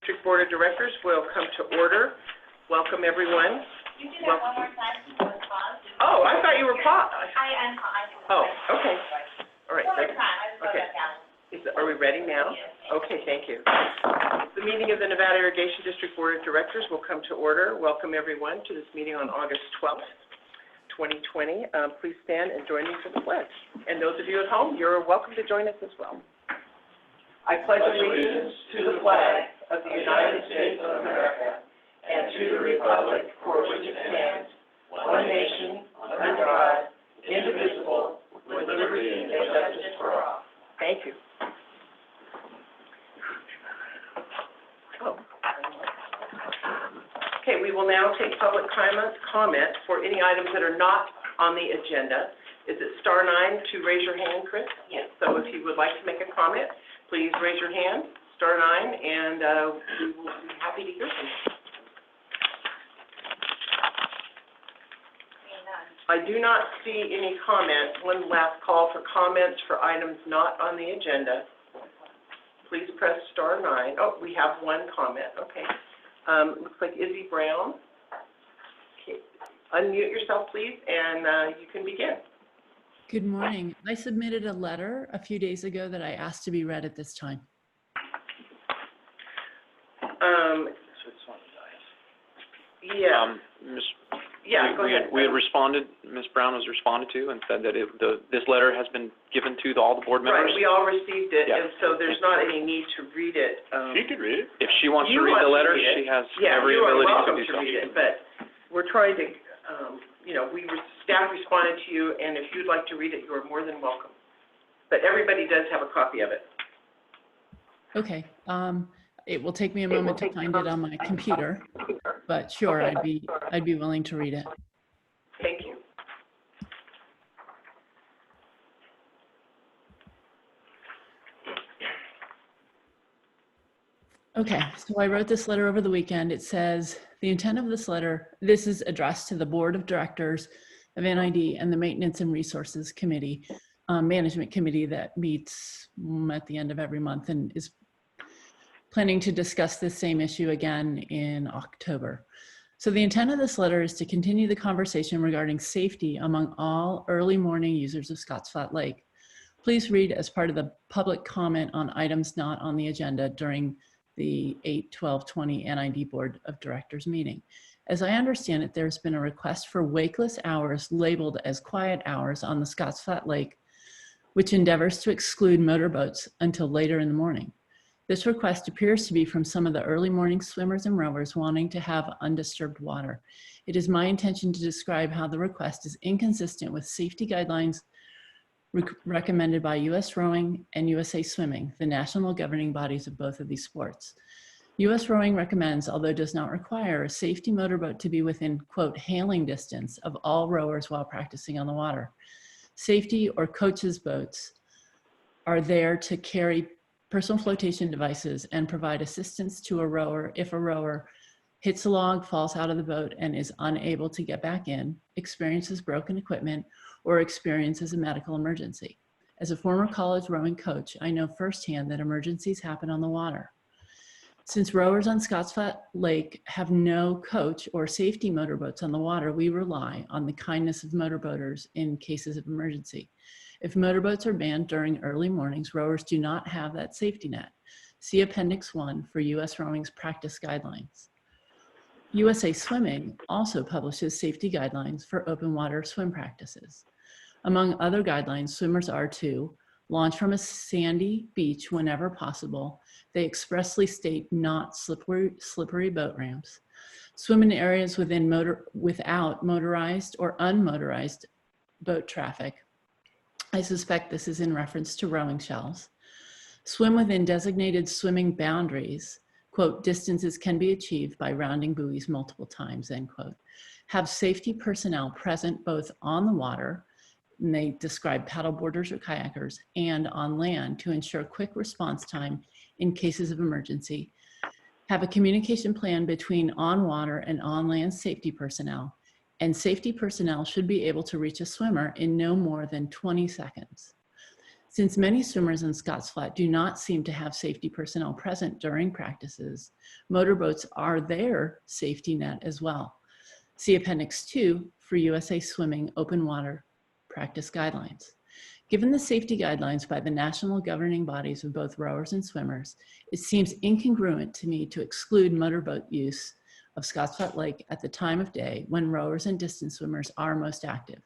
District Board of Directors will come to order. Welcome, everyone. You do that one more time, you was paused. Oh, I thought you were paused. I am paused. Oh, okay. All right. One more time, I just wrote Okay. that down. Are we ready now? Yes. Okay, thank you. The meeting of the Nevada Irrigation District Board of Directors will come to order. Welcome, everyone, to this meeting on August 12th, 2020. Please stand and join me for the pledge. And those of you at home, you're welcome to join us as well. I pledge allegiance to the flag of the United States of America and to the republic for which it stands, one nation, under God, indivisible, with liberty and justice for all. Thank you. Oh. Okay, we will now take public comment for any items that are not on the agenda. Is it *9 to raise your hand, Chris? Yes. So if you would like to make a comment, please raise your hand, *9, and we will be happy to hear from you. I do not see any comments. One last call for comments for items not on the agenda. Please press *9. Oh, we have one comment. Okay. Looks like Izzy Brown. Okay. Unmute yourself, please, and you can begin. Good morning. I submitted a letter a few days ago that I asked to be read at this time. Yeah. Yeah, go ahead. We had responded, Ms. Brown was responded to and said that this letter has been given to all the board members. Right, we all received it, Yeah. and so there's not any need to read it. She could read it. If she wants to You read want the to letter, read it. she has Yeah, every you are ability to welcome do to so. read it, but we're trying to, staff responded to you, and if you'd like to read it, you are more than welcome. But everybody does have a copy of it. Okay. It will take me a moment to find it on my computer, but sure, Okay. I'd be willing to read it. Thank you. Okay, so I wrote this letter over the weekend. It says, the intent of this letter, this is addressed to the Board of Directors of NID and the Maintenance and Resources Committee, Management Committee that meets at the end of every month and is planning to discuss this same issue again in October. So the intent of this letter is to continue the conversation regarding safety among all early morning users of Scotts Flat Lake. Please read as part of the public comment on items not on the agenda during the 8/12/20 NID Board of Directors meeting. As I understand it, there's been a request for wakeless hours labeled as quiet hours on the Scotts Flat Lake, which endeavors to exclude motorboats until later in the morning. This request appears to be from some of the early morning swimmers and rowers wanting to have undisturbed water. It is my intention to describe how the request is inconsistent with safety guidelines recommended by U.S. Rowing and USA Swimming, the national governing bodies of both of these sports. U.S. Rowing recommends, although does not require, a safety motorboat to be within, quote, hailing distance of all rowers while practicing on the water. Safety or coaches' boats are there to carry personal flotation devices and provide assistance to a rower if a rower hits a log, falls out of the boat, and is unable to get back in, experiences broken equipment, or experiences a medical emergency. As a former college rowing coach, I know firsthand that emergencies happen on the water. Since rowers on Scotts Flat Lake have no coach or safety motorboats on the water, we rely on the kindness of motorboaters in cases of emergency. If motorboats are banned during early mornings, rowers do not have that safety net. See Appendix 1 for U.S. Rowing's practice guidelines. USA Swimming also publishes safety guidelines for open water swim practices. Among other guidelines, swimmers are to launch from a sandy beach whenever possible. They expressly state not slippery boat ramps. Swim in areas without motorized or unmotorized boat traffic. I suspect this is in reference to rowing shells. Swim within designated swimming boundaries. Quote, distances can be achieved by rounding buoys multiple times, end quote. Have safety personnel present both on the water, and they describe paddleboarders or kayakers, and on land to ensure quick response time in cases of emergency. Have a communication plan between on-water and on-land safety personnel, and safety personnel should be able to reach a swimmer in no more than 20 seconds. Since many swimmers in Scotts Flat do not seem to have safety personnel present during practices, motorboats are their safety net as well. See Appendix 2 for USA Swimming Open Water Practice Guidelines. Given the safety guidelines by the national governing bodies of both rowers and swimmers, it seems incongruent to me to exclude motorboat use of Scotts Flat Lake at the time of day when rowers and distance swimmers are most active.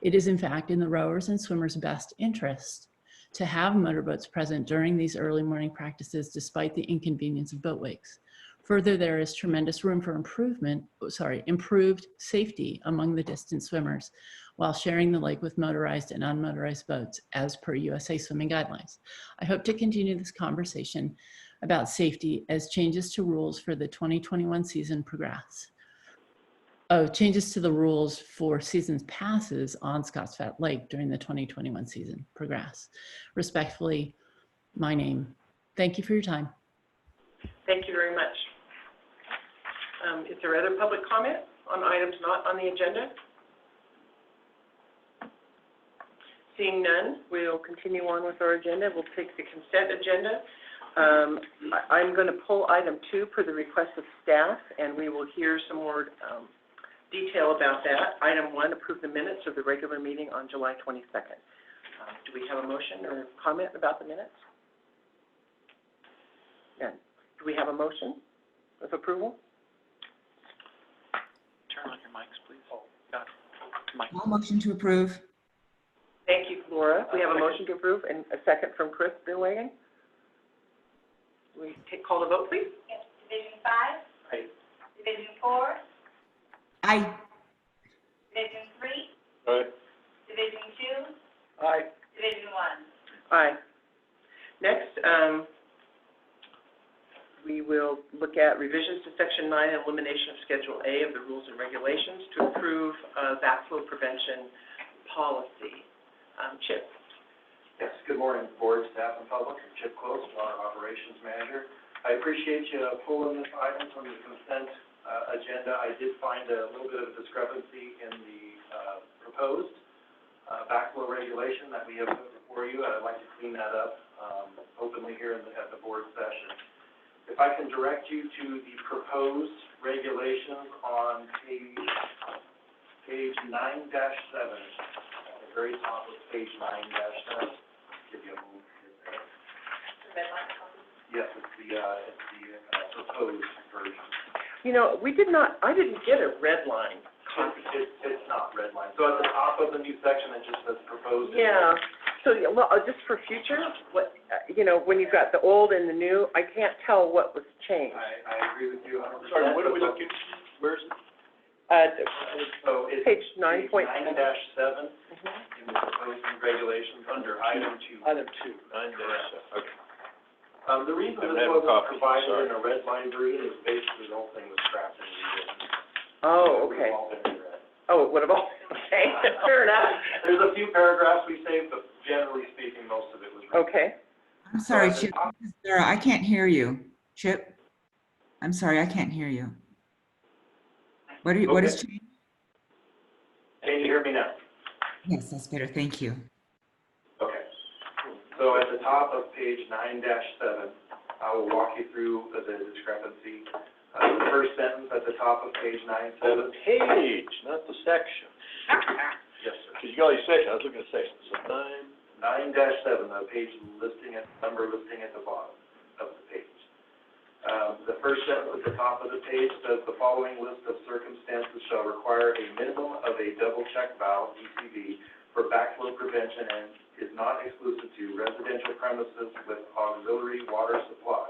It is in fact in the rowers and swimmers' best interest to have motorboats present during these early morning practices despite the inconvenience of boat wakes. Further, there is tremendous room for improved safety among the distance swimmers while sharing the lake with motorized and unmotorized boats as per USA Swimming Guidelines. I hope to continue this conversation about safety as changes to rules for the 2021 season progress. Changes to the rules for seasons passes on Scotts Flat Lake during the 2021 season progress. Respectfully, my name. Thank you for your time. Thank you very much. Is there other public comment on items not on the agenda? Seeing none, we'll continue on with our agenda. We'll take the consent agenda. I'm going to pull item 2 per the request of staff, and we will hear some more detail about that. Item 1, approve the minutes of the regular meeting on July 22nd. Do we have a motion or comment about the minutes? Yeah. Do we have a motion of approval? Turn on your mics, please. Oh, got it. Mic. I'll motion to approve. Thank you, Laura. We have a motion to approve and a second from Chris Billwagon. We call the vote, please. Yes, Division 5, Aye. Division 4, Aye. Division 3, Aye. Division 2, Aye. Division 1. Aye. Next, we will look at revisions to Section 9 and elimination of Schedule A of the Rules and Regulations to approve backflow prevention policy. Chip. Yes, good morning, board, staff, and public. I'm Chip Close, Water Operations Manager. I appreciate you pulling this item from the consent agenda. I did find a little bit of a discrepancy in the proposed backflow regulation that we have put before you. I'd like to clean that up openly here at the board session. If I can direct you to the proposed regulations on page 9-7, at the very top of page 9-7. Give you a moment to get there. Yes, it's the proposed version. You know, I didn't get a red line copy. It's not red line. So at the top of the new section, it just says proposed. Yeah. So, well, just for future, when you've got the old and the new, I can't tell what was changed. I agree with you 100%. Sorry, what are we looking, where's it? So it's Page 9.7. 9-7 in the proposed new regulations under item 2. Item 2, 9-7, okay. The reason I this have a wasn't copy, provided sorry. in a red line green is basically the whole thing was scrapped and rewritten. Oh, okay. It would have all been rewritten. Oh, it would have all, okay, fair enough. There's a few paragraphs we saved, but generally speaking, most of it was written. Okay. I'm sorry, Chip. This is Sarah. I can't hear you. Chip? I'm sorry, I can't hear you. What is changed? Can you hear me now? Yes, that's better. Thank you. Okay. So at the top of page 9-7, I will walk you through the discrepancy. The first sentence at the top of page 9-7. Oh, the page, not the section. Yes, sir. Because you got a section, I was looking at section, so 9-7, the page number listing at the bottom of the page. The first sentence at the top of the page says the following list of circumstances shall require a minimum of a double check valve, DCV, for backflow prevention and is not exclusive to residential premises with auxiliary water supply,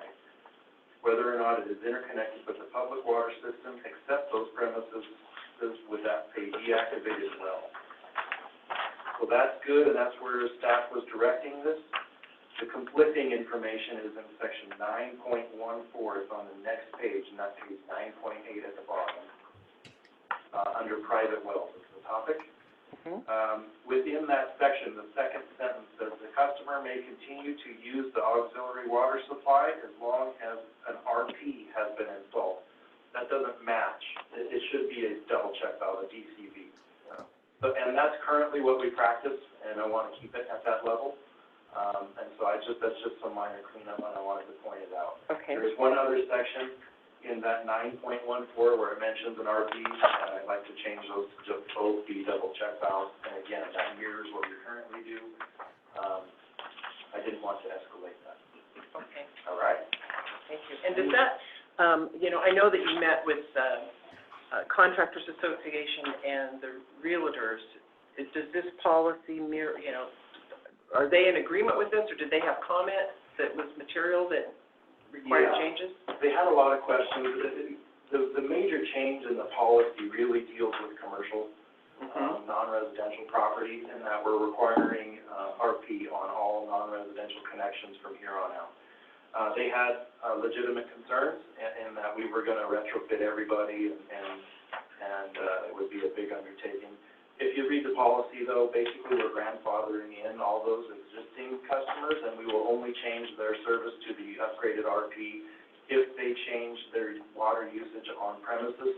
whether or not it is interconnected with the public water system, except those premises with a deactivated well. So that's good, and that's where staff was directing this. The conflicting information is in section 9.14. It's on the next page, and that's page 9.8 at the bottom, under private wells is the topic. Within that section, the second sentence says the customer may continue to use the auxiliary water supply as long as an RP has been installed. That doesn't match. It should be a double check valve, a DCV. And that's currently what we practice, and I want to keep it at that level. a minor cleanup, and I wanted to point it out. Okay. There's one other section in that 9.14 where it mentions an RP, and I'd like to change those to both be double check valves. And again, that mirrors what we currently do. I didn't want to escalate that. Okay, All right? thank you. And does that, I know that you met with Contractors Association and the realtors. Does this policy mirror, are they in agreement with this, or did they have comment that was material that required Yeah. changes? They had a lot of questions. The major change in the policy really deals with commercial, non-residential properties, in that we're requiring RP on all non-residential connections from here on out. They had legitimate concerns in that we were going to retrofit everybody, and it would be a big undertaking. If you read the policy, though, basically we're grandfathering in all those existing customers, and we will only change their service to the upgraded RP if they change their water usage on premises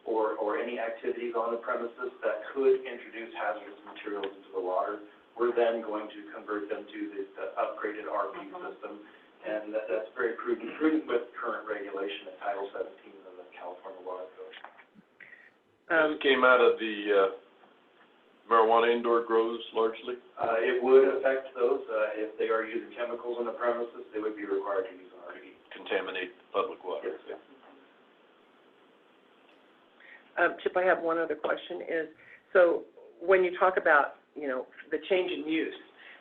or any activities on the premises that could introduce hazardous materials into the water. We're then going to convert them to the upgraded RP system, and that's very prudent with current regulation in Title 17 of the California Water Code. This came out of the marijuana indoor grows largely? It would affect those, if they are using chemicals on the premises, they would be required to use an RP. Contaminate the public water. Yes. Chip, I have one other question is, so when you talk about, the change in use,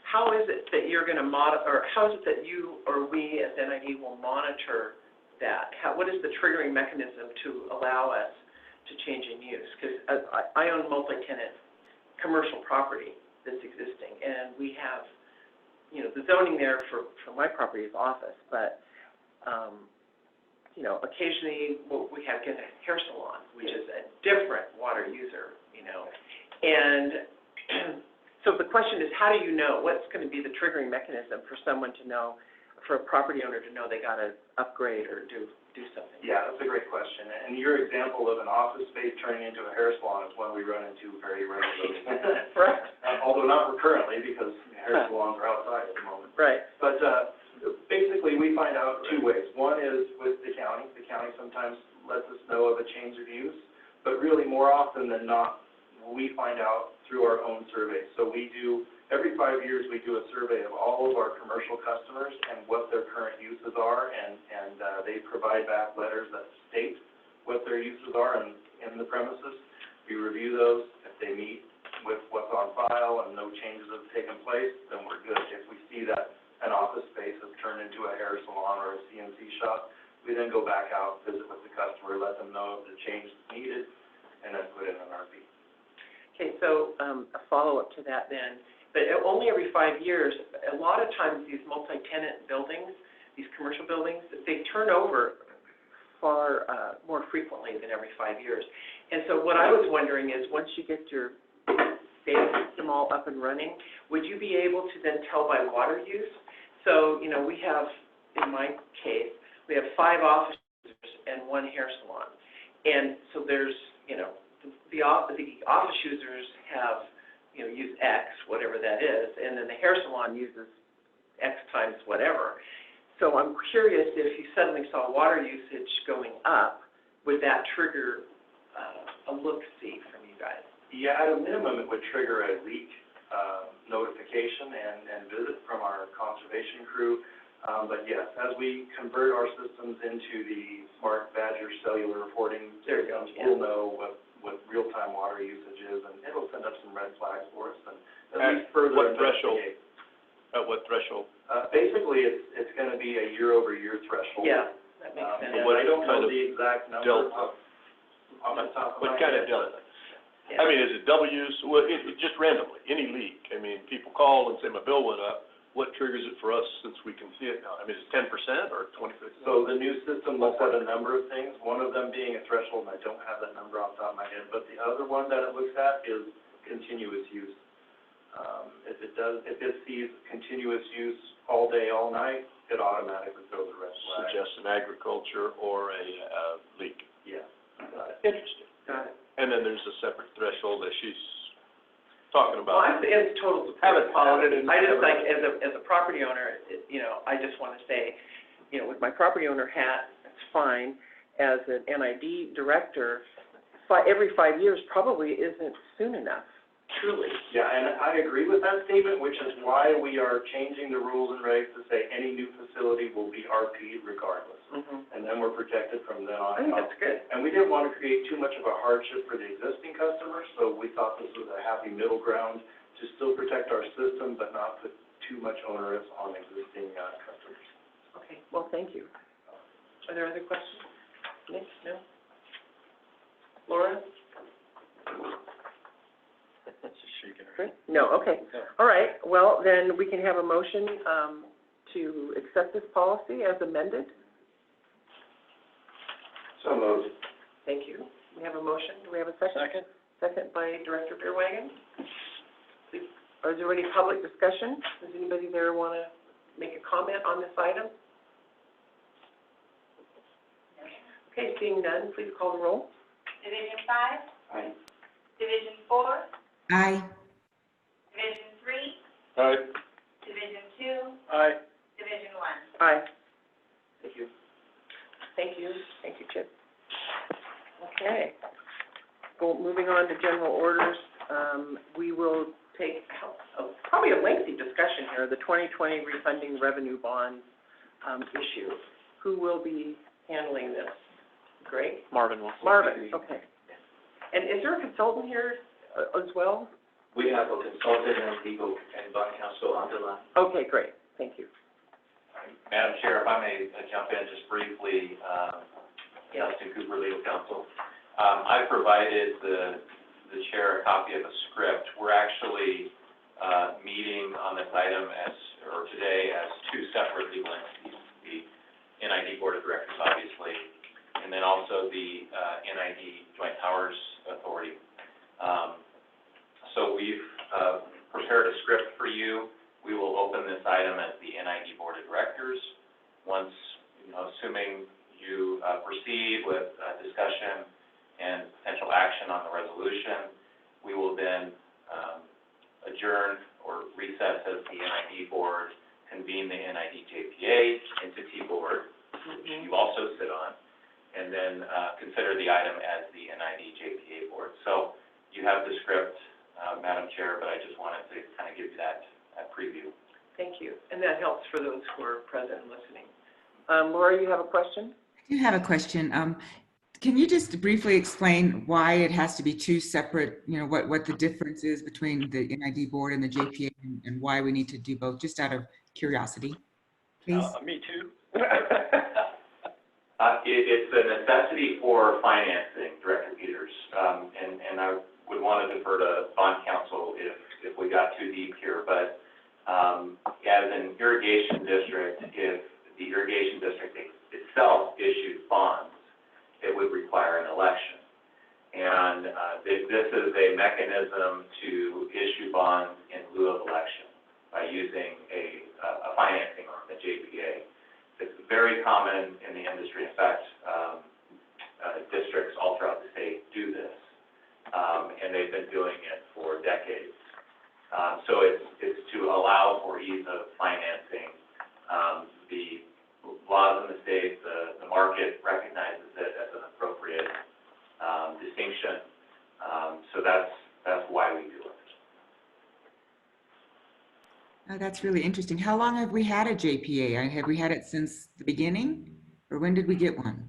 how is it that you're going to or how is it that you or we as NID will monitor that? What is the triggering mechanism to allow us to change in use? Because I own multi-tenant commercial property that's existing, and we have, the zoning there for my property is office, but, occasionally we have a hair salon, which is a different water user, and so the question is, how do you know, what's going to be the triggering mechanism for someone to know, for a property owner to know they got to upgrade or do something? Yeah, that's a great question. And your example of an office space turning into a hair salon is one we run into very regularly. Right. Although not currently, because hair salons are outside at the moment. Right. But basically, we find out two ways. One is with the county. The county sometimes lets us know of a change of use, but really more often than not, we find out through our own surveys. So every 5 years, we do a survey of all of our commercial customers and what their current uses are, and they provide back letters that state what their uses are in the premises. We review those. If they meet with what's on file and no changes have taken place, then we're good. If we see that an office space has turned into a hair salon or a CNC shop, we then go back out, visit with the customer, let them know if the change is needed, and then put in an RP. Okay, so a follow-up to that then, but only every 5 years, a lot of times these multi-tenant buildings, these commercial buildings, they turn over far more frequently than every 5 years. And so what I was wondering is, once you get your data system all up and running, would you be able to then tell by water use? So, we have, in my case, we have 5 office users and 1 hair salon. And so there's, the office users have, use X, whatever that is, and then the hair salon uses X times whatever. So I'm curious, if you suddenly saw water usage going up, would that trigger a look-see from you guys? Yeah, at a minimum, it would trigger a leak notification and visit from our conservation crew. But yes, as we convert our systems into the Smart Badger cellular reporting systems, we'll know what real-time water usage is, and it'll send up some red flags for us and at least further what threshold? investigate. At what threshold? Basically, it's going to be a year-over-year threshold. Yeah, that makes sense. And I don't know the exact number delta? off the top of my What head. kind of delta? Yeah. I mean, is it double use? Well, just randomly, any leak. I mean, people call and say, my bill went up. What triggers it for us since we can see it now? I mean, is it 10% or 20%? So the new system looks at a number of things, one of them being a threshold, and I don't have that number off the top of my head, but the other one that it looks at is continuous use. If it sees continuous use all day, all night, it automatically throws a red flag. Suggests an agriculture or a leak. Yeah, got it. Interesting. Got it. And then there's a separate threshold that talking Well, about. it's total support. Have it piloted and- I just like, as a property owner, I just want to say, with my property owner hat, it's fine. As an NID director, every 5 years probably isn't soon enough, truly. Yeah, and I agree with that statement, which is why we are changing the rules and regs to say any new facility will be RP regardless. Mm-hmm. And then we're protected from then on I think out. that's good. And we didn't want to create too much of a hardship for the existing customers, so we thought this was a happy middle ground to still protect our system, but not put too much onerous on existing customers. Okay, well, thank you. Are there other questions? Nick, no? Laura? Just shaking her. Good? No, okay. No. All right, well, then we can have a motion to accept this policy as amended. So moved. Thank you. We have a motion. Do we have a second? Second? Second by Director Beerwagen. Please, is there any public discussion? Does anybody there want to make a comment on this item? Okay, seeing none, please call the roll. Division 5, Aye. Division 4, Aye. Division 3, Aye. Division 2, Aye. Division 1. Aye. Thank you. Thank you. Thank you, Chip. Okay. Moving on to general orders, we will take probably a lengthy discussion here, the 2020 refunding revenue bond issue. Who will be handling this? Greg? Marvin will. Marvin, okay. And is there a consultant here as well? We have a consultant and legal and bond counsel on the line. Okay, great. Thank you. Madam Chair, if I may jump in just briefly, Justin Cooper, legal counsel. I provided the chair a copy of a script. We're actually meeting on this item today as two separate legal entities, the NID Board of Directors, obviously, and then also the NID Joint Powers Authority. So we've prepared a script for you. We will open this item as the NID Board of Directors. Once, assuming you proceed with discussion and potential action on the resolution, we will then adjourn or recess as the NID Board, convene the NID JPA entity board, which you also sit on, and then consider the item as the NID JPA board. So you have the script, Madam Chair, but I just wanted to kind of give you that preview. Thank you. And that helps for those who are present and listening. Laura, you have a question? I do have a question. Can you just briefly explain why it has to be two separate, what the difference is between the NID board and the JPA and why we need to do both, just out of curiosity, please? Me too. It's a necessity for financing, Director Peters, and I would want to defer to bond counsel if we got too deep here, but as an irrigation district, if the irrigation district itself issued bonds, it would require an election. And this is a mechanism to issue bonds in lieu of election by using a financing arm, the JPA. It's very common in the industry. In fact, districts all throughout the state do this, and they've been doing it for decades. So it's to allow for ease of financing. The laws in the state, the market recognizes it as an appropriate distinction. So that's why we do it. Oh, that's really interesting. How long have we had a JPA? Have we had it since the beginning, or when did we get one?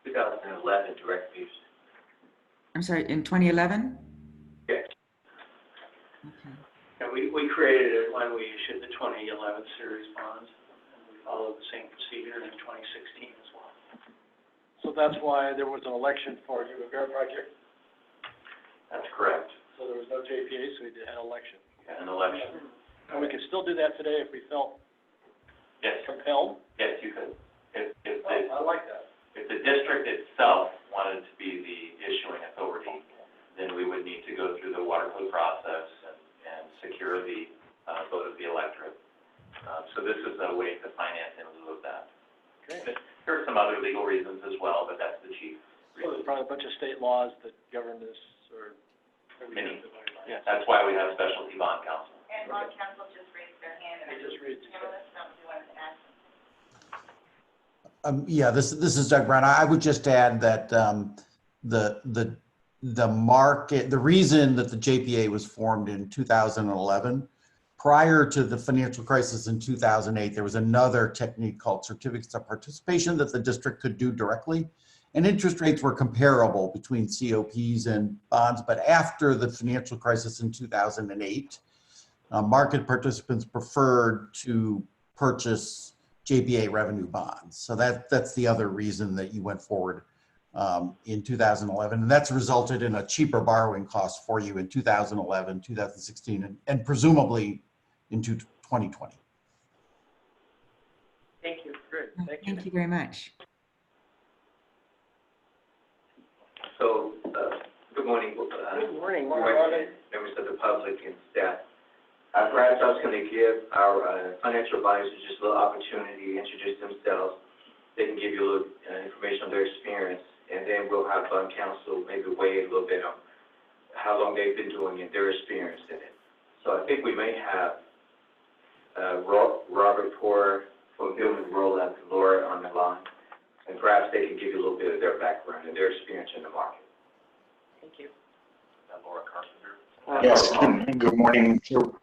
2011, Director Peters. I'm sorry, in 2011? Yes. Okay. Yeah, we created it when we issued the 2011 series bonds, and we followed the same procedure in 2016 as well. So that's why there was an election for the repair project? That's correct. So there was no JPA, so we did an election. An election. And we could still do that today if we felt Yes. compelled? Yes, you could. I like that. If the district itself wanted to be the issuing authority, then we would need to go through the water code process and secure the vote of the electorate. So this is a way to finance in lieu of that. Okay. There are some other legal reasons as well, but that's the chief So there's reason. probably a bunch of state laws that govern this, or? Many. Yes. That's why we have specialty bond counsel. And bond counsel just raised their hand, and They just raised their hand. That's not what we wanted to ask. Yeah, this is Doug Brown. I would just add that the market, the reason that the JPA was formed in 2011, prior to the financial crisis in 2008, there was another technique called certificates of participation that the district could do directly. And interest rates were comparable between COPs and bonds. But after the financial crisis in 2008, market participants preferred to purchase JPA revenue bonds. So that's the other reason that you went forward in 2011. And that's resulted in a cheaper borrowing cost for you in 2011, 2016, and presumably into 2020. Thank you. Good. Thank you very much. So, good morning. Good morning. Members of the public and staff. Perhaps I was going to give our financial advisors just a little opportunity to introduce themselves. They can give you a little information on their experience, and then we'll have fund counsel maybe weigh a little bit on how long they've been doing it, their experience in it. So I think we may have Robert Poor from Human Rural and Laura on the line, and perhaps they can give you a little bit of their background and their experience in the market. Thank you. Laura Carpenter. Yes, good morning to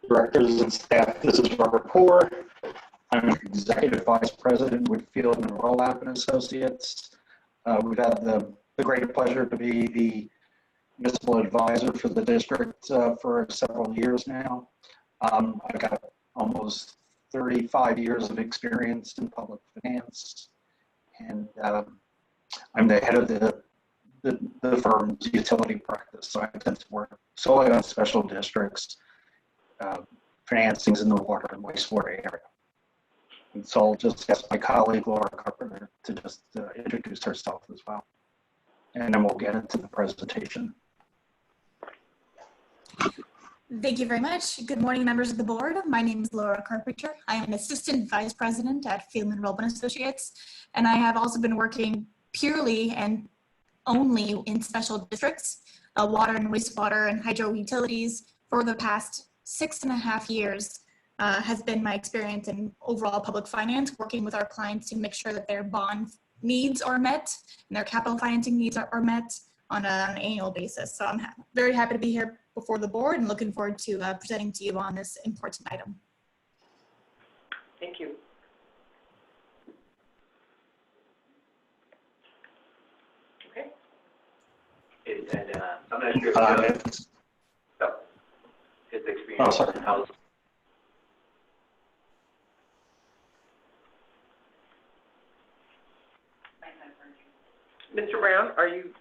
directors and staff. This is Robert Poor. I'm Executive Vice President with Field and Roll-Up and Associates. We've had the great pleasure to be the municipal advisor for the district for several years now. I've got almost 35 years of experience in public finance, and I'm the head of the firm's utility practice, so I tend to work solely on special districts, financings in the water and wastewater area. And so I'll just ask my colleague Laura Carpenter to just introduce herself as well, and then we'll get into the presentation. Thank you very much. Good morning, members of the board. My name is Laura Carpenter. I am an assistant vice president at Fieldman Rollman Associates, and I have also been working purely and only in special districts, water and wastewater and hydro utilities for the past 6.5 years. Has been my experience in overall public finance, working with our clients to make sure that their bond needs are met and their capital financing needs are met on an annual basis. So I'm very happy to be here before the board and looking forward to presenting to you on this important item. Thank you. Okay. And I'm not sure if his experience. Oh, sorry. Mr. Brown, are you?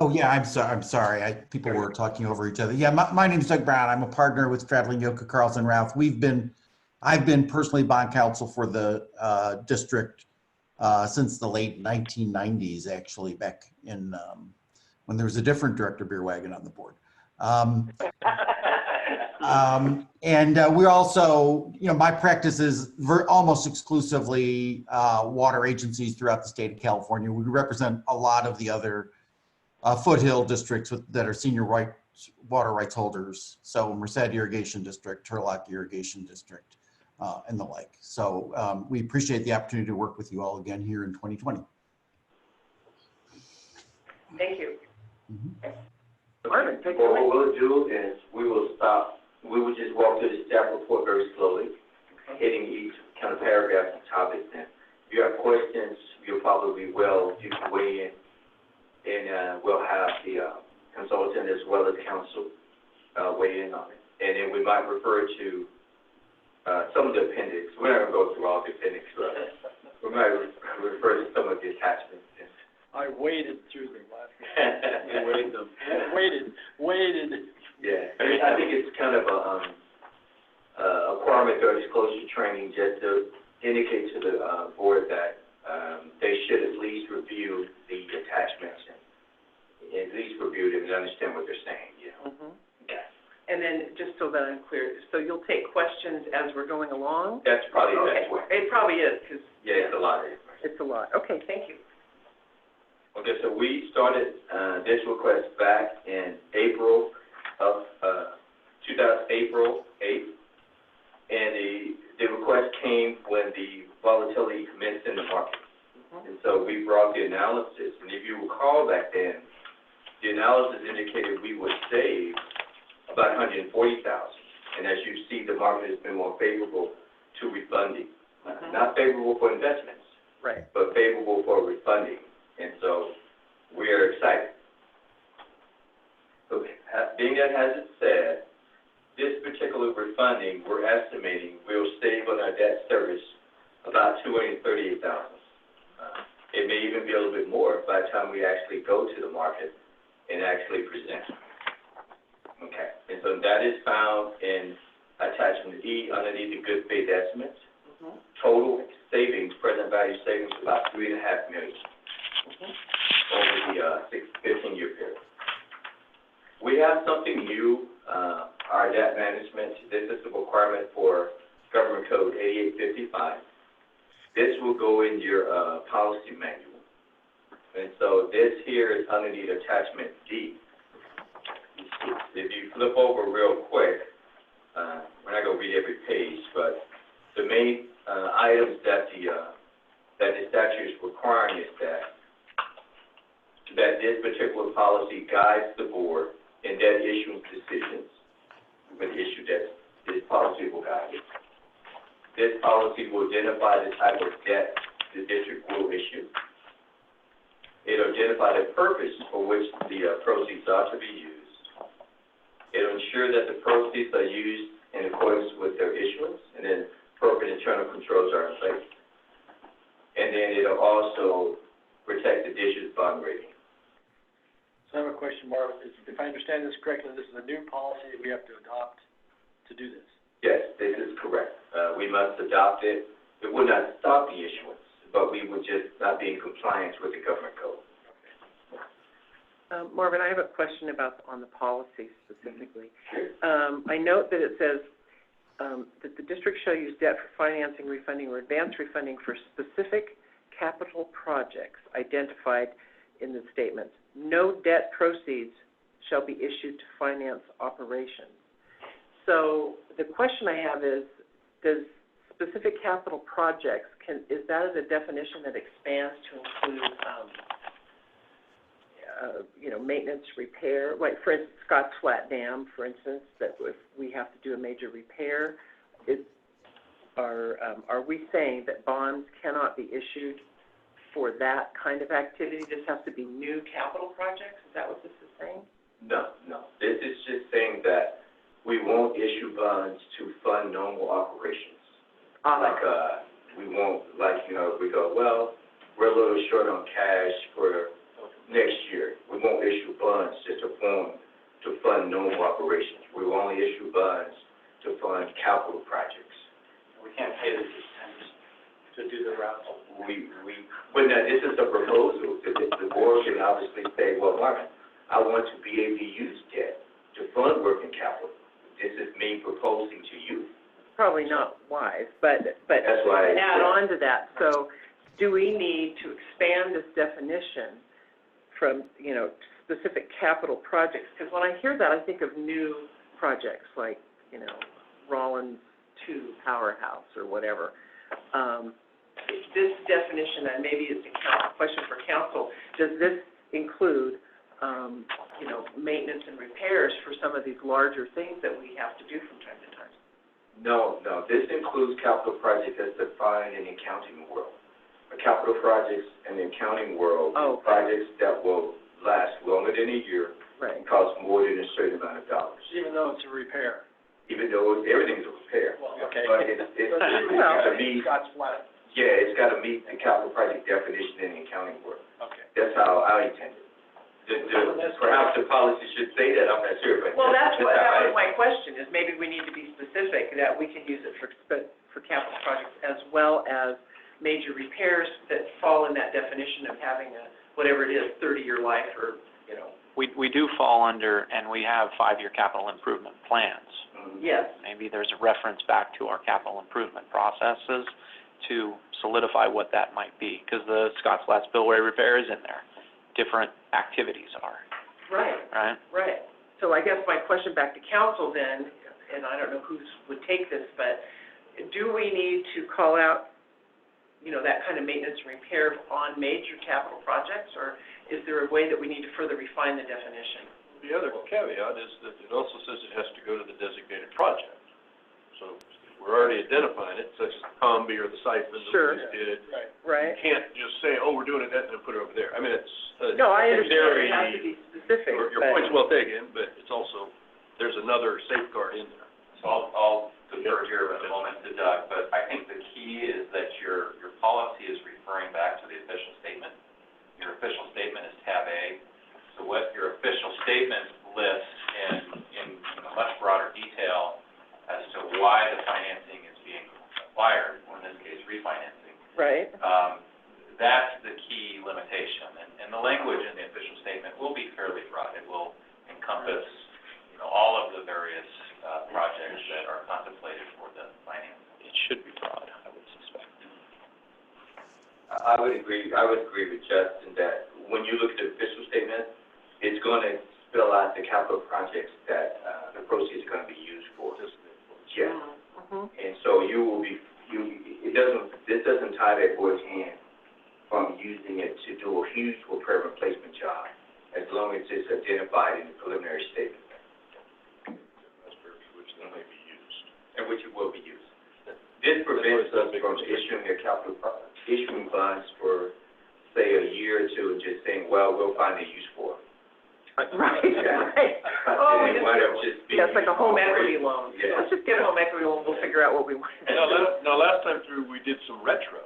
Oh yeah, I'm sorry. People were talking over each other. Yeah, my name's Doug Brown. I'm a partner with Stradling, Yoka, Carlson, Routh. I've been personally bond counsel for the district since the late 1990s, actually, back in when there was a different director Beerwagon on the board. And we're also, my practice is almost exclusively water agencies throughout the state of California. We represent a lot of the other foothill districts that are senior water rights holders. So Merced Irrigation District, Turlock Irrigation District, and the like. So we appreciate the opportunity to work with you all again here in 2020. Thank you. Mm-hmm. Marvin, take it Well, away. what we'll do is we will stop. We will just walk through the staff report very slowly, hitting each kind of paragraph and topic. And if you have questions, you'll probably will. You can weigh in, and we'll have the consultant as well as counsel weigh in on it. And then we might refer to some of the appendix. We're not going to go through all the appendix. We might refer to some of the attachments. I waded through them last night. You waded them. Waded. Yeah, I think it's kind of a requirement or disclosure training just to indicate to the board that they should at least review the attachments and at least review them and understand what they're saying, Mm-hmm. Yeah. And then, just so that I'm clear, so you'll take questions as we're going along? That's probably the Okay, best way. it probably is, because Yeah, it's a lot. it's a lot. Okay, thank you. Okay, so we started this request back in April of, April 8th. And the request came when the volatility commenced in the market. And so we brought the analysis, and if you recall back then, the analysis indicated we would save about $140,000. And as you see, the market has been more favorable to refunding. Not favorable for investments, Right. but favorable for refunding. And so we're excited. So being that has it said, this particular refunding, we're estimating we'll save on our debt service about $238,000. It may even be a little bit more by the time we actually go to the market and actually present. Okay, and so that is found in attachment E underneath the good faith estimates. Total savings, present value savings, about $3.5 million over the 15-year period. We have something new, our debt management. This is the requirement for Government Code 8855. This will go in your policy manual. And so this here is underneath attachment D. If you flip over real quick, we're not going to read every page, but the main items that the statute is requiring is that this particular policy guides the board in debt issuance decisions. With the issue that this policy will guide it. This policy will identify the type of debt the district will issue. It'll identify the purpose for which the proceeds are to be used. It'll ensure that the proceeds are used in accordance with their issuance, and then appropriate internal controls are in place. And then it'll also protect the district's bond rating. So I have a question, Marvin. If I understand this correctly, this is a new policy that we have to adopt to do this? Yes, this is correct. We must adopt it. It will not stop the issuance, but we would just not be in compliance with the government code. Marvin, I have a question about on the policy specifically. I note that it says that the district shall use debt for financing, refunding, or advance refunding for specific capital projects identified in the statement. No debt proceeds shall be issued to finance operations. So the question I have is, does specific capital projects, is that a definition that expands to include, maintenance, repair? Like, for instance, Scott's Flat Dam, for instance, that if we have to do a major repair, are we saying that bonds cannot be issued for that kind of activity? This has to be new capital projects? Is that what this is saying? No. This is just saying that we won't issue bonds to fund normal operations. We won't, we go, well, we're a little short on cash for next year. We won't issue bonds just to fund normal operations. We will only issue bonds to fund capital projects. We can't pay the citizens to do the route. This is a proposal. The board can obviously say, well, Marvin, I want to be able to use debt to fund working capital. This is me proposing to you. Probably not wise, but That's why to add on to that, so do we need to expand this definition from, specific capital projects? Because when I hear that, I think of new projects like, Rollins 2 Powerhouse or whatever. This definition, and maybe it's a question for council, does this include, maintenance and repairs for some of these larger things that we have to do from time to time? No. This includes capital projects as defined in the accounting world. Capital projects in the accounting world, projects that will last longer than a year, right, and cost more than a certain amount of dollars. Even though it's a repair? Even though everything's a repair. Well, okay. But it's got to meet, Scott's Flat. it's got to meet the capital project definition in the accounting world. Okay. That's how I intend it. Perhaps the policy should say that, I'm not sure, but. Well, that was my question, is maybe we need to be specific, that we can use it for capital projects as well as major repairs that fall in that definition of having whatever it is, 30-year life or, We do fall under, and we have 5-year capital improvement plans. Yes. Maybe there's a reference back to our capital improvement processes to solidify what that might be, because the Scotts Flat spillway repair is in there. Different activities are. Right. Right? Right. So I guess my question back to council then, and I don't know who would take this, but do we need to call out, that kind of maintenance and repair on major capital projects, or is there a way that we need to further refine the definition? The other caveat is that it also says it has to go to the designated project. So we're already identifying it, such as the combi or the siphon that Sure. we just did. Right? You can't just say, oh, we're doing it and then put it over there. I mean, it's a No, I understand secondary. it has to be specific, Your but, point's well taken, but it's also, there's another safeguard in there. So I'll defer here in a moment to Doug, but I think the key is that your policy is referring back to the official statement. Your official statement is tab A. So what your official statement lists in much broader detail as to why the financing is being acquired, or in this case, refinancing. right? That's the key limitation, and the language in the official statement will be fairly broad. It will encompass, all of the various projects that are contemplated for the financing. It should be broad, I would suspect. I would agree with Justin that when you look at the official statement, it's going to spell out the capital projects that the proceeds are going to be used for. Yeah. Mm-hmm. And so this doesn't tie that board's hand from using it to do a huge repair replacement job, as long as it's identified in the preliminary statement. Which then may be used. And which it will be used. This prevents us from issuing bonds for, say, a year or two and just saying, well, we'll find a use for it. Right, right. Oh, it's like a home equity loan. Yeah. Let's just get a home equity loan, we'll figure out what we want. Now, last time through, we did some retro.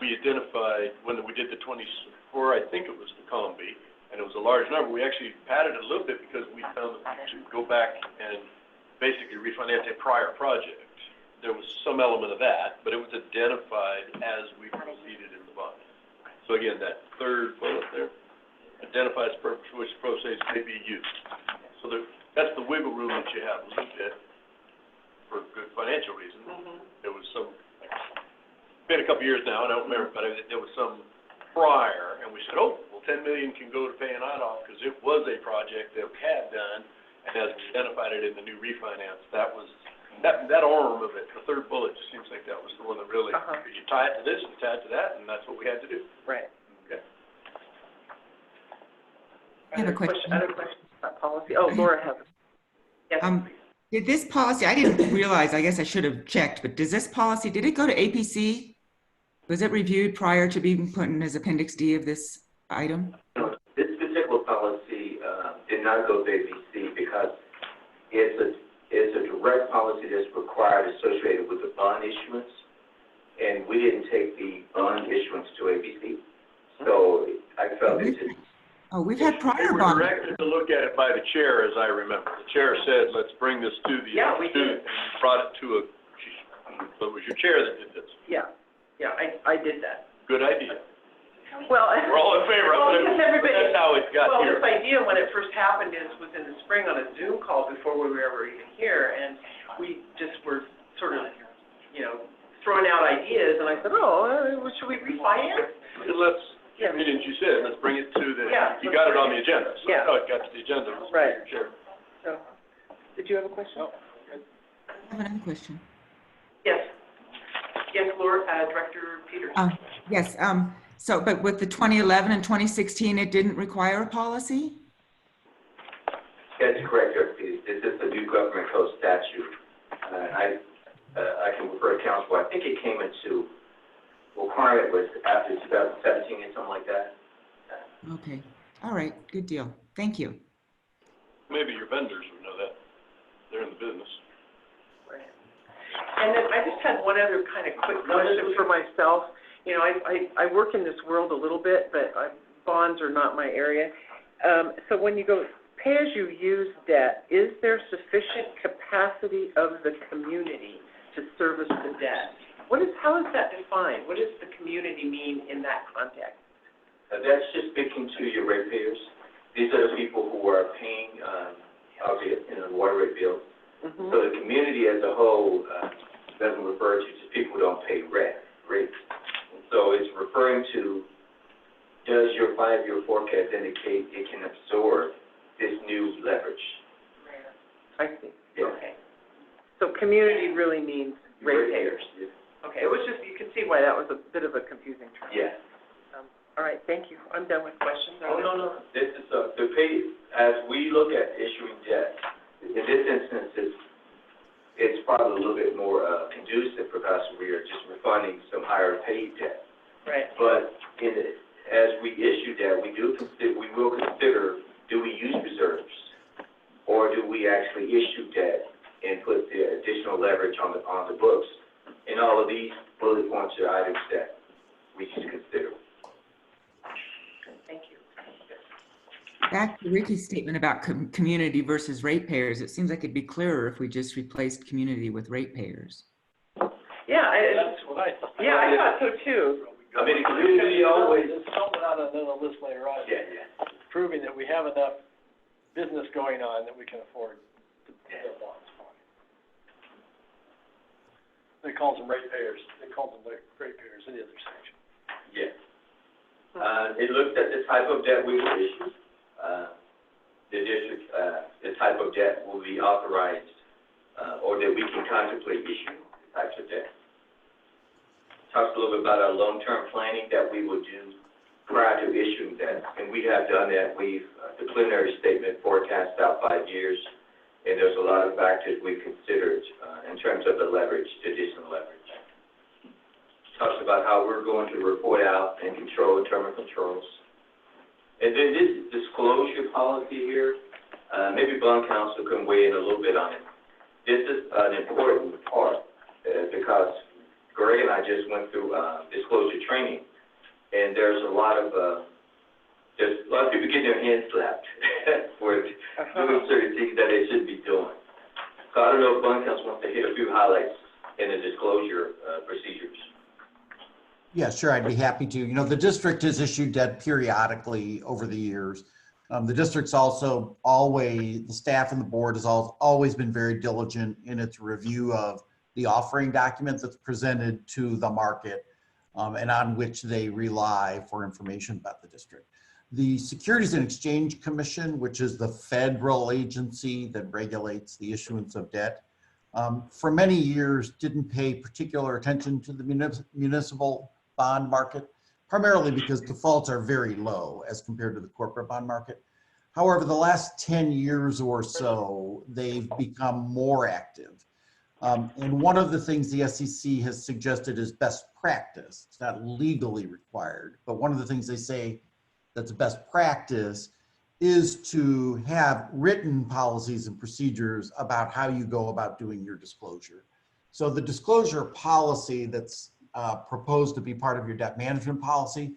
We identified, when we did the 24, I think it was the combi, and it was a large number. We actually padded it a little bit because we found that to go back and basically refinance a prior project. There was some element of that, but it was identified as we proceeded in the bond. So again, that third bullet there identifies purpose for which proceeds may be used. So that's the wiggle room that you have a little bit for good financial reasons. Mm-hmm. There was some, it's been a couple years now, I don't remember, but there was some prior, and we said, oh, well, 10 million can go to paying that off because it was a project that we had done, and as we identified it in the new refinance, that was, that arm of it, the third bullet, just seems like that was the one that really, you tie it to this, you tie it to that, and that's what we had to do. Right. Okay. I have a question. Other questions about policy? Oh, Laura has. Yes. Did this policy, I didn't realize, I guess I should have checked, but does this policy, did it go to APC? Was it reviewed prior to being put in as Appendix D of this item? This particular policy did not go to ABC because it's a direct policy that's required associated with the bond issuance, and we didn't take the bond issuance to ABC. So I felt it just... Oh, we've had prior We were bond. directed to look at it by the chair, as I remember. The chair said, let's bring this to the... Yeah, we did. Brought it to so it was your chair that did this. Yeah, I did that. Good idea. Well, We're all in favor of it. because everybody, That's how it got well, here. this idea when it first happened was in the spring on a Zoom call before we were ever even here, and we just were sort of, throwing out ideas, and I said, should we refinance? Let's, Yeah. didn't you say, let's bring it to the, Yeah. you got it on the agenda. So Yeah. that's how it got to the agenda. was Right. your chair. So, did you have a question? I have another question. Yes. Yes, Laura, Director Peters. Yes, but with the 2011 and 2016, it didn't require a policy? That's correct, Dr. Peters. This is the new government code statute. I can refer to council. I think it came into requirement was after 2017 or something like that. Okay, all right, good deal. Thank you. Maybe your vendors would know that. They're in the business. Right. And then I just had one other kind of quick question for myself. I work in this world a little bit, but bonds are not my area. So when you go pay-as-you-use debt, is there sufficient capacity of the community to service the debt? How is that defined? What does the community mean in that context? That's just speaking to your ratepayers. These are the people who are paying, water rate bills. Mm-hmm. So the community as a whole doesn't refer to just people who don't pay rates. So it's referring to, does your 5-year forecast indicate it can absorb this new leverage. I see. Yeah. Okay. So community really means ratepayers. Okay, it was just, you can see why that was a bit of a confusing term. Yeah. All right, thank you. I'm done with questions. Oh, no. This is, the pay, as we look at issuing debt, in this instance, it's probably a little bit more conducive because we are just refunding some higher paid debt. Right. But as we issue debt, we will consider, do we use reserves? Or do we actually issue debt and put the additional leverage on the books? And all of these bullet points are items that we should consider. Thank you. Back to Ricky's statement about community versus ratepayers, it seems like it'd be clearer if we just replaced community with ratepayers. Yeah, That's what I thought. yeah, I thought so too. I mean, the community always, There's something on another list later on. yeah. Proving that we have enough business going on that we can afford to pay our bonds. They call them ratepayers. They call them ratepayers in the other section. Yes. It looks at the type of debt we will issue. The district, the type of debt will be authorized, or that we can contemplate issuing types of debt. Talks a little bit about our long-term planning that we will do prior to issuing debt, and we have done that. The preliminary statement forecasts out 5 years, and there's a lot of factors we've considered in terms of the leverage, the additional leverage. Talks about how we're going to report out and control internal controls. And then this disclosure policy here, maybe bond counsel can weigh in a little bit on it. This is an important part because Greg and I just went through disclosure training, and there's a lot of people getting their hands slapped for doing certain things that they shouldn't be doing. So I don't know if bond counsel wants to hit a few highlights in the disclosure procedures. Yeah, sure, I'd be happy to. You know, the district has issued debt periodically over the years. The district's also the staff and the board has always been very diligent in its review of the offering document that's presented to the market and on which they rely for information about the district. The Securities and Exchange Commission, which is the federal agency that regulates the issuance of debt, for many years didn't pay particular attention to the municipal bond market, primarily because defaults are very low as compared to the corporate bond market. However, the last 10 years or so, they've become more active. And one of the things the SEC has suggested is best practice. It's not legally required, but one of the things they say that's best practice is to have written policies and procedures about how you go about doing your disclosure. So the disclosure policy that's proposed to be part of your debt management policy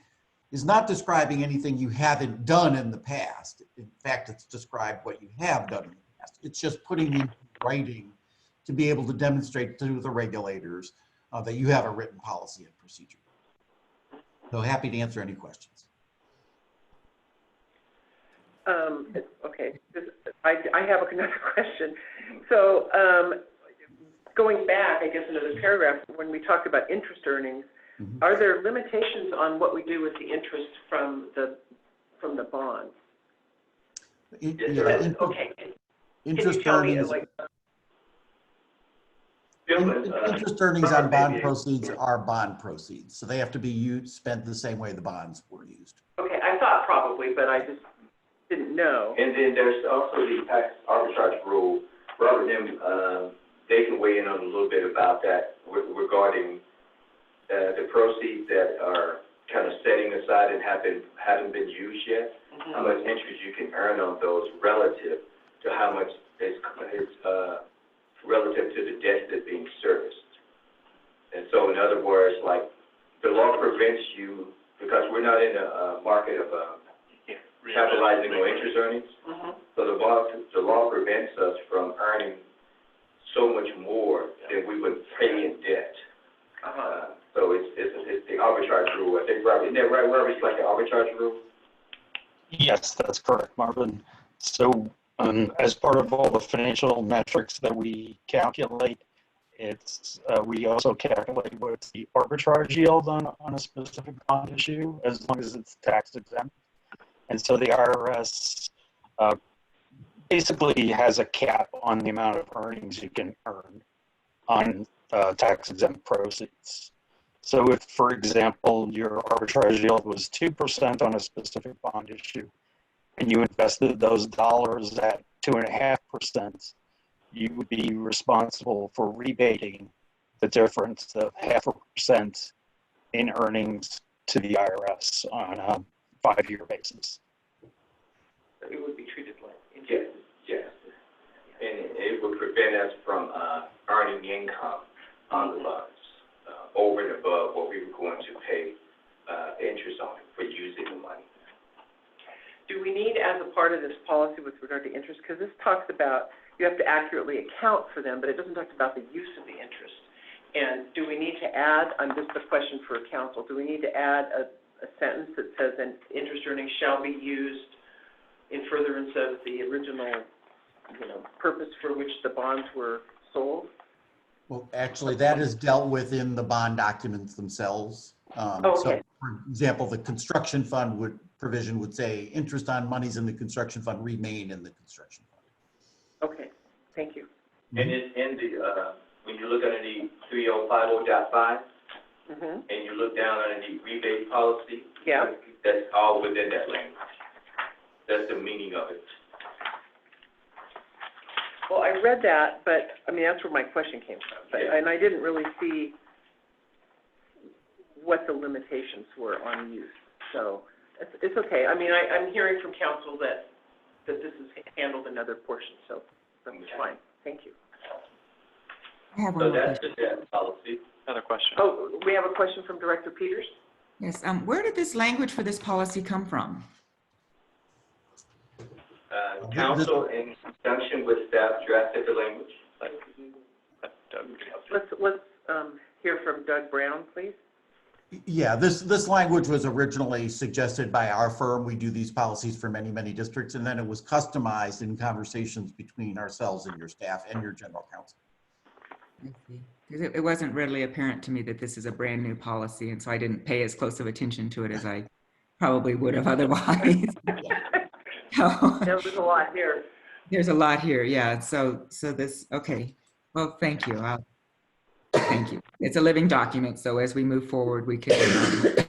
is not describing anything you haven't done in the past. In fact, it's described what you have done in the past. It's just putting in writing to be able to demonstrate to the regulators that you have a written policy and procedure. So happy to answer any questions. Okay, I have another question. So going back, I guess, another paragraph, when we talked about interest earnings, are there limitations on what we do with the interest from the bonds? Okay. Interest Can you tell me, earnings. like, Interest earnings on bond proceeds are bond proceeds, so they have to be spent the same way the bonds were used. okay, I thought probably, but I just didn't know. And then there's also the tax arbitrage rule. Robert and them, they can weigh in on a little bit about that regarding the proceeds that are kind of setting aside and haven't been used yet. How much interest you can earn on those relative to how much is relative to the debt that's being serviced. And so in other words, like the law prevents you, because we're not in a market of capitalizing on interest earnings. So the law prevents us from earning so much more than we would pay in debt. So it's the arbitrage rule. I think, Robert, isn't that right, Robert? It's like the arbitrage rule? Yes, that's correct, Marvin. So as part of all the financial metrics that we calculate, we also calculate what's the arbitrage yield on a specific bond issue, as long as it's tax exempt. And so the IRS basically has a cap on the amount of earnings you can earn on tax exempt proceeds. So if, for example, your arbitrage yield was 2% on a specific bond issue, and you invested those dollars at 2.5%, you would be responsible for rebating the difference of 0.5% in earnings to the IRS on a 5-year basis. It would be treated like Yes, interest. yes. And it would prevent us from earning income on the bonds over and above what we were going to pay interest on for using the money. Do we need, as a part of this policy with regard to interest, because this talks about you have to accurately account for them, but it doesn't talk about the use of the interest. And do we need to add, this is a question for council, do we need to add a sentence that says, "and interest earnings shall be used in furtherance of the original, purpose for which the bonds were sold"? Well, actually, that is dealt with in the bond documents themselves. So, Okay. for example, the construction fund provision would say interest on monies in the construction fund remain in the construction fund. Okay, thank you. And it's in the, when you look underneath 3050.5, and you look down underneath rebate policy, Yeah. that's all within that language. That's the meaning of it. Well, I read that, but, that's where my question came from. And I didn't really see what the limitations were on use. So it's okay. I'm hearing from council that this is handled in other portions, so that's fine. Thank you. I have one So more that's question. the debt policy. Another question. Oh, we have a question from Director Peters? Yes, where did this language for this policy come from? Council, in conjunction with staff, drafted the language. Let's hear from Doug Brown, please. Yeah, this language was originally suggested by our firm. We do these policies for many, many districts, and then it was customized in conversations between ourselves and your staff and your general counsel. I see. 'Cause it wasn't readily apparent to me that this is a brand new policy, and so I didn't pay as close of attention to it as I probably would have otherwise. So, There was a lot here. there's a lot here, yeah. So this, okay. Well, thank you. Thank you. It's a living document, so as we move forward, we can.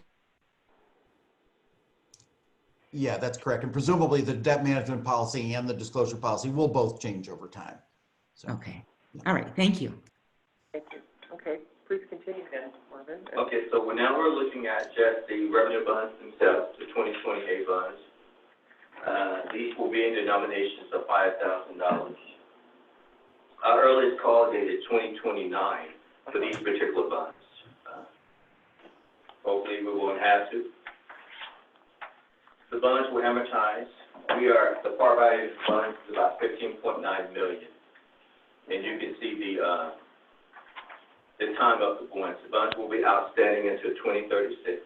Yeah, that's correct. And presumably the debt management policy and the disclosure policy will both change over time. So, Okay. All right. Thank you. Thank you. Okay, please continue then, Marvin. Okay, so now we're looking at just the revenue bonds themselves, the 2028 bonds. These will be in denominations of $5,000. Our earliest call date is 2029 for these particular bonds. Hopefully we won't have to. The bonds will amortize. The par value of the bonds is about $15.9 million. And you can see the time of the bonds. The bonds will be outstanding until 2036.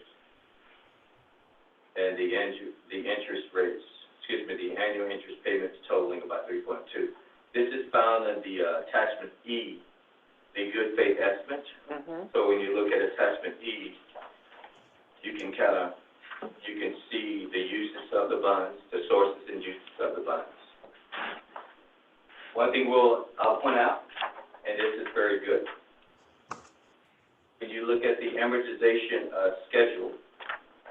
And the interest rates, the annual interest payments totaling about 3.2. This is found in the attachment E, the good faith estimate. So when you look at attachment E, you can see the uses of the bonds, the sources and uses of the bonds. One thing I'll point out, and this is very good. When you look at the amortization schedule,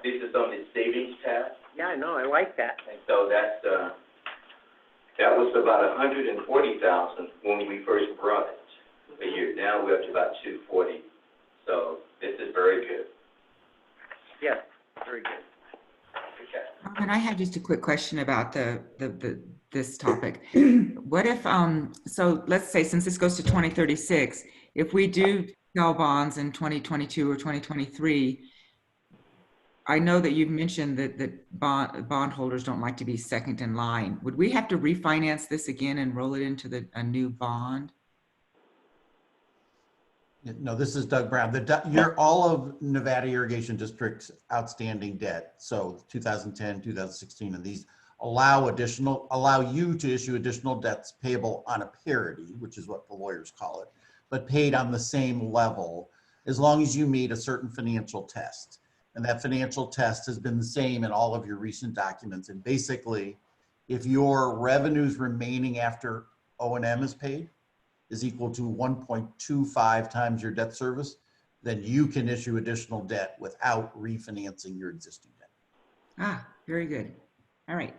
this is on the savings tab. Yeah, I know, I like that. And so that was about $140,000 when we first brought it a year. Now we're up to about $240,000. So this is very good. Yes, very good. Okay. And I have just a quick question about this topic. What if, so let's say since this goes to 2036, if we do sell bonds in 2022 or 2023, I know that you've mentioned that bondholders don't like to be second in line. Would we have to refinance this again and roll it into a new bond? No, this is Doug Brown. All of Nevada Irrigation District's outstanding debt, so 2010, 2016, and these allow you to issue additional debts payable on a parity, which is what the lawyers call it, but paid on the same level as long as you meet a certain financial test. And that financial test has been the same in all of your recent documents. And basically, If your revenues remaining after O&M is paid is equal to 1.25 times your debt service, then you can issue additional debt without refinancing your existing debt. Ah, very good. All right.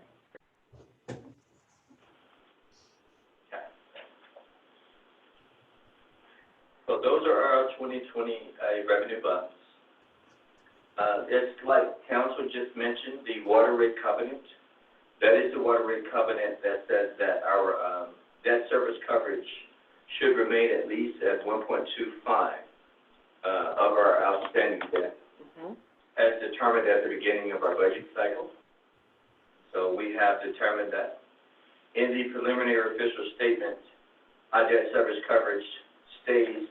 So those are our 2020 revenue bonds. It's like council just mentioned, the water rate covenant. That is the water rate covenant that says that our debt service coverage should remain at least at 1.25 of our outstanding debt, as determined at the beginning of our budget cycle. So we have determined that. In the preliminary official statement, our debt service coverage stays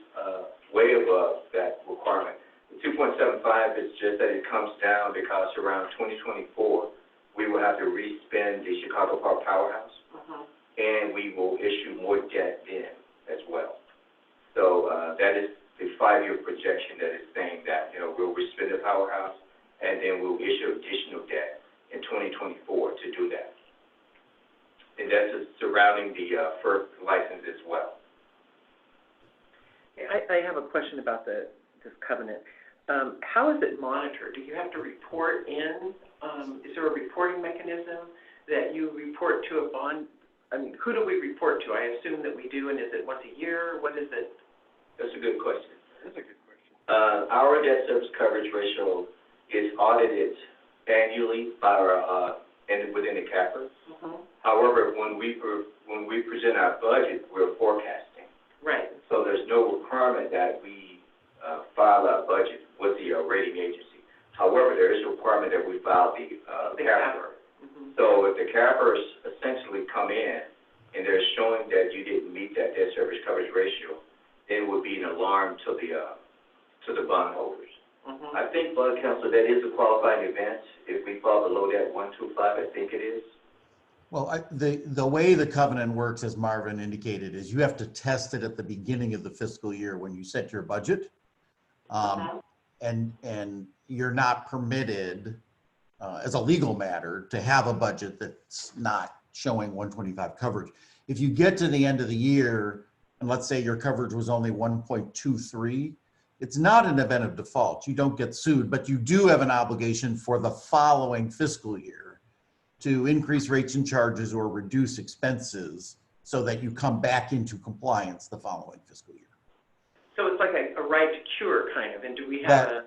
way above that requirement. The 2.75 is just that it comes down because around 2024, we will have to re-spend the Chicago Park Powerhouse, and we will issue more debt then as well. So that is the 5-year projection that is saying that, you know, we'll re-spend the powerhouse, and then we'll issue additional debt in 2024 to do that. And that's surrounding the FERC license as well. I have a question about this covenant. How is it monitored? Do you have to report in? Is there a reporting mechanism that you report to a bond? I mean, who do we report to? I assume that we do, and is it once a year? What is it? That's a good question. That's a good question. Our debt service coverage ratio is audited annually by our and within the CAPR. However, when we present our budget, we're forecasting. Right. So there's no requirement that we file our budget with the rating agency. However, there is a requirement that we file the CAPR. So if the CAPRs essentially come in and they're showing that you didn't meet that debt service coverage ratio, then it would be an alarm to the bondholders. I think, Bond Counsel, that is a qualifying event. If we fall below that 125, I think it is. Well, the way the covenant works, as Marvin indicated, is you have to test it at the beginning of the fiscal year when you set your budget. And you're not permitted, as a legal matter, to have a budget that's not showing 125 coverage. If you get to the end of the year, and let's say your coverage was only 1.23, it's not an event of default. You don't get sued, but you do have an obligation for the following fiscal year to increase rates and charges or reduce expenses so that you come back into compliance the following fiscal year. So it's like a right to cure kind of, and do we have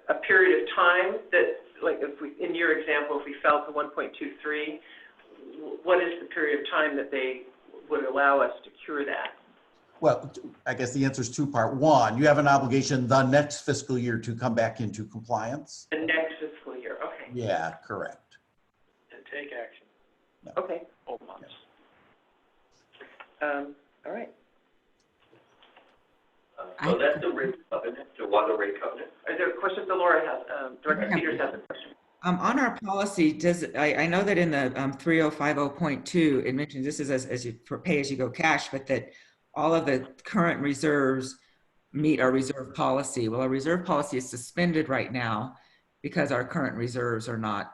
a period of time that, like if we, in your example, if we fell to 1.23, what is the period of time that they would allow us to cure that? Well, I guess the answer is two-part. One, you have an obligation the next fiscal year to come back into compliance. The next fiscal year, okay. Yeah, correct. And take action. No. Okay. 12 months. All right. So that's the rate covenant, the water rate covenant. Are there questions that Laura has? Director Peters has a question. On our policy, I know that in the 3050.2, it mentions this is as you for pay as you go cash, but that all of the current reserves meet our reserve policy. Well, our reserve policy is suspended right now because our current reserves are not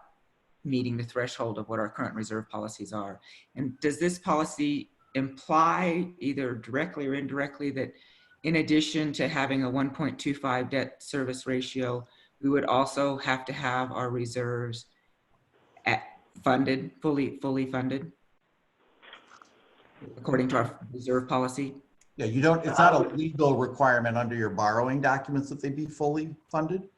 meeting the threshold of what our current reserve policies are. And does this policy imply either directly or indirectly that in addition to having a 1.25 debt service ratio, we would also have to have our reserves funded, fully funded, according to our reserve policy? Yeah, you don't, it's not a legal requirement under your borrowing documents that they be fully funded.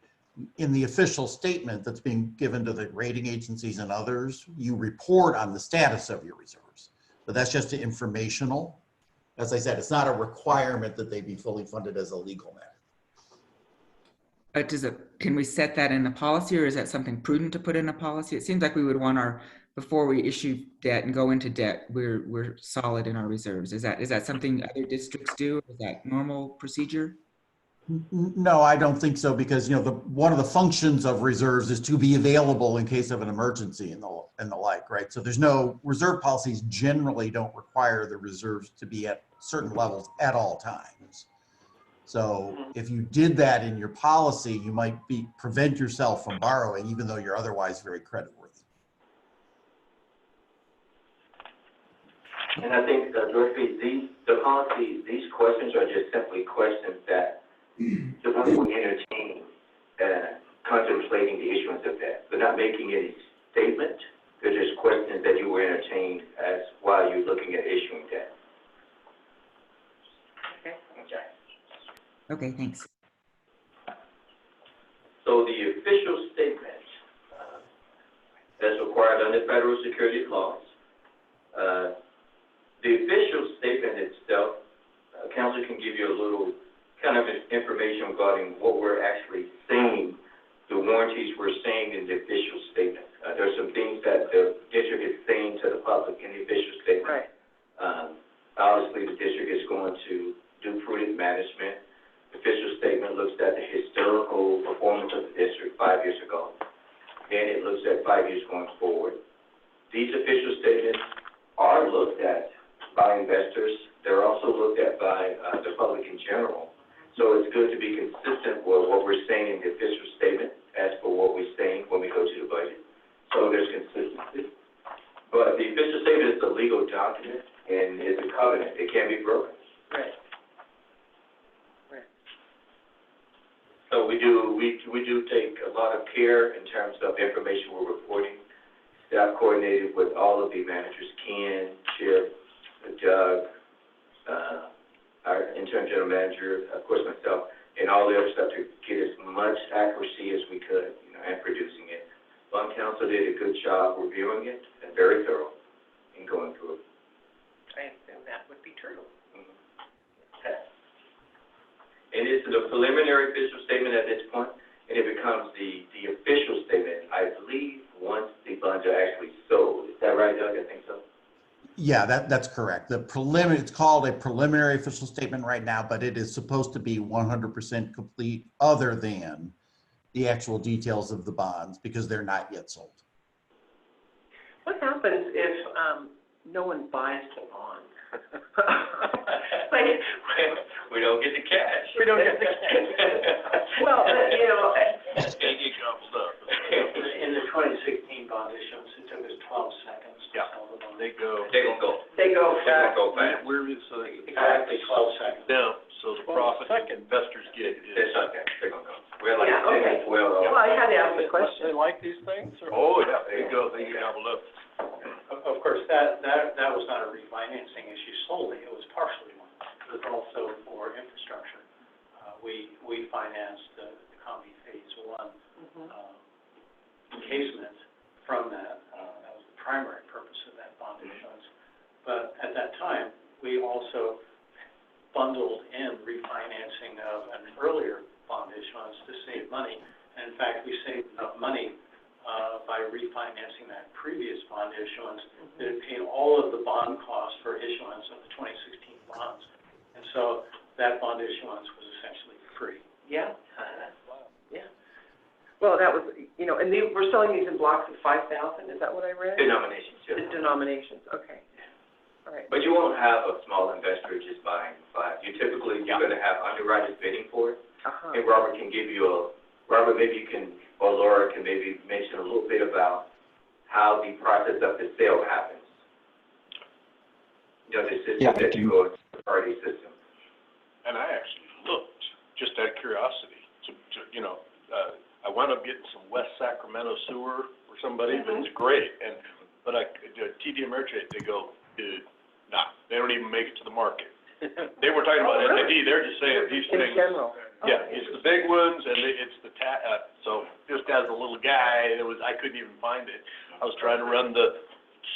In the official statement that's being given to the rating agencies and others, you report on the status of your reserves, but that's just informational. As I said, it's not a requirement that they be fully funded as a legal matter. But can we set that in a policy, or is that something prudent to put in a policy? It seems like we would want before we issue debt and go into debt, we're solid in our reserves. Is that something other districts do? Is that normal procedure? No, I don't think so, because one of the functions of reserves is to be available in case of an emergency and the like, right? So there's no reserve policies generally don't require the reserves to be at certain levels at all times. So if you did that in your policy, you might prevent yourself from borrowing, even though you're otherwise very creditworthy. And I think, Dorothy, the policy, these questions are just simply questions that the board will entertain, contemplating the issuance of that. They're not making any statement. They're just questions that you will entertain as while you're looking at issuing that. Okay. Okay, thanks. So the official statement, that's required under federal securities laws, the official statement itself, council can give you a little kind of information regarding what we're actually saying, the warranties we're saying in the official statement. There's some things that the district is saying to the public in the official statement. Right. Obviously, the district is going to do prudent management. The official statement looks at the historical performance of the district 5 years ago. Then it looks at 5 years going forward. These official statements are looked at by investors. They're also looked at by the public in general. So it's good to be consistent with what we're saying in the official statement as for what we're saying when we go to the budget. So there's consistency. But the official statement is a legal document and it's a covenant. It can't be broken. Right. So we do take a lot of care in terms of information we're reporting. Staff coordinated with all of the managers, Ken, Chip, Doug, our interim general manager, of course myself, and all the other stuff to get as much accuracy as we could, and producing it. Fund Council did a good job reviewing it and very thorough in going through it. I assume that would be true. And it's the preliminary official statement at this point, and it becomes the official statement, I believe, once the bonds are actually sold. Is that right, Doug? I think so. Yeah, that's correct. It's called a preliminary official statement right now, but it is supposed to be 100% complete other than the actual details of the bonds because they're not yet sold. What happens if no one buys the bond? We don't get the cash. We don't get the cash. Well, It's gonna get gobbled up. In the 2016 bond issuance, it took us 12 seconds to Yeah. sell the bond. They go. They're gonna go. they go They're fast. gonna go fast. Where is the? Exactly 12 seconds. Now, so the profit that investors get is. It's okay. They're gonna go. We're like Yeah, okay. 10, 12. Well, I had to ask the question. They like these things? Oh, yeah, they go, they get gobbled up. Of course, that was not a refinancing issue solely, it was partially one. It was also for infrastructure. We financed the Combi Phase 1 encasement from that. That was the primary purpose of that bond issuance. But at that time, we also bundled in refinancing of an earlier bond issuance to save money. And in fact, we saved enough money by refinancing that previous bond issuance that it paid all of the bond costs for issuance of the 2016 bonds. And so that bond issuance was essentially free. Yeah. Yeah. Well, that was, and we're selling these in blocks of 5,000, is that what I read? Denominations, yeah. The denominations, okay. All right. But you won't have a small investor just buying 5. You're gonna have underwriters bidding for it. Uh-huh. And Robert can give you Robert, maybe you can, or Laura can maybe mention a little bit about how the process of the sale happens. The system that you go to, the party system. And I actually looked, just out of curiosity, I wound up getting some West Sacramento sewer for somebody, but it's great. But TD Ameritrade, they go, dude, nah, they don't even make it to the market. They were talking about really? SAD, they're just saying these In things. general. Yeah, it's the big ones, and it's the so just as a little guy, I couldn't even find it. I was trying to run the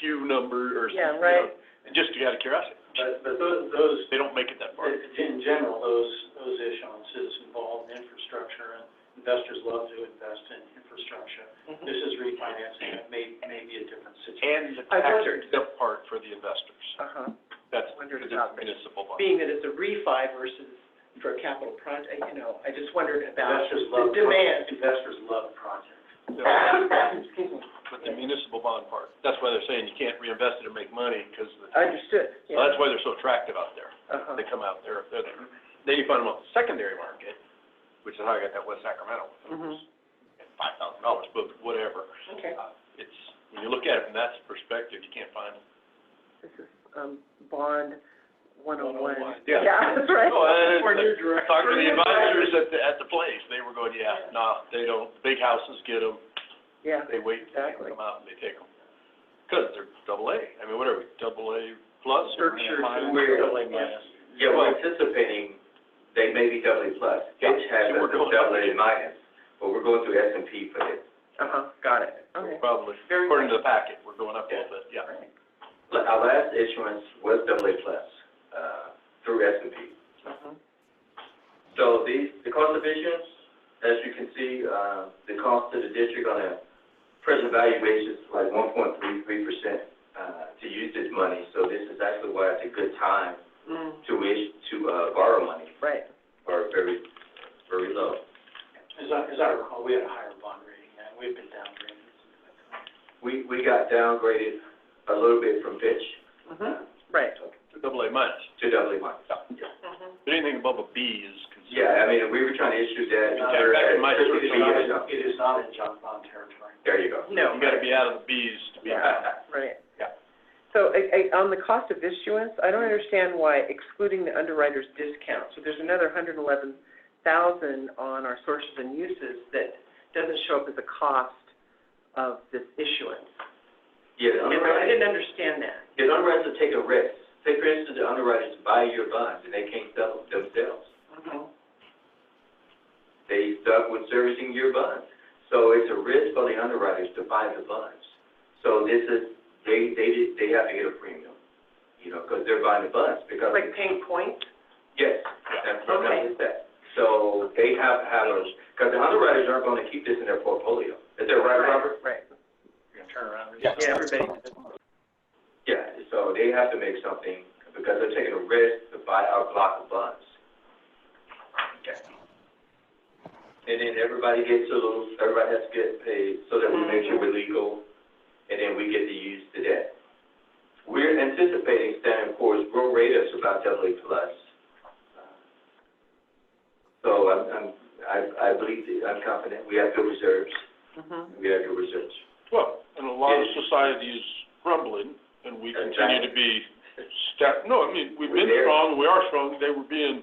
Q number or something. Yeah, right. And just out of curiosity. But those, They don't make it that far. in general, those issuances involve infrastructure, and investors love to invest in infrastructure. This is refinancing, it may be a different situation. And the tax exempt part for the investors. Uh-huh. That's Wondered because about it's municipal bond. Being that it's a refi versus for a capital project, I just wondered about Investors the love demand. Investors love projects. Excuse me. But the municipal bond part, that's why they're saying you can't reinvest it and make money, because Understood, yeah. well, that's why they're so attractive out there. Uh-huh. They come out there, then you find them on the secondary market, which is how I got that West Sacramento. At $5,000, but whatever. Okay. It's, when you look at it from that perspective, you can't find them. This is bond 101. Yeah. Yeah, that's right. No, Or new director. talk to Or the new advisors director. at the place, they were going, yeah, no, they don't, big houses get them, Yeah, they wait, they exactly. come out and they take them. Because they're AA, I mean, what are we, AA plus? or Berkshire, minus? we're- yeah. Yeah, we're anticipating they may be AA plus. Yeah, Fitch has so us we're going as up AA minus, but we're going through S&P for this. Got it. Okay. Probably, Very according to the packet, we're going up a little bit, yeah. All right. Our last issuance was AA plus, through S&P. So the cost of issuance, as you can see, the cost to the district on a present value basis is like 1.33%, to use this money. So this is actually why it's a good time to borrow money, Right. or very, very low. As I recall, we had a higher bond rating, and we've been downgraded. We got downgraded a little bit from Fitch, Right. To AA minus. to AA minus. But anything above a B is considered. Yeah, I mean, we were trying to issue that. Back in my It history, is not in junk bond territory. There you go. No. You gotta be out of the Bs to be. Right. Yeah. So on the cost of issuance, I don't understand why excluding the underwriter's discount. So there's another $111,000 on our sources and uses that doesn't show up as a cost of this issuance. Yeah, the And I underwriters, didn't understand that. the underwriters take a risk. Say, for instance, the underwriters buy your bonds and they can't sell them themselves. They stuck with servicing your bonds. So it's a risk for the underwriters to buy the bonds. So this is, they have to get a premium, because they're buying the bonds, because. Like paying points? Yes, that's what that is that. So they have because the underwriters aren't going to keep this in their portfolio. Is that right, Robert? Right. You're gonna turn around. Yeah, everybody. Yeah, so they have to make something, because they're taking a risk to buy our block of bonds. Okay. And then everybody has to get paid, so that we make sure we're legal, and then we get to use the debt. We're anticipating Standard & Poor's will rate us about AA plus. So I believe, I'm confident, we have good reserves. We have good reserves. Well, and a lot of society is crumbling, and we continue to be we've been strong, we are strong. They were being,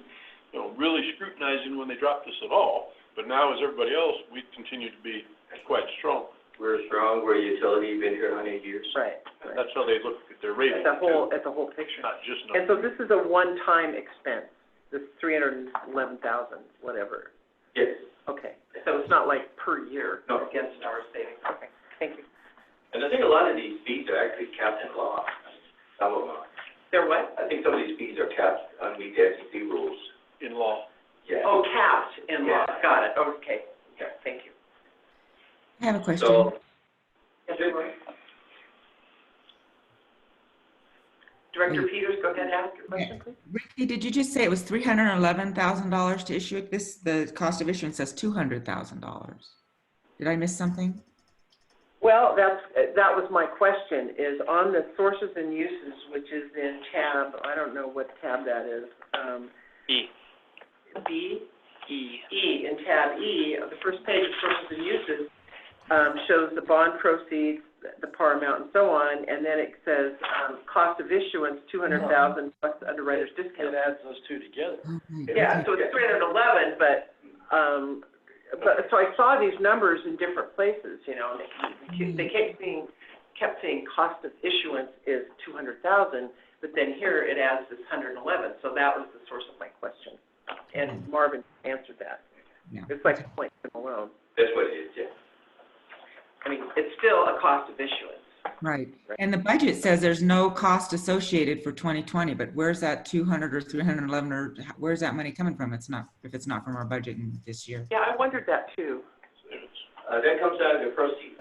really scrutinizing when they dropped us at all. But now, as everybody else, we continue to be quite strong. We're strong, we're a utility, been here 100 years. Right. That's how they look at their rating. At the whole picture. Not just And so numbers. this is a one-time expense, this $311,000, whatever. Yes. Okay. So it's not like per year No. against our savings. Okay, thank you. And I think a lot of these fees are actually capped in law. Some of them are. They're what? I think some of these fees are capped underneath the SEC rules. In law. Yeah. Oh, capped in law. Yeah. Got it. Okay. Yeah, thank you. I have a question. So, Yes, Roy? Director Peters, go ahead and ask your question, please. Ricky, did you just say it was $311,000 to issue it? The cost of issuance says $200,000. Did I miss something? Well, that was my question, is on the sources and uses, which is in tab, I don't know what tab that is. E. B? E, in tab E, the first page of sources and uses, shows the bond proceeds, the par amount, and so on, and then it says, cost of issuance, $200,000 plus the underwriter's discount. It adds those two together. Yeah, so it's 311, but so I saw these numbers in different places, and they kept saying cost of issuance is 200,000, but then here it adds this 111, so that was the source of my question. And Marvin answered that. Yeah. It's like a point alone. that's what it is, yeah. I mean, it's still a cost of issuance. Right. And the budget says there's no cost associated for 2020, but where's that 200 or 311 or where's that money coming from? If it's not from our budget in this year. Yeah, I wondered that too. That comes out of the proceeds.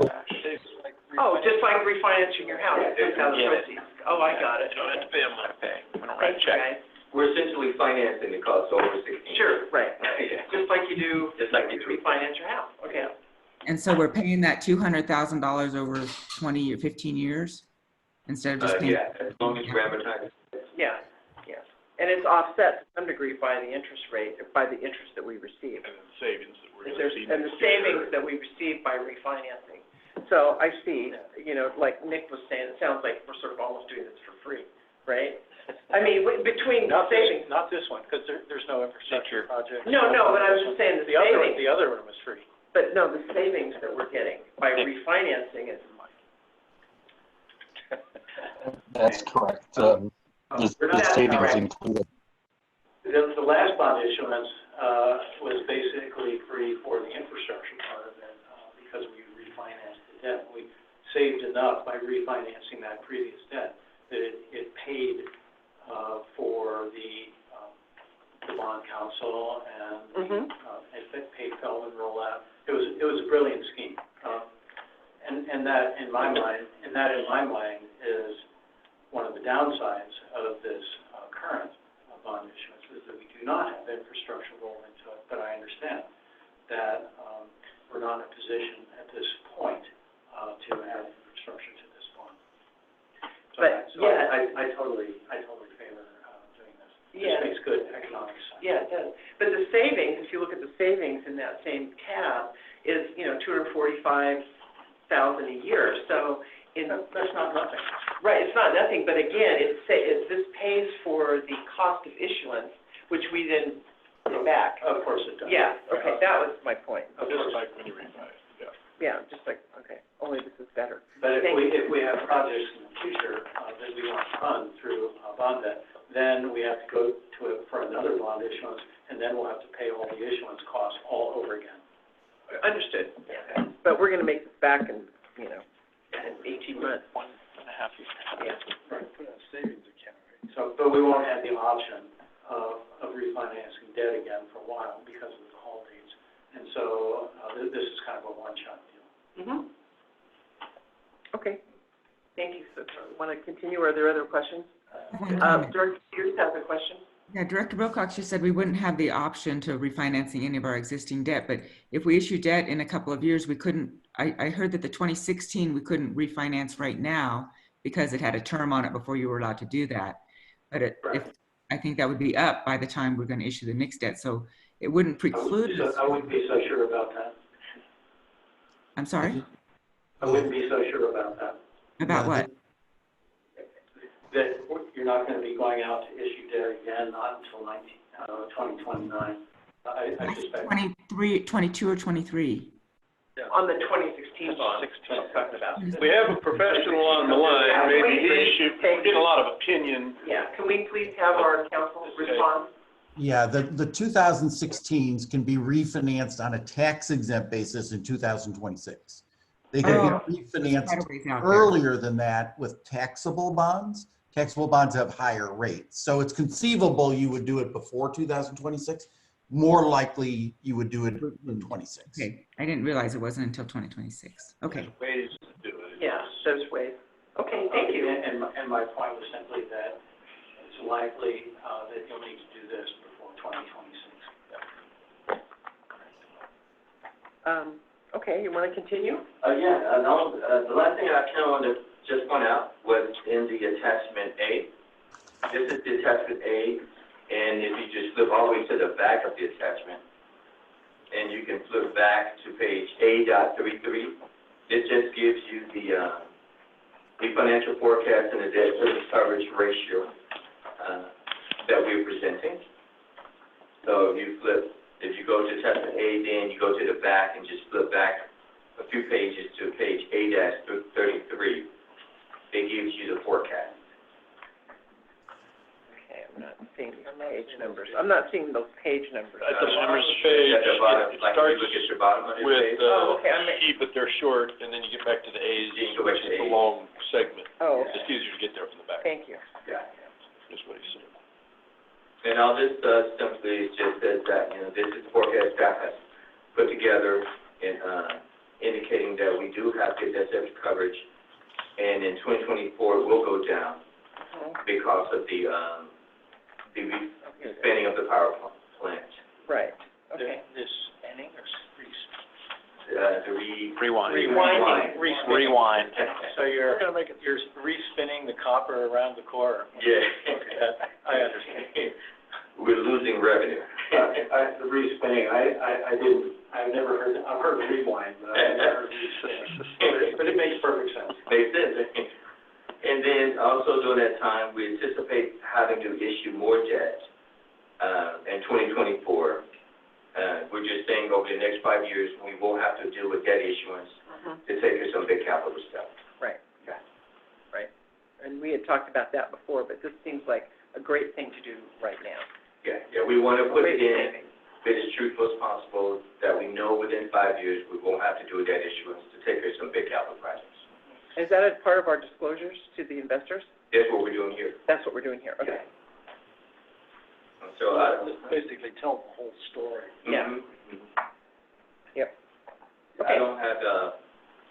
Oh, just like refinancing your house, it's out of the Yeah. proceeds. Oh, I got it. You don't have to pay them to pay. We don't write a Thank you, check. guys. We're essentially financing the cost over 16. Sure, right. Yeah. Just like you do, Just like you do. refinance your house. Okay. And so we're paying that $200,000 over 20 or 15 years instead of just paying. Yeah, as long as you amortize. Yeah, yes. And it's offset to some degree by the interest rate, by the interest that we receive. And the savings that we're And going to see. the savings that we receive by refinancing. So I see, like Nick was saying, it sounds like we're sort of almost doing this for free, right? I mean, between Not savings. this one, because there's no infrastructure project. No, but I was just saying the savings. The other one was free. But no, the savings that we're getting by refinancing it. That's correct. The savings included. The last bond issuance was basically free for the infrastructure part of it because we refinanced the debt. We saved enough by refinancing that previous debt that it paid for the bond council and it paid Feldman rollout. It was a brilliant scheme, and that in my mind is one of the downsides of this current bond issuance is that we do not have infrastructure rolled into it. But I understand that we're not in a position at this point to add infrastructure to this bond. I totally favor doing this. Yeah. This makes good economic sense. Yeah, it does. But the savings, if you look at the savings in that same tab, is, $245,000 a year. So That's not nothing. right, it's not nothing, but again, this pays for the cost of issuance, which we then pay back. Of course it does. Yeah, okay, that was my point. Just like when you refi, yeah. Yeah, just like, okay, only this is better. But Thank you. if we have projects in the future that we want to fund through bond debt, then we have to go to it for another bond issuance, and then we'll have to pay all the issuance costs all over again. Understood. Yeah. But we're gonna make this back in, in 18 months. 1.5 years. Yeah. Right. Put in a savings account, right? So, but we won't have the option of refinancing debt again for a while because of the call dates. And so this is kind of a one-shot deal. Okay. Thank you. So, want to continue? Are there other questions? One comment. Director Peters has a question. Yeah, Director Wilcox, you said we wouldn't have the option to refinancing any of our existing debt, but if we issue debt in a couple of years, we couldn't, I heard that the 2016, we couldn't refinance right now because it had a term on it before you were allowed to do that. But I think that would be up by the time we're going to issue the next debt, so it wouldn't preclude us. I wouldn't be so sure about that. I'm sorry? I wouldn't be so sure about that. About what? That you're not going to be going out to issue debt again, not until 2029. I suspect. 23, 22 or 23? On the 2016 bond, I'm talking about. We have a professional on the line, maybe we're getting a lot of opinion. Yeah, can we please have our counsel respond? Yeah, the 2016s can be refinanced on a tax exempt basis in 2026. They can be refinanced earlier than that with taxable bonds. Taxable bonds have higher rates. So it's conceivable you would do it before 2026. More likely you would do it in 26. Okay, I didn't realize it wasn't until 2026. Okay. There's ways to do it. Yeah, there's ways. Okay, thank you. And my point was simply that it's likely that you'll need to do this before 2026. Okay, you want to continue? The last thing I kind of wanted to just point out was in the attachment A. This is the attachment A, and if you just flip all the way to the back of the attachment, and you can flip back to page A.33, this just gives you the financial forecast and the debt service coverage ratio that we're presenting. So if you go to attachment A, then you go to the back and just flip back a few pages to page A-33. It gives you the forecast. Okay, I'm not seeing the page numbers. I'm not seeing those page numbers. At the bottom of the page, At the bottom, it like if starts you look at the bottom of the with page. E, but they're short, and then you get back to the A's, You go back which to is the A's. long segment. Oh, It's okay. easier to get there from the back. Thank you. Yeah. That's what he said. And all this does simply just says that, this is the forecast staff has put together and indicating that we do have good debt service coverage, and in 2024 it will go down because of the spending of the power plant. Right, okay. This spending or Rewind. Rewind. So you're respinning the copper around the core. Yeah. Okay, I understand. We're losing revenue. The respinning, I've never heard, I've heard rewind, but I've never heard respinning. But it makes perfect sense. Makes sense. And And then also during that time, we anticipate having to issue more debt, in 2024. We're just saying over the next 5 years, we will have to deal with debt issuance to take care of some big capital stuff. Right, right. And we had talked about that before, but this seems like a great thing to do right now. Yeah, we want to put it Great in, savings. be as truthful as possible, that we know within 5 years, we won't have to do a debt issuance to take care of some big capital projects. Is that a part of our disclosures to the investors? That's what we're doing here. That's what we're doing here, okay. So, Basically tell the whole story. Yeah. Yep. I don't have,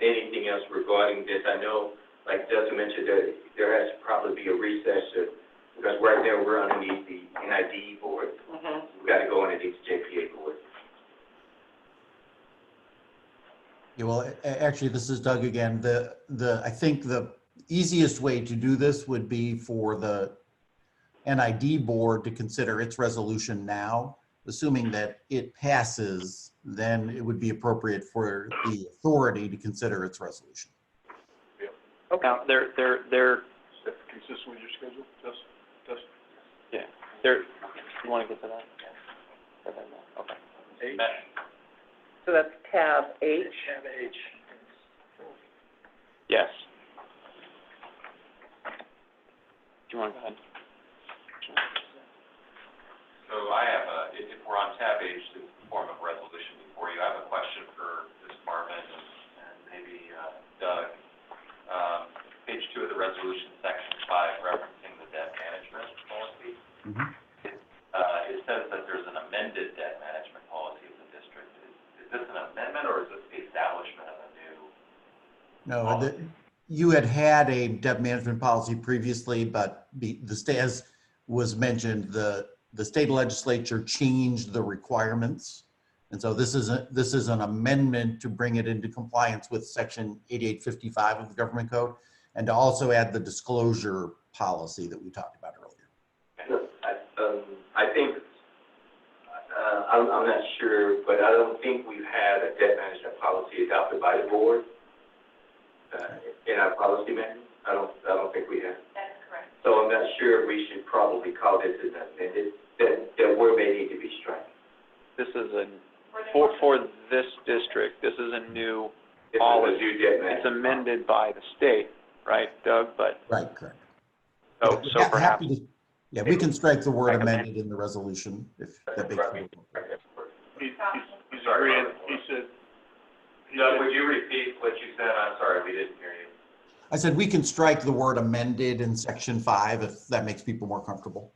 anything else regarding this. I know, like Justin mentioned, that there has to probably be a recess, because right now we're underneath the NID board. We've got to go underneath the JPA board. Yeah, well, actually, this is Doug again. I think the easiest way to do this would be for the NID board to consider its resolution now. Assuming that it passes, then it would be appropriate for the authority to consider its resolution. Okay. Now, they're, Is that consistent with your schedule, Justin? yeah, you want to get to that? Yeah. Okay. So that's tab H. Tab H. Yes. Do you want to go ahead? So I have if we're on tab H, the form of resolution before you, I have a question for Ms. Marvin and maybe Doug. Page 2 of the resolution, section 5, referencing the debt management policy. It says that there's an amended debt management policy of the district. Is this an amendment or is this the establishment of a new? No, you had a debt management policy previously, but as was mentioned, the state legislature changed the requirements. And so this is an amendment to bring it into compliance with section 8855 of the government code, and to also add the disclosure policy that we talked about earlier. I think, I'm not sure, but I don't think we've had a debt management policy adopted by the board in our policy manual. I don't think we have. That's correct. So I'm not sure if we should probably call this an amended, that word may need to be struck. This is for this district, this is a new It's policy. a new debt It's management. amended by the state, right, Doug? But, Right, correct. so perhaps, Yeah, we can strike the word amended in the resolution if that makes sense. He's agreeing, he said. Doug, would you repeat what you said? I'm sorry, we didn't hear you. I said we can strike the word amended in section 5 if that makes people more comfortable.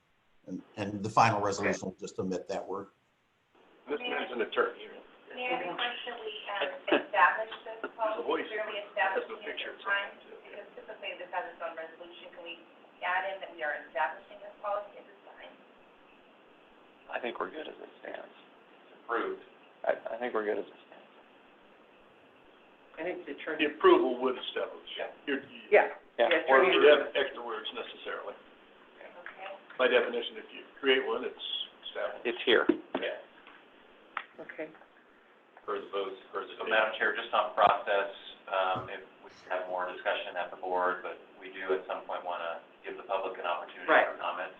And the final resolution will just omit that word. This man's an attorney. May I request that we establish this policy, voice. clearly establishing it at this time? Because typically this has its own resolution. Can we add in that we are establishing this policy at this time? I think we're good as it stands. Approved. I think we're good as it stands. I think the The attorney, approval would establish. yeah. Yeah. The Or attorney, you should have extra words necessarily. Okay. By definition, if you create one, it's established. It's here. Yeah. okay. For the votes, so Madam Chair, just on process, if we have more discussion at the board, but we do at some point want to give the public an opportunity Right. for comment.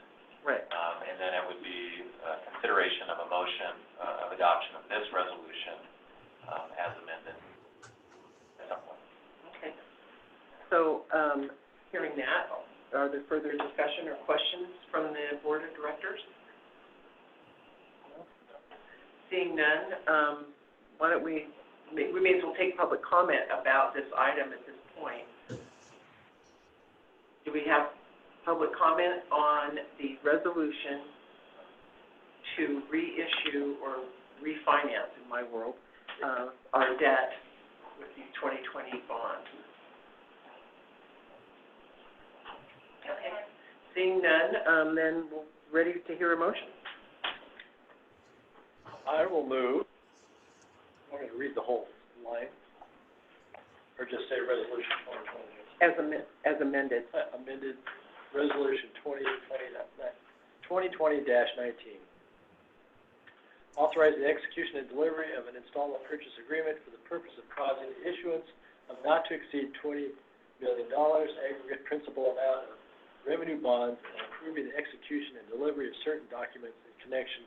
Right. And then it would be consideration of a motion of adoption of this resolution as amended at some point. Okay. So, hearing that, are there further discussion or questions from the board of directors? Seeing none, why don't we may as well take public comment about this item at this point. Do we have public comment on the resolution to reissue or refinance, in my world, our debt with these 2020 bonds? Okay. Seeing none, then we're ready to hear a motion. I will move. I'm going to read the whole line, or just say resolution 2020. As amended. Amended resolution 2020-19. Authorizing the execution and delivery of an installment purchase agreement for the purpose of causing the issuance of not to exceed $20 million, aggregate principal amount of revenue bonds, and approving the execution and delivery of certain documents in connection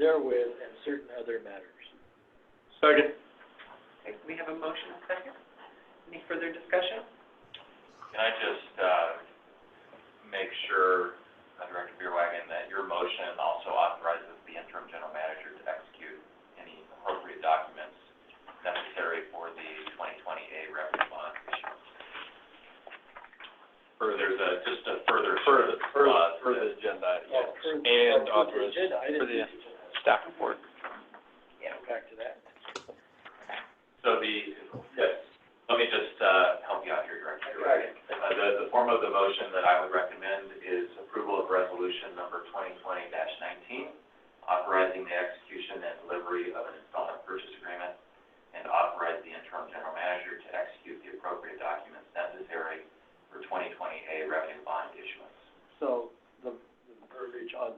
therewith and certain other matters. Second. Okay, we have a motion and second. Any further discussion? Can I just, make sure, Director Beerwagen, that your motion also authorizes the interim general manager to execute any appropriate documents necessary for the 2020A revenue bond issuance? Or there's just a further clause For the that- agenda, Oh, yes. for- And for the authorize agenda, I didn't for the see the agenda. staff report. Yeah. Back to that. So yes, let me just, help you out here, Director. The form of the motion that I would recommend is approval of resolution number 2020-19, authorizing the execution and delivery of an installment purchase agreement, and authorize the interim general manager to execute the appropriate documents necessary for 2020A revenue bond issuance. So the verbiage on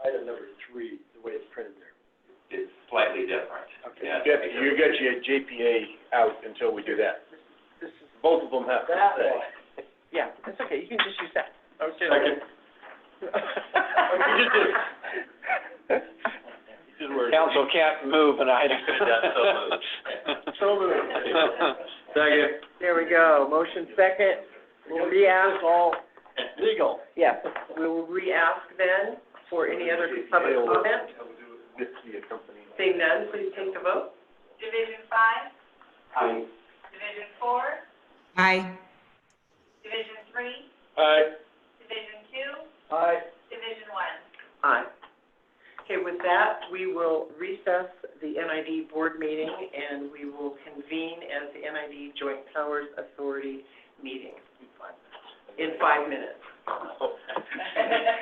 item number 3, the way it's printed there. It's slightly different. Okay. Yes, You get your JPA out until we do that. This is, Both of them have to That say. one. yeah, that's okay, you can just use that. Okay. Second. Just word. Council can't move an item. So moved. Second. There we go, motion second. We'll re-ask. all legal. Yes, we will re-ask then for any other public comment. With the accompanying. Seeing none, please take the vote. Division 5, Aye. Division 4, Aye. Division 3, Aye. Division 2, Aye. Division 1. Aye. Okay, with that, we will recess the NID board meeting and we will convene as the NID Joint Powers Authority meeting in 5 minutes.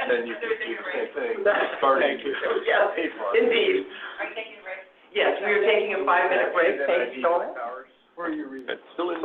Then you can do the same thing, starting. Yes, Paid for it. indeed. Are you taking a break? Yes, we are taking a 5-minute break. Thanks, Dawn. Where are you reading? Still in.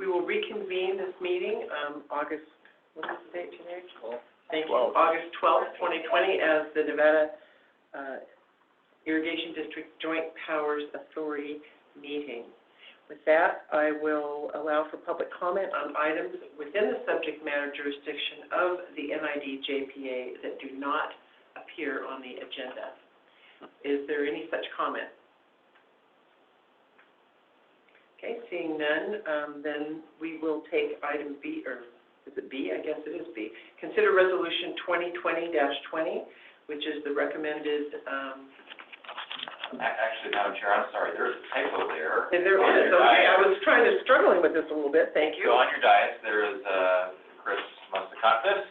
We will reconvene this meeting, August, what is the date today? Thank you, 12th. August 12th, 2020, as the Nevada Irrigation District Joint Powers Authority meeting. With that, I will allow for public comment on items within the subject matter jurisdiction of the NID-JPA that do not appear on the agenda. Is there any such comment? Okay, seeing none, then we will take item B, or is it B? I guess it is B. Consider Resolution 2020-20, which is the recommended, Actually, Madam Chair, I'm sorry, there's a typo there. and there On is, your okay, I diet. was struggling with this a little bit, thank you. So on your diet, there is, Chris must have caught this.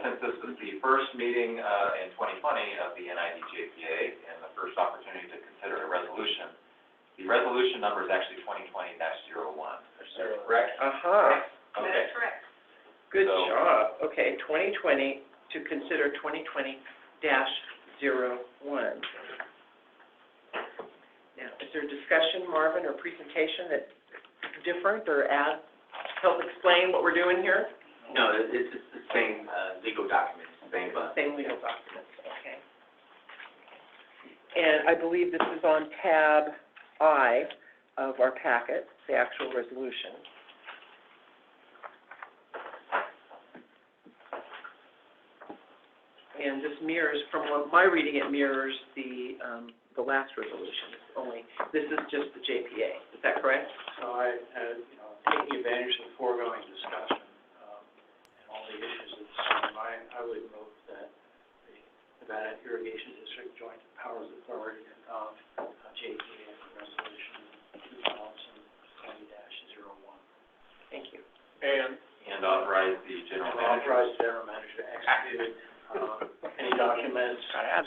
Since this is the first meeting, in 2020 of the NID-JPA and the first opportunity to consider a resolution, the resolution number is actually 2020-01. Is that correct? Aha, Okay. That's correct. good So- job. Okay, 2020 to consider 2020-01. Now, is there discussion, Marvin, or presentation that's different or help explain what we're doing here? No, it's the same, legal documents, same, Same legal documents, okay. And I believe this is on tab I of our packet, the actual resolution. And this mirrors, from what my reading, it mirrors the last resolution. It's only, this is just the JPA, is that correct? So I, taking advantage of the foregoing discussion, and all the issues of the same, I would move that the Nevada Irrigation District Joint Powers Authority adopt JPA Resolution 2020-01. Thank you. And And authorize the general And manager. authorize the general manager to execute any documents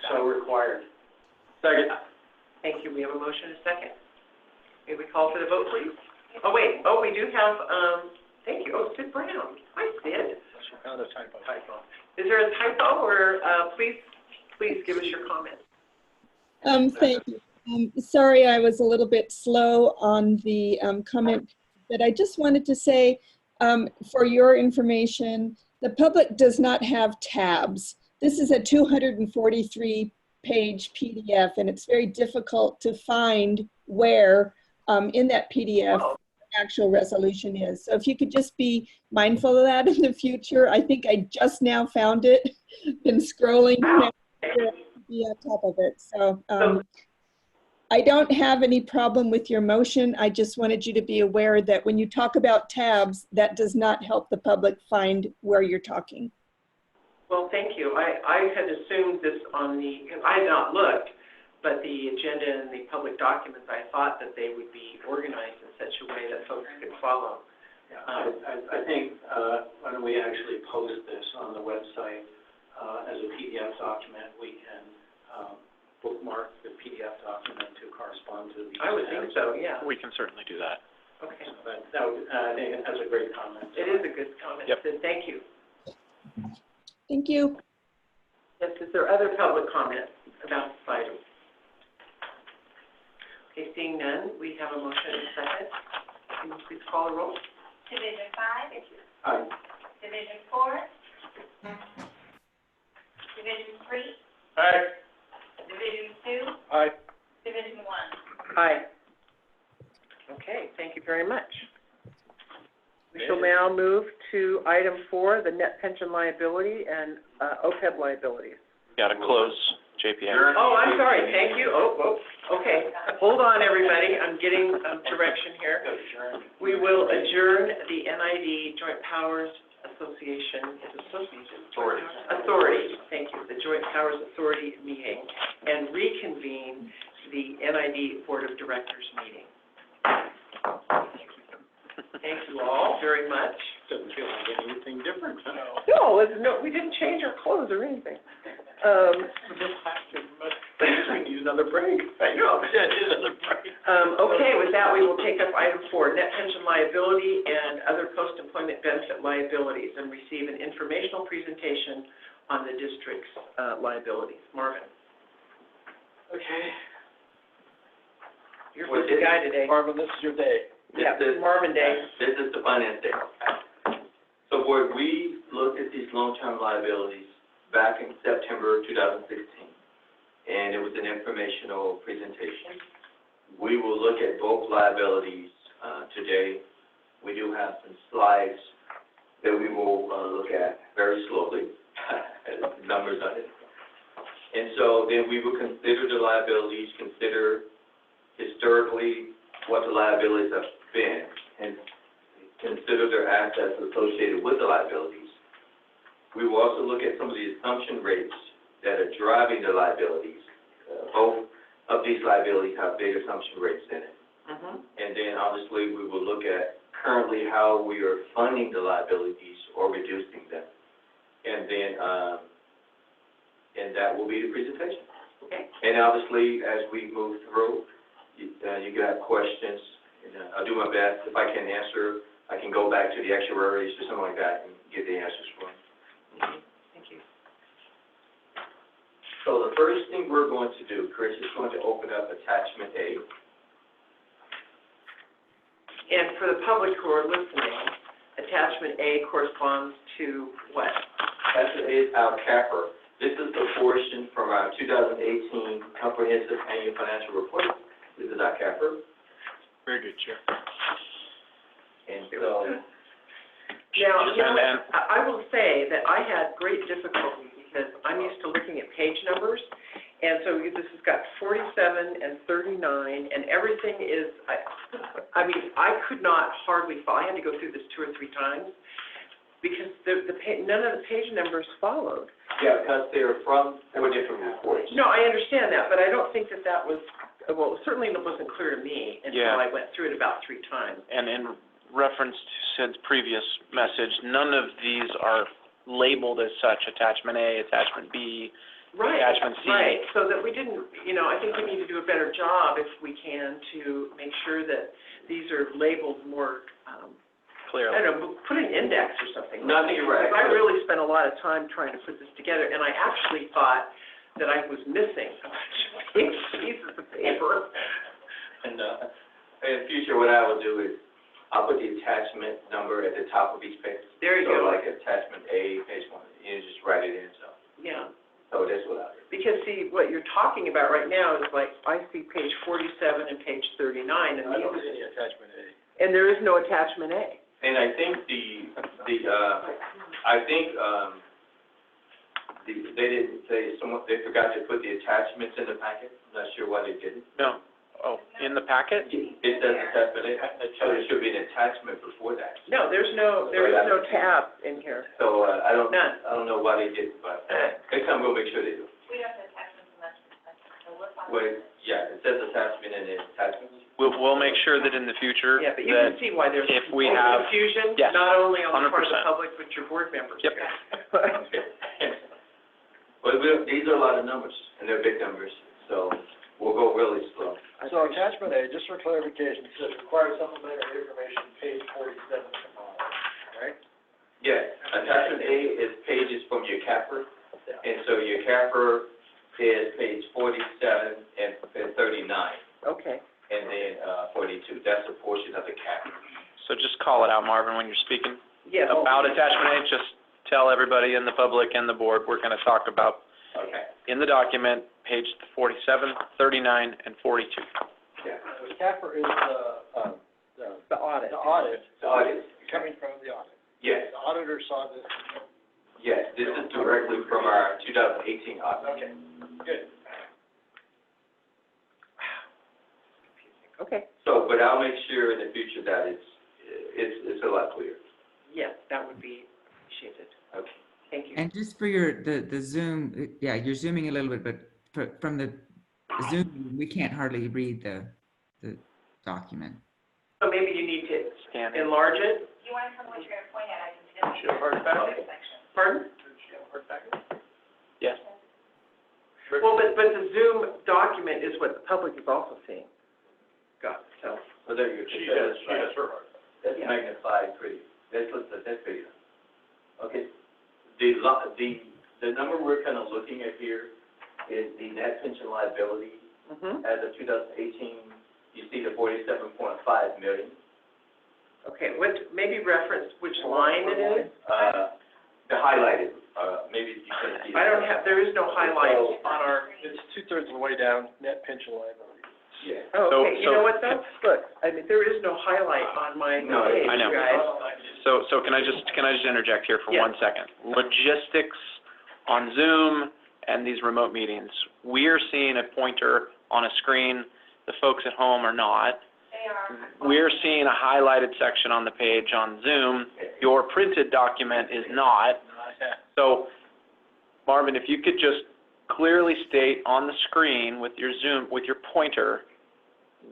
so required. second. Thank you. We have a motion and a second. May we call for the vote, please? Oh, wait. Oh, we do have, thank you. Oh, Sid Brown. Hi, Sid. Found a typo. Is there a typo, or please give us your comment. Thank you. Sorry, I was a little bit slow on the comment, but I just wanted to say, for your information, the public does not have tabs. This is a 243-page PDF, and it's very difficult to find where in that PDF the actual resolution is. So if you could just be mindful of that in the future. I think I just now found it, been scrolling to be on top of it. So I don't have any problem with your motion. I just wanted you to be aware that when you talk about tabs, that does not help the public find where you're talking. Well, thank you. I had assumed this on I had not looked, but the agenda and the public documents, I thought that they would be organized in such a way that folks could follow. Yeah, I think when we actually post this on the website as a PDF document, we can bookmark the PDF document to correspond to the. I would think so, yeah. We can certainly do that. Okay. But I think that's a great comment. It is a good comment, Yep. Sid. Thank you. Thank you. Yes, is there other public comment about this item? Okay, seeing none, we have a motion and a second. Can you please call the roll? Division 5. Aye. Division 4. Division 3. Aye. Division 2. Aye. Division 1. Aye. Okay, thank you very much. We shall now move to item 4, the net pension liability and OPEB liabilities. Got to close JPA. Oh, I'm sorry, thank you. Okay. Hold on, everybody, I'm getting direction here. We will adjourn the NID Joint Powers Association, Authority, thank you, the Joint Powers Authority meeting, and reconvene the NID Board of Directors meeting. Thank you all very much. Doesn't feel like anything different. No, we didn't change our clothes or anything. We need another break. I know, yeah, I need another break. Okay, with that, we will take up item 4, net pension liability and other post-employment benefit liabilities, and receive an informational presentation on the district's liabilities. Marvin? Okay. You're the guy today. Marvin, this is your day. Yeah, Marvin Day. This is the finance day. So board, we looked at these long-term liabilities back in September 2016, and it was an informational presentation. We will look at both liabilities today. We do have some slides that we will look at very slowly, numbers on it. And so then we will consider the liabilities, consider historically what the liabilities have been, and consider their assets associated with the liabilities. We will also look at some of the assumption rates that are driving the liabilities. Both of these liabilities have big assumption rates in it. And then obviously we will look at currently how we are funding the liabilities or reducing them. And then, and that will be the presentation. Okay. And obviously, as we move through, you got questions, and I'll do my best. If I can't answer, I can go back to the actuaries or something like that and get the answers for them. Thank you. So the first thing we're going to do, Chris, is going to open up attachment A. And for the public who are listening, attachment A corresponds to what? Attachment A is our capper. This is the portion from our 2018 Comprehensive Annual Financial Report. This is our capper. Very good, Chair. And so, Now, you know, I will say that I had great difficulty because I'm used to looking at page numbers. And so this has got 47 and 39 and everything is, I mean, I could not hardly follow. I had to go through this 2 or 3 times because none of the page numbers followed. yeah, because they're from 4 different reports. No, I understand that, but I don't think that that was, well, certainly it wasn't clear to me until I went through it about 3 times. And in reference to Sid's previous message, none of these are labeled as such, attachment A, attachment B, Right, attachment C. right, so that we didn't, you know, I think we need to do a better job if we can to make sure that these are labeled more, Clearly. I don't know, put an index or something. No, I think you're right. Because I really spent a lot of time trying to put this together, and I actually thought that I was missing a bunch of pieces of paper. And in the future, what I will do is, I'll put the attachment number at the top of each page. There you So go. like attachment A, page 1, you just write it in, so. Yeah, So that's what I do. because see, what you're talking about right now is like, I see page 47 and page 39, and I don't these, see any attachment A. and there is no attachment A. And I think they didn't say, they forgot to put the attachments in the packet. I'm not sure why they didn't. No. Oh, in the packet? It doesn't attachment, so there should be an attachment before that. No, there is no tab in here. So, I don't None. know why they didn't, but next time we'll make sure they do. We have the attachments and that's, so we're fine. Well, yeah, it says attachment and then attachments. We'll make sure that in the future, Yeah, but you can that see why there's if we have, confusion, yes, not only on the part of the 100%. public, but your board members. Yep. But these are a lot of numbers, and they're big numbers, so we'll go really slow. So attachment A, just for clarification, it says require supplementary information, page 47 right? Yes, attachment A is pages from your capper, and so your capper is page 47 and 39, Okay. and then 42. That's a portion of the capper. so just call it out, Marvin, when you're speaking Yes. about attachment A, just tell everybody in the public and the board, we're gonna talk about Okay. in the document, page 47, 39, and 42. Yeah. The capper is The audit. the audit. The audit. Coming from the audit. Yes, The auditor saw this. yes, this is directly from our 2018 audit. Okay, good. Okay, So, but I'll make sure in the future that it's a lot clearer. yes, that would be appreciated. Okay. Thank you. And just for the Zoom, yeah, you're zooming a little bit, but from the Zoom, we can't hardly read the document. So maybe you need to Scan it. enlarge it? If you want to tell me what you're gonna point at, I can see it. She have a hard packet? Section. Pardon? She have a hard packet? Yes. Well, but the Zoom document is what the public is also seeing. Got it, so. So there you go. She has her hard. That's Yeah. magnified pretty. That's bigger. Okay. The number we're kind of looking at here is the net pension liability. Mm-hmm. As of 2018, you see the 47.5 million. Okay, maybe reference which line it is? The highlighted, maybe you can see. There is no highlight on our, It's 2/3 of the way down, net pension liability. Yeah. oh, okay, you know what though? Look, I mean, there is no highlight on my No, page, I know. guys. So can I just interject here for Yeah. 1 second? Logistics on Zoom and these remote meetings. We are seeing a pointer on a screen. The folks at home are not. They are. We're seeing a highlighted section on the page on Zoom. Your printed document is not. So, Marvin, if you could just clearly state on the screen with your Zoom, with your pointer,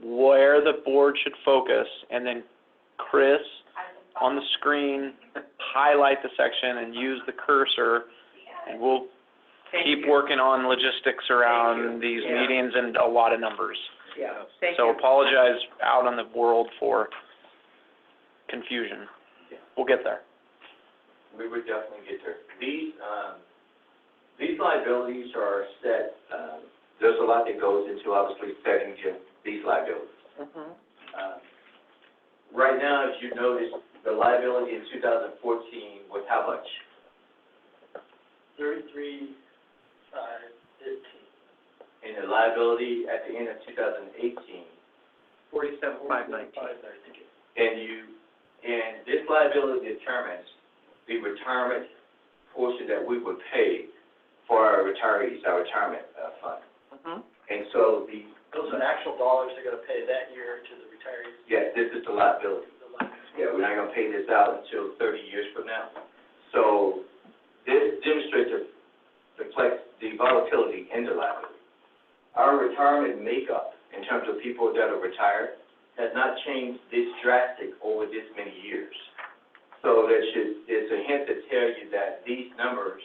where the board should focus, and then Chris, on the screen, highlight the section and use the cursor, and we'll keep working on logistics around these Yeah. meetings and a lot of numbers. Yeah, thank So you. apologize out on the world for confusion. We'll get there. We would definitely get there. These liabilities are set, there's a lot that goes into obviously setting these liabilities. Right now, as you notice, the liability in 2014 was how much? 33,515. And the liability at the end of 2018, 47,519. and this liability determines the retirement portion that we would pay for our retirees, our retirement fund. And so Those are actual dollars they're gonna pay that year to the retirees. yes, this is the liability. Yeah, we're not gonna pay this out until 30 years from now. So this demonstrates the volatility in the liability. Our retirement makeup, in terms of people that are retired, has not changed this drastic over this many years. So it's a hint to tell you that these numbers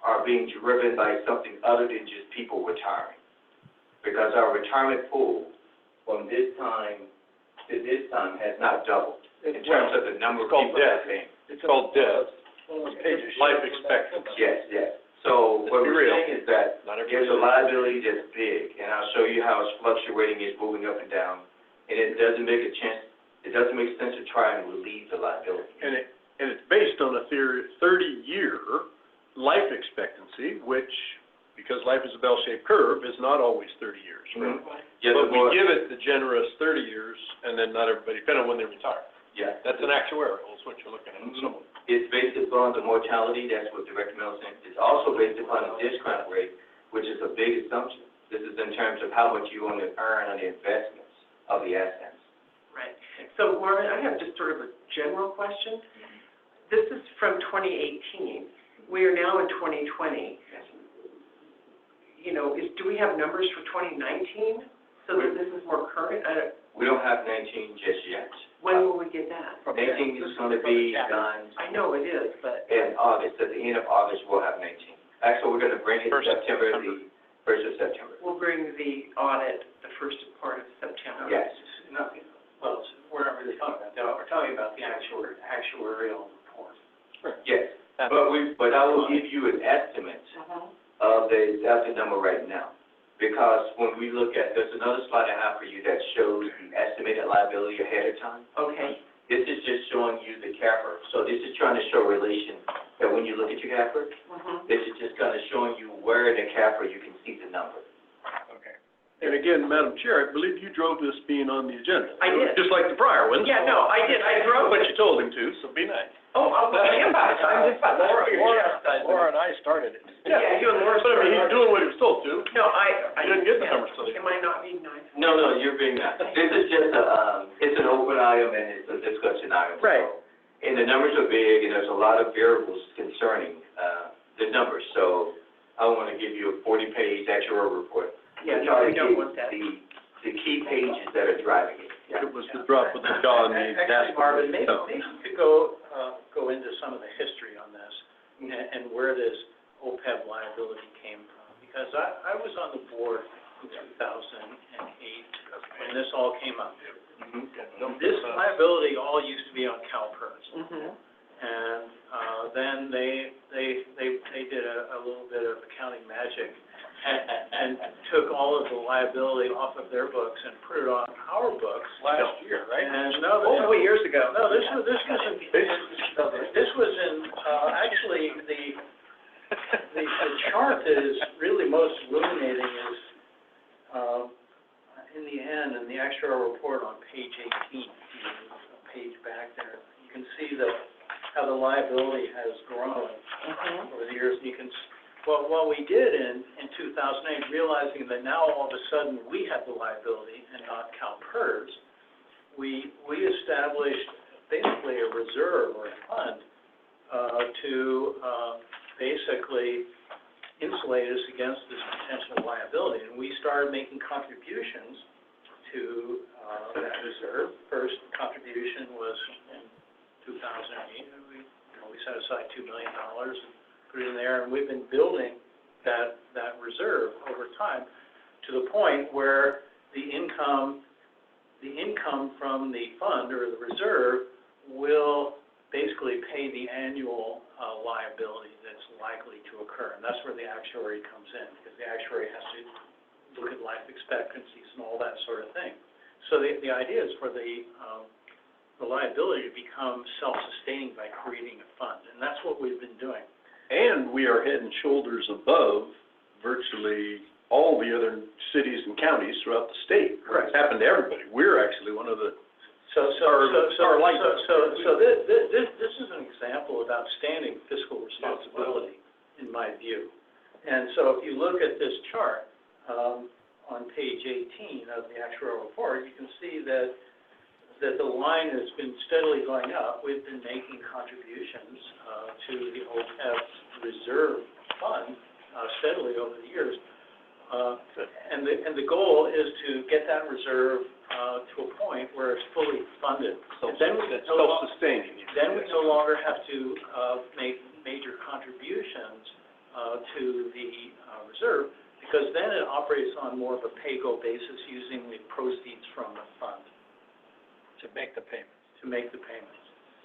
are being driven by something other than just people retiring. Because our retirement pool from this time to this time has not doubled in terms of the number of people that are paying. It's called death. Life expectancy. Yes. So what we're saying is that Not every there's a liability that's big, and I'll show you how it's fluctuating, it's moving up and down, and it doesn't make sense to try and relieve the liability. And it's based on a 30-year life expectancy, which, because life is a bell-shaped curve, is not always 30 years, right? Yeah, But we give it the generous 30 years, and then not everybody, depending on when they retire. Yeah. That's an actuarial, is what you're looking at. So, It's based upon the mortality, that's what Director Mills said. It's also based upon the discount rate, which is a big assumption. This is in terms of how much you want to earn on the investments of the assets. Right. So, Marvin, I have just sort of a general question. This is from 2018. We are now in 2020. You know, do we have numbers for 2019 so that this is more current? We don't have 19 just yet. When will we get that? 19 is going to be done I know it is, but. in August. At the end of August, we'll have 19. Actually, we're going to bring it First of September, September. the 1st of September. We'll bring the audit the first part of September. Yes. Nothing, well, we're not really talking about that, we're talking about the actuarial report. Yes. But I will give you an estimate of the number right now. Because when we look at, there's another slide I have for you that shows the estimated liability ahead of time. Okay. This is just showing you the capper. So this is trying to show relation that when you look at your capper, this is just kind of showing you where in the capper you can see the number. okay. And again, Madam Chair, I believe you drove this being on the agenda. I did. Just like the prior ones. Yeah, no, I did. I drove But it. you told him to, so be nice. Oh, I'm just. Laura and I started it. Yeah, you and Laura But I mean, he's started. doing what he was told to. No, He didn't get the numbers till he. Am I not being nice? No, you're being nice. This is just it's an open item and it's a discussion item. Right. So, and the numbers are big and there's a lot of variables concerning, the numbers. So I want to give you a 40-page actual report. Yeah, To no, try we to don't get want that. the key pages that are driving it. Yeah. It was the drop of the jaw in the Actually, Marvin, maybe So- you could go into some of the history on this and where this OPEB liability came from. Because I was on the board in 2008 when this all came up. This liability all used to be on CalPERS. And then they did a little bit of accounting magic and took all of the liability off of their books and put it on our books Last year, right? And no, Multiple years ago. no, this was in, actually, the chart that is really most illuminating is, in the end, in the actuarial report on page 18, a page back there, you can see how the liability has grown over the years. You can, what we did in 2008, realizing that now all of a sudden we have the liability and not CalPERS, we established basically a reserve or a fund to basically insulate us against this potential liability. And we started making contributions to that reserve. First contribution was in 2008. We set aside $2 million and put it in there, and we've been building that reserve over time to the point where the income from the fund or the reserve will basically pay the annual liability that's likely to occur. And that's where the actuary comes in, because the actuary has to look at life expectancies and all that sort of thing. So the idea is for the liability to become self-sustaining by creating a fund, and that's what we've been doing. And we are head and shoulders above virtually all the other cities and counties throughout the state. Correct. It's happened to everybody. We're actually one of the, So this is an example of outstanding fiscal responsibility, in my view. And so if you look at this chart on page 18 of the actuarial report, you can see that the line has been steadily going up. We've been making contributions to the OPEB reserve fund steadily over the years. And the goal is to get that reserve to a point where it's fully funded. self-sustaining. Then we no longer have to make major contributions to the reserve, because then it operates on more of a pay-go basis using the proceeds from the fund. To make the payments.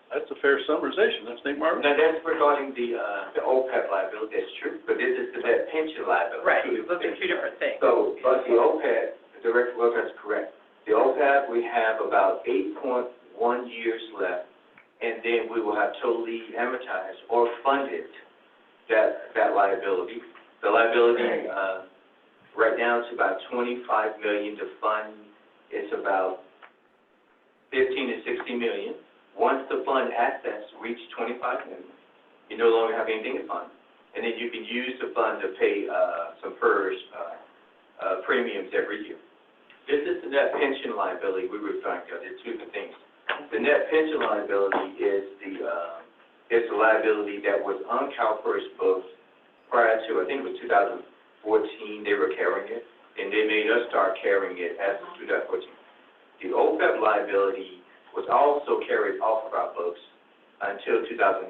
That's a fair summarization, don't you think, Marvin? Now, that's regarding the OPEB liability, that's true, but this is that pension liability. Right, those are two different things. So, but the OPEB, Director Wilcox is correct. The OPEB, we have about 8.1 years left, and then we will have totally amortized or funded that liability. The liability, right now, it's about $25 million to fund. It's about 15 to 60 million. Once the fund assets reach 25 million, you no longer have anything to fund. And then you can use the fund to pay some PERS premiums every year. This is the net pension liability we were referring to. There's two different things. The net pension liability is the liability that was on CalPERS books prior to, I think it was 2014, they were carrying it, and they made us start carrying it as of 2014. The OPEB liability was also carried off of our books until 2018.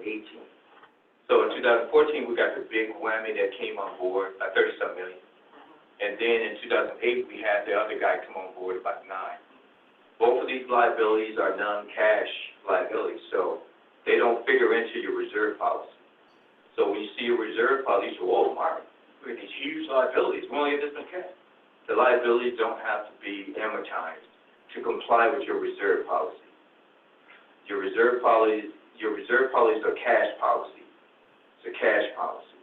So in 2014, we got the big whammy that came on board, 30-some million. And then in 2008, we had the other guy come on board, about 9. Both of these liabilities are non-cash liabilities, so they don't figure into your reserve policy. So when you see your reserve policy, you say, whoa, Mark, we have these huge liabilities. We only have this much cash. The liabilities don't have to be amortized to comply with your reserve policy. Your reserve policies are cash policy. It's a cash policy.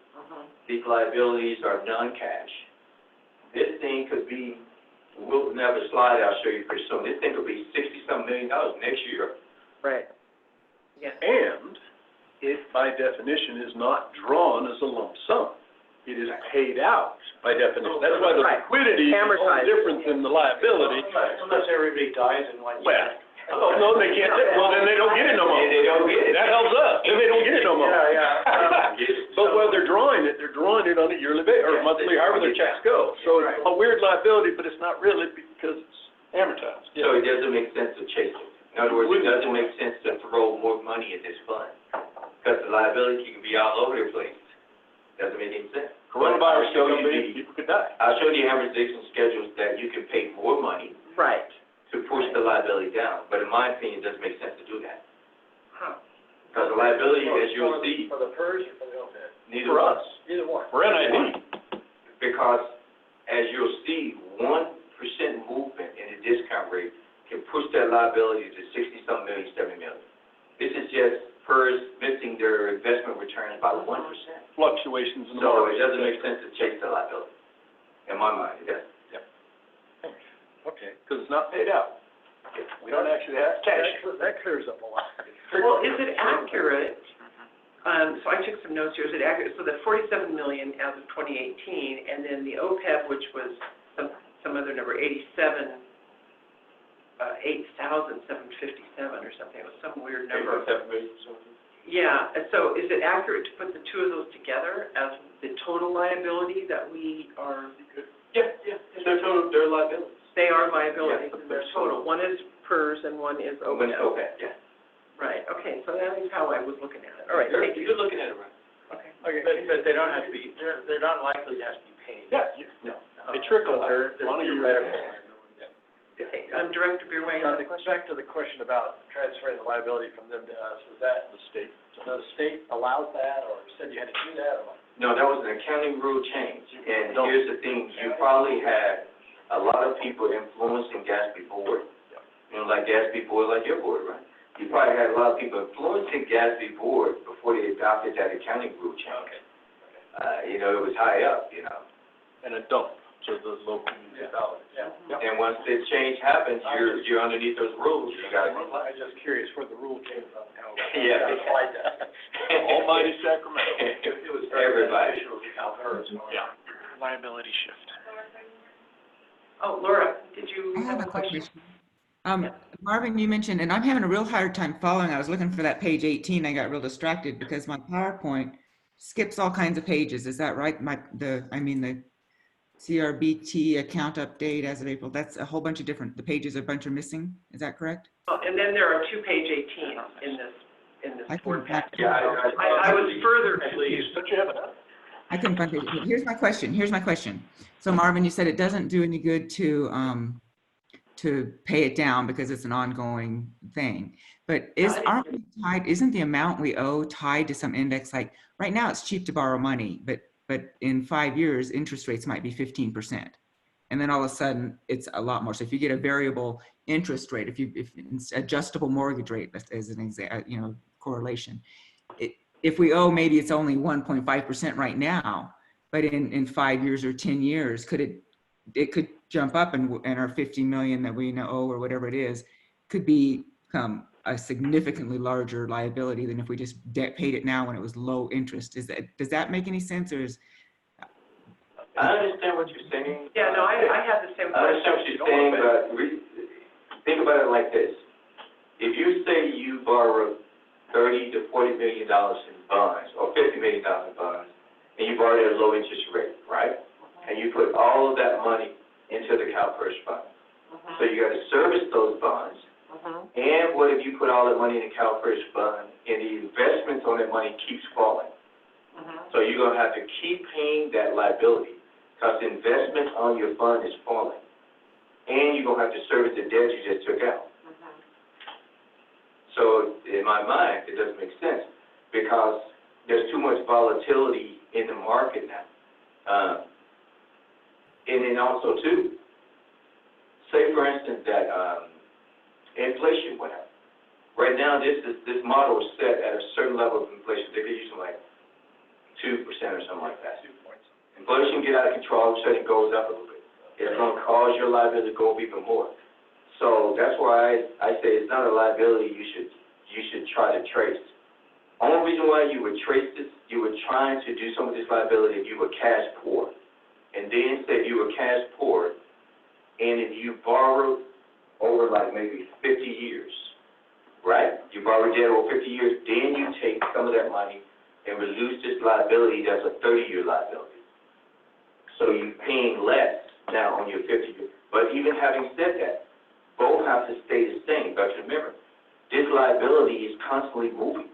These liabilities are non-cash. This thing could be, we'll have a slide I'll show you pretty soon. This thing could be $60-some million next year. Right. Yeah. And it, by definition, is not drawn as a lump sum. It is paid out by definition. That's why the liquidity is all different than the liability. unless everybody dies in one year. Well, no, they can't, well, then they don't get it no more. They don't get it. That helps us, then they don't get it no more. Yeah. But when they're drawing it on a yearly basis, or monthly, however their checks go. So it's a weird liability, but it's not really because it's amortized. So it doesn't make sense to chase it. In other words, it doesn't make sense to throw more money at this fund, because the liability can be all over the place. Doesn't make any sense. Coronavirus can come in, people could die. I'll show you amortization schedules that you can pay more money Right. to push the liability down, but in my opinion, it doesn't make sense to do that. Because the liability, as you'll see, For the PERS or for the OPEB? neither. For us, Either one. for NID. Because as you'll see, 1% movement in the discount rate can push that liability to 60-some million, 70 million. This is just PERS missing their investment returns by 1%. Fluctuations in the So market. it doesn't make sense to chase the liability. In my mind, it doesn't. Okay, because it's not paid out. We don't actually have cash. That clears up a lot. Well, is it accurate, so I took some notes here, is it accurate, so the 47 million as of 2018, and then the OPEB, which was some other number, 8,757 or something, it was some weird number. Yeah, and so is it accurate to put the two of those together as the total liability that we are? Yeah, they're liabilities. They are liabilities Yeah, in their total. One is PERS and one is When OPEB. it's OPEB, yeah. Right, okay, so that is how I was looking at it. All right, thank you. You're looking at it right. Okay. Okay, but they don't have to be, they're not likely to have to be paid. Yeah, No. they trickle out. They're Money you Okay, Director Beer, you have a question? Back to the question about transferring the liability from them to us, is that, The state. the state allows that, or said you had to do that, or what? No, that was an accounting rule change. And here's the thing, you probably had a lot of people influencing Gatsby board. You know, like Gatsby board, like your board, right? You probably had a lot of people influencing Gatsby board before they adopted that accounting rule change. You know, it was high up, you know. And a dump to the local municipalities. And once this change happens, you're underneath those rules, you gotta comply. I'm just curious where the rule came from, how. Yeah. Applied that. Almighty Sacramento. It was Everybody. beneficial to CalPERS. Yeah. Liability shift. Oh, Laura, did you I have a question? Marvin, you mentioned, and I'm having a real hard time following. I was looking for that page 18. I got real distracted because my PowerPoint skips all kinds of pages. Is that right? The CRBT account update as of April. That's a whole bunch of different. The pages, a bunch are missing. Is that correct? Oh, and then there are two page 18 in this I board couldn't pack. Yeah, I was further confused. But you have enough. I couldn't find it. Here's my question. So Marvin, you said it doesn't do any good to pay it down because it's an ongoing thing. But isn't the amount we owe tied to some index? Like right now it's cheap to borrow money, but in 5 years, interest rates might be 15%. And then all of a sudden it's a lot more. So if you get a variable interest rate, if it's adjustable mortgage rate as an example, correlation, if we owe, maybe it's only 1.5% right now, but in 5 years or 10 years, it could jump up and our 50 million that we owe or whatever it is could become a significantly larger liability than if we just paid it now when it was low interest. Does that make any sense, or is? I understand what you're saying. Yeah, no, I have the same I understand what question. you're saying, but think about it like this. If you say you borrow $30 to $40 million in bonds, or $50 million in bonds, and you borrow it at a low interest rate, right? And you put all of that money into the CalPERS fund. So you got to service those bonds. And what if you put all that money in the CalPERS fund and the investments on that money keeps falling? So you're going to have to keep paying that liability because the investment on your fund is falling. And you're going to have to service the debt you just took out. So in my mind, it doesn't make sense because there's too much volatility in the market now. And then also too, say for instance that inflation went up. Right now, this model is set at a certain level of inflation. They could use like 2% or something like that. Inflation get out of control, so it goes up a little bit. It's going to cause your liability to go up even more. So that's why I say it's not a liability you should try to trace. Only reason why you would trace this, you were trying to do some of this liability if you were cash poor. And then say if you were cash poor, and if you borrowed over like maybe 50 years, right? You borrow debt over 50 years, then you take some of that money and reduce this liability that's a 30-year liability. So you're paying less now on your 50-year. But even having said that, both have to stay the same. But remember, this liability is constantly moving.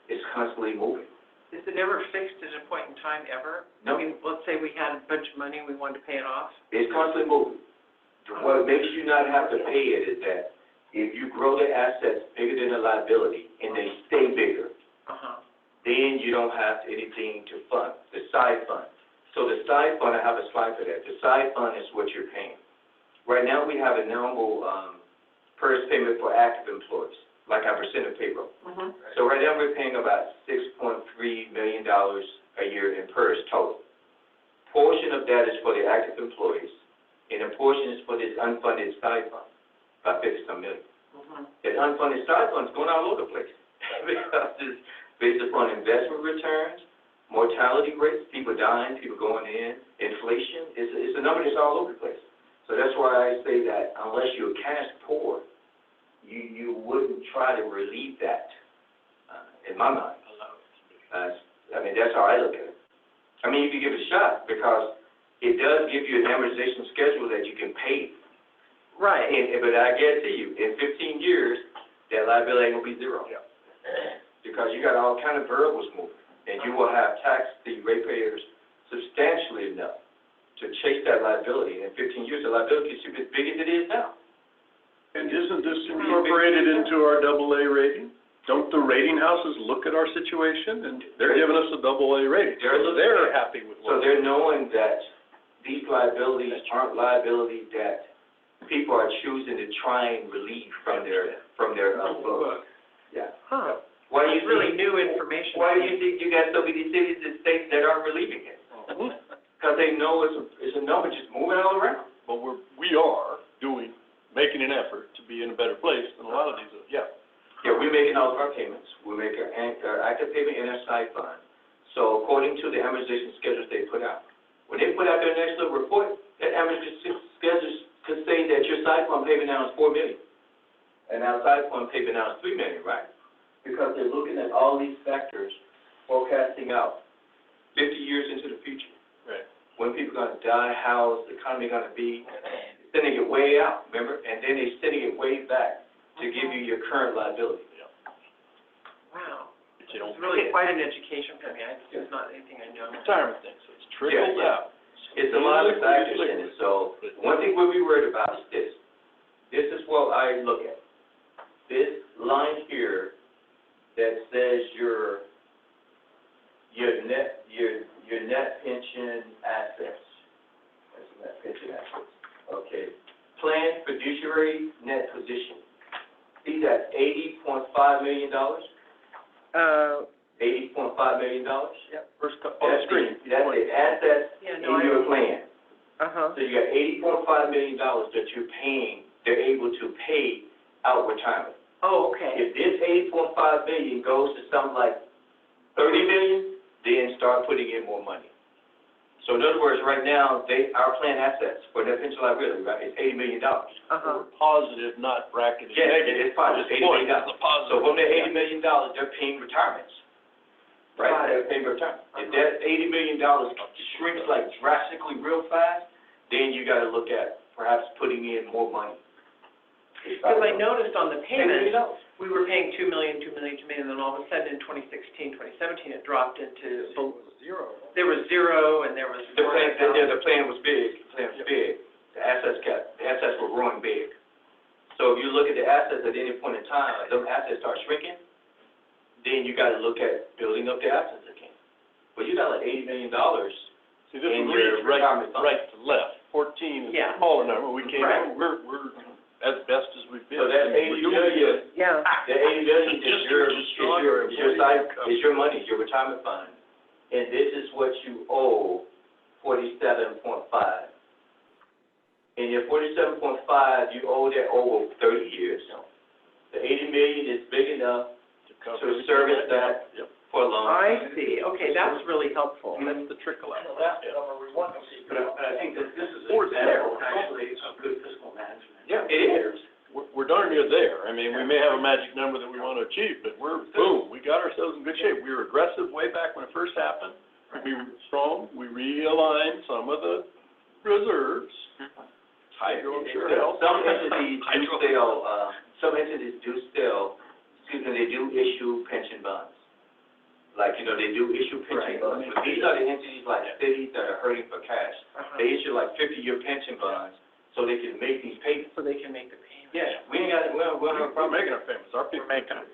It's constantly moving. Is it ever fixed at a point in time ever? No. I mean, let's say we had a bunch of money and we wanted to pay it off. It's constantly moving. What makes you not have to pay it is that If you grow the assets bigger than the liability and they stay bigger, then you don't have anything to fund, the side fund. So the side fund, I have a slide for that. The side fund is what you're paying. Right now, we have a normal PERS payment for active employees, like our percent of payroll. So right now, we're paying about $6.3 million a year in PERS total. Portion of that is for the active employees, and a portion is for this unfunded side fund, about 50-some million. That unfunded side fund is going all over the place because it's based upon investment returns, mortality rates, people dying, people going in, inflation. It's a number that's all over the place. So that's why I say that unless you're cash poor, you wouldn't try to relieve that, in my mind. I mean, that's how I look at it. I mean, you can give it a shot because it does give you an amortization schedule that you can pay. Right. But I guarantee you, in 15 years, that liability ain't gonna be zero. Because you got all kind of variables moving, and you will have taxed the ratepayers substantially enough to chase that liability. And in 15 years, the liability should be as big as it is now. And isn't this incorporated into our AA rating? Don't the rating houses look at our situation, and they're giving us a AA rating? They're happy with So what they're knowing that these liabilities aren't liabilities that people are choosing to try and relieve from their books. Yeah. Huh. Why do you That's really think, new information. why do you think you got so many cities and states that aren't relieving it? Because they know it's a number just moving all around. But we are making an effort to be in a better place than a lot of these, Yeah, we're making all of our payments. We make our active payment in our side fund. So according to the amortization schedules they put out, when they put out their next little report, that amortization schedules could say that your side fund payment now is $4 million, and our side fund payment now is $3 million, right? Because they're looking at all these factors, forecasting out 50 years into the future. Right. When people are going to die, how the economy going to be, sending it way out, remember? And then they're sending it way back to give you your current liability. Wow. But you don't It's really quite an education for me. It's not anything I know. retirement thing, so it's trickled out. It's a lot of factors in it. So one thing we'll be worried about is this. This is what I look at. This line here that says your net pension assets. That's net pension assets. Okay. Planned fiduciary net position. See that $80.5 million? $80.5 million? Yep. First on the screen. That's the assets in your plan. So you got $80.5 million that you're paying, they're able to pay out retirement. Oh, okay. If this $80.5 million goes to something like $30 million, then start putting in more money. So in other words, right now, our plan assets for net pension liability, right, is $80 million. We're positive, not bracketed Yes, negative. it's positive, $80 million. It's a positive. So from that $80 million, they're paying retirements. Right, they're paying retirement. If that $80 million shrinks like drastically real fast, then you gotta look at perhaps putting in more money. Because I noticed on the payment, we were paying $2 million, and then all of a sudden in 2016, 2017, it dropped into Zero. There was zero, and there was The plan was big, The assets were growing big. So if you look at the assets at any point in time, as those assets start shrinking, then you gotta look at building up the assets again. But you got like $80 million. See, this in is your retirement fund. right to left. 14 is Yeah. a smaller number. We came Right. in, we're as best as we've been. So that $80 million, Yeah. the $80 million is your money, your retirement fund. And this is what you owe, 47.5. And your 47.5, you owe that over 30 years. The $80 million is big enough to service that for a long time. I see. Okay, that's really helpful. That's the trickle out. That's the number we want to see, but I think that this is an Or it's there. example, actually, of good fiscal management. Yeah, it is. We're darn near there. I mean, we may have a magic number that we want to achieve, but boom, we got ourselves in good shape. We were aggressive way back when it first happened. We were strong. We realigned some of the reserves. Hydro, sure. Some entities do still, they do issue pension bonds. Like, they do issue pension bonds. But these are the entities like cities that are hurting for cash. They issue like 50-year pension bonds so they can make these payments. So they can make the payment. Yeah, we ain't got, we don't have a We're problem. making our payments, our people. Making them.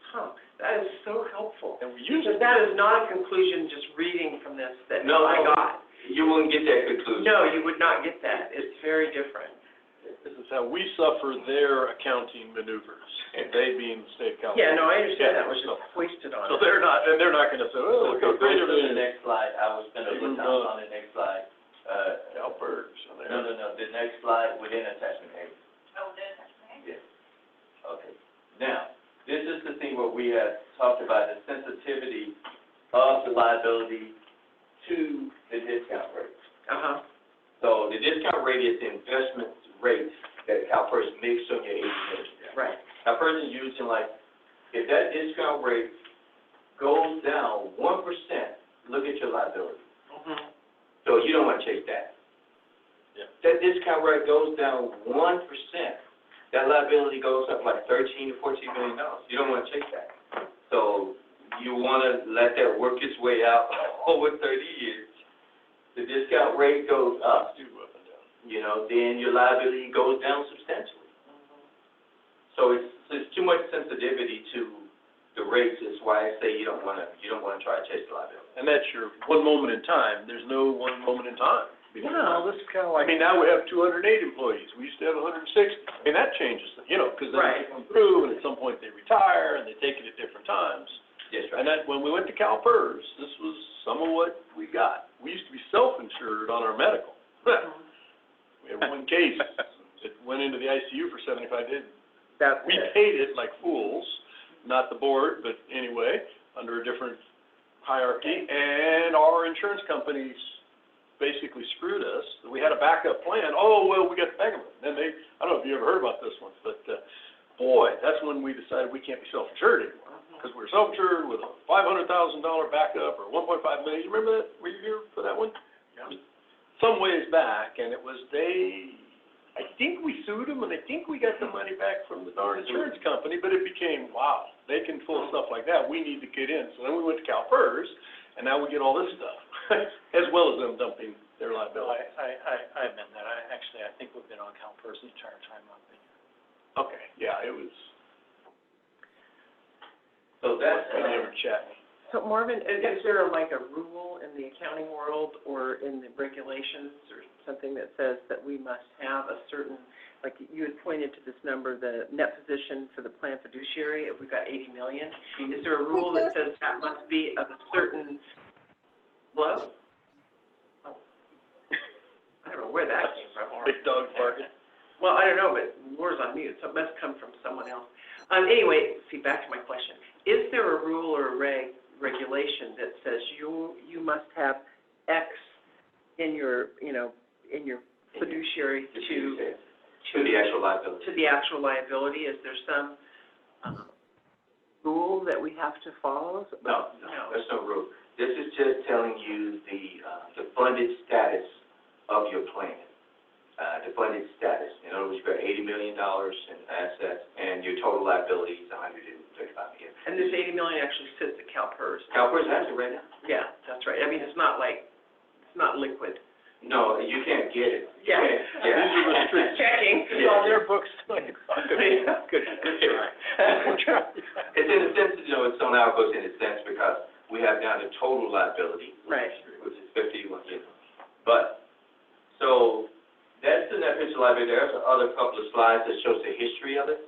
Huh, that is so helpful. And we use Because it. that is not a conclusion just reading from this that No, I got. you wouldn't get that conclusion. No, you would not get that. It's very different. This is how we suffer their accounting maneuvers, they being the state of Yeah, California. no, I understand Yeah, that was so- just hoisted on So us. they're not gonna say, oh, look how great Go to the everything is. next slide, I will spend a little time on the next slide. CalPERS, so they're- No, the next slide within attachment A. Oh, the attachment. Yes. Okay. Now, this is the thing where we have talked about the sensitivity of the liability to the discount rate. Uh-huh. So the discount rate is the investment rate that CalPERS makes on your agency. Right. CalPERS is using like, if that discount rate goes down 1%, look at your liability. Mm-hmm. So you don't want to chase that. Yeah. That discount rate goes down 1%, that liability goes up like $13 to $14 million. You don't want to chase that. So you want to let that work its way out over 30 years. The discount rate goes up, Do up and down. you know, then your liability goes down substantially. So it's too much sensitivity to the rates. Is why I say you don't want to try to chase the liability. And that's your one moment in time, there's no one moment in time. Well, this is kind of I like. mean, now we have 208 employees, we used to have 160. I mean, that changes, you know, because then Right. they come through, and at some point they retire, and they take it at different times. Yes, right. And that, when we went to CalPERS, this was some of what we got. We used to be self-insured on our medical. We had one case that went into the ICU for 75 days. That's We it. paid it like fools, not the board, but anyway, under a different hierarchy, and our insurance companies basically screwed us. We had a backup plan. Oh, well, we got the backup. Then they, I don't know if you ever heard about this one, but, boy, that's when we decided we can't be self-insured anymore. Because we were self-insured with a $500,000 backup or $1.5 million. You remember that? Were you here for that one? Yeah. Some ways back, and it was I think we sued them, and I think we got the money back from the darn insurance company, but it became, wow, they can pull stuff like that, we need to get in. So then we went to CalPERS, and now we get all this stuff, as well as them dumping their liability. I amend that. I think we've been on CalPERS the entire time I've been here. Okay, yeah, it was, So that's, they were chatting. So Marvin, is there like a rule in the accounting world or in the regulations or something that says that we must have a certain, like you had pointed to this number, the net position for the plan fiduciary, if we've got 80 million, is there a rule that says that must be of a certain flow? Oh. I don't know where that came from. Big dog barking. Well, I don't know, but Laura's on mute, so it must come from someone else. Anyway, see, back to my question. Is there a rule or a regulation that says you must have X in your, in your fiduciary to the actual liability. to the actual liability? Is there some rule that we have to follow? No, there's no rule. This is just telling you the funded status of your plan. The funded status. In other words, you've got $80 million in assets, and your total liability is $135 million. And this 80 million actually sits at CalPERS. CalPERS has it right now. Yeah, that's right. I mean, it's not liquid. No, you can't get it. You Yeah. can't, yeah. These are restricted. Checking. It's on their books. Good try. It's in a sense, it's on our books in a sense because we have now the total liability. Right. Which is 51 years. But, so, that's the net pension liability. There's another couple of slides that shows the history of it.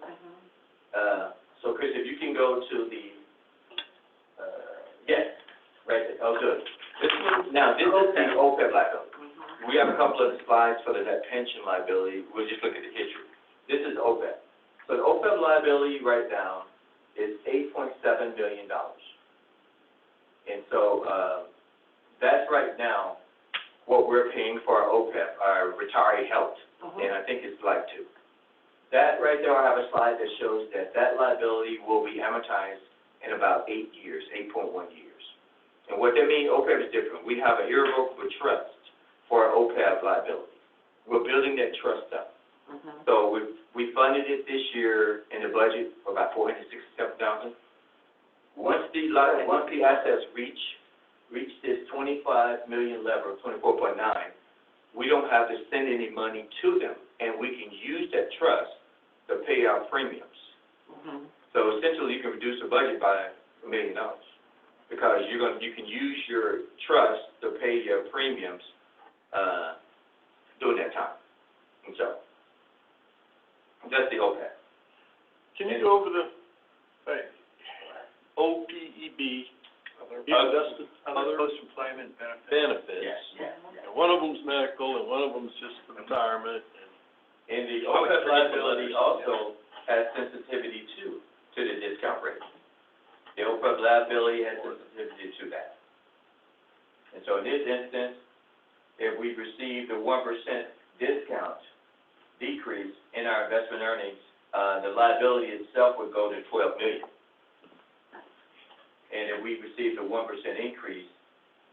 So Chris, if you can go to the, yes, right there. Oh, good. This is the OPEB liability. We have a couple of slides for the net pension liability. We'll just look at the history. This is OPEB. So the OPEB liability right now is $8.7 billion. And so, that's right now what we're paying for our OPEB, our retiree health. And I think it's like 2. That right there, I have a slide that shows that liability will be amortized in about 8 years, 8.1 years. And what that means, OPEB is different. We have an irrevocable trust for our OPEB liability. We're building that trust up. So we funded it this year in the budget for about $467,000. Once the assets reach this 25 million level, 24.9, we don't have to send any money to them and we can use that trust to pay our premiums. So essentially, you can reduce the budget by $1 million because you can use your trust to pay your premiums during that time. And so that's the OPEB. Can you go over the, OPEB, other post-employment benefits? Yes. And one of them's medical, and one of them's just retirement, And the OPEB liability also has sensitivity to the discount rate. The OPEB liability has sensitivity to that. And so in this instance, if we received a 1% discount decrease in our investment earnings, the liability itself would go to $12 million. And if we received a 1% increase,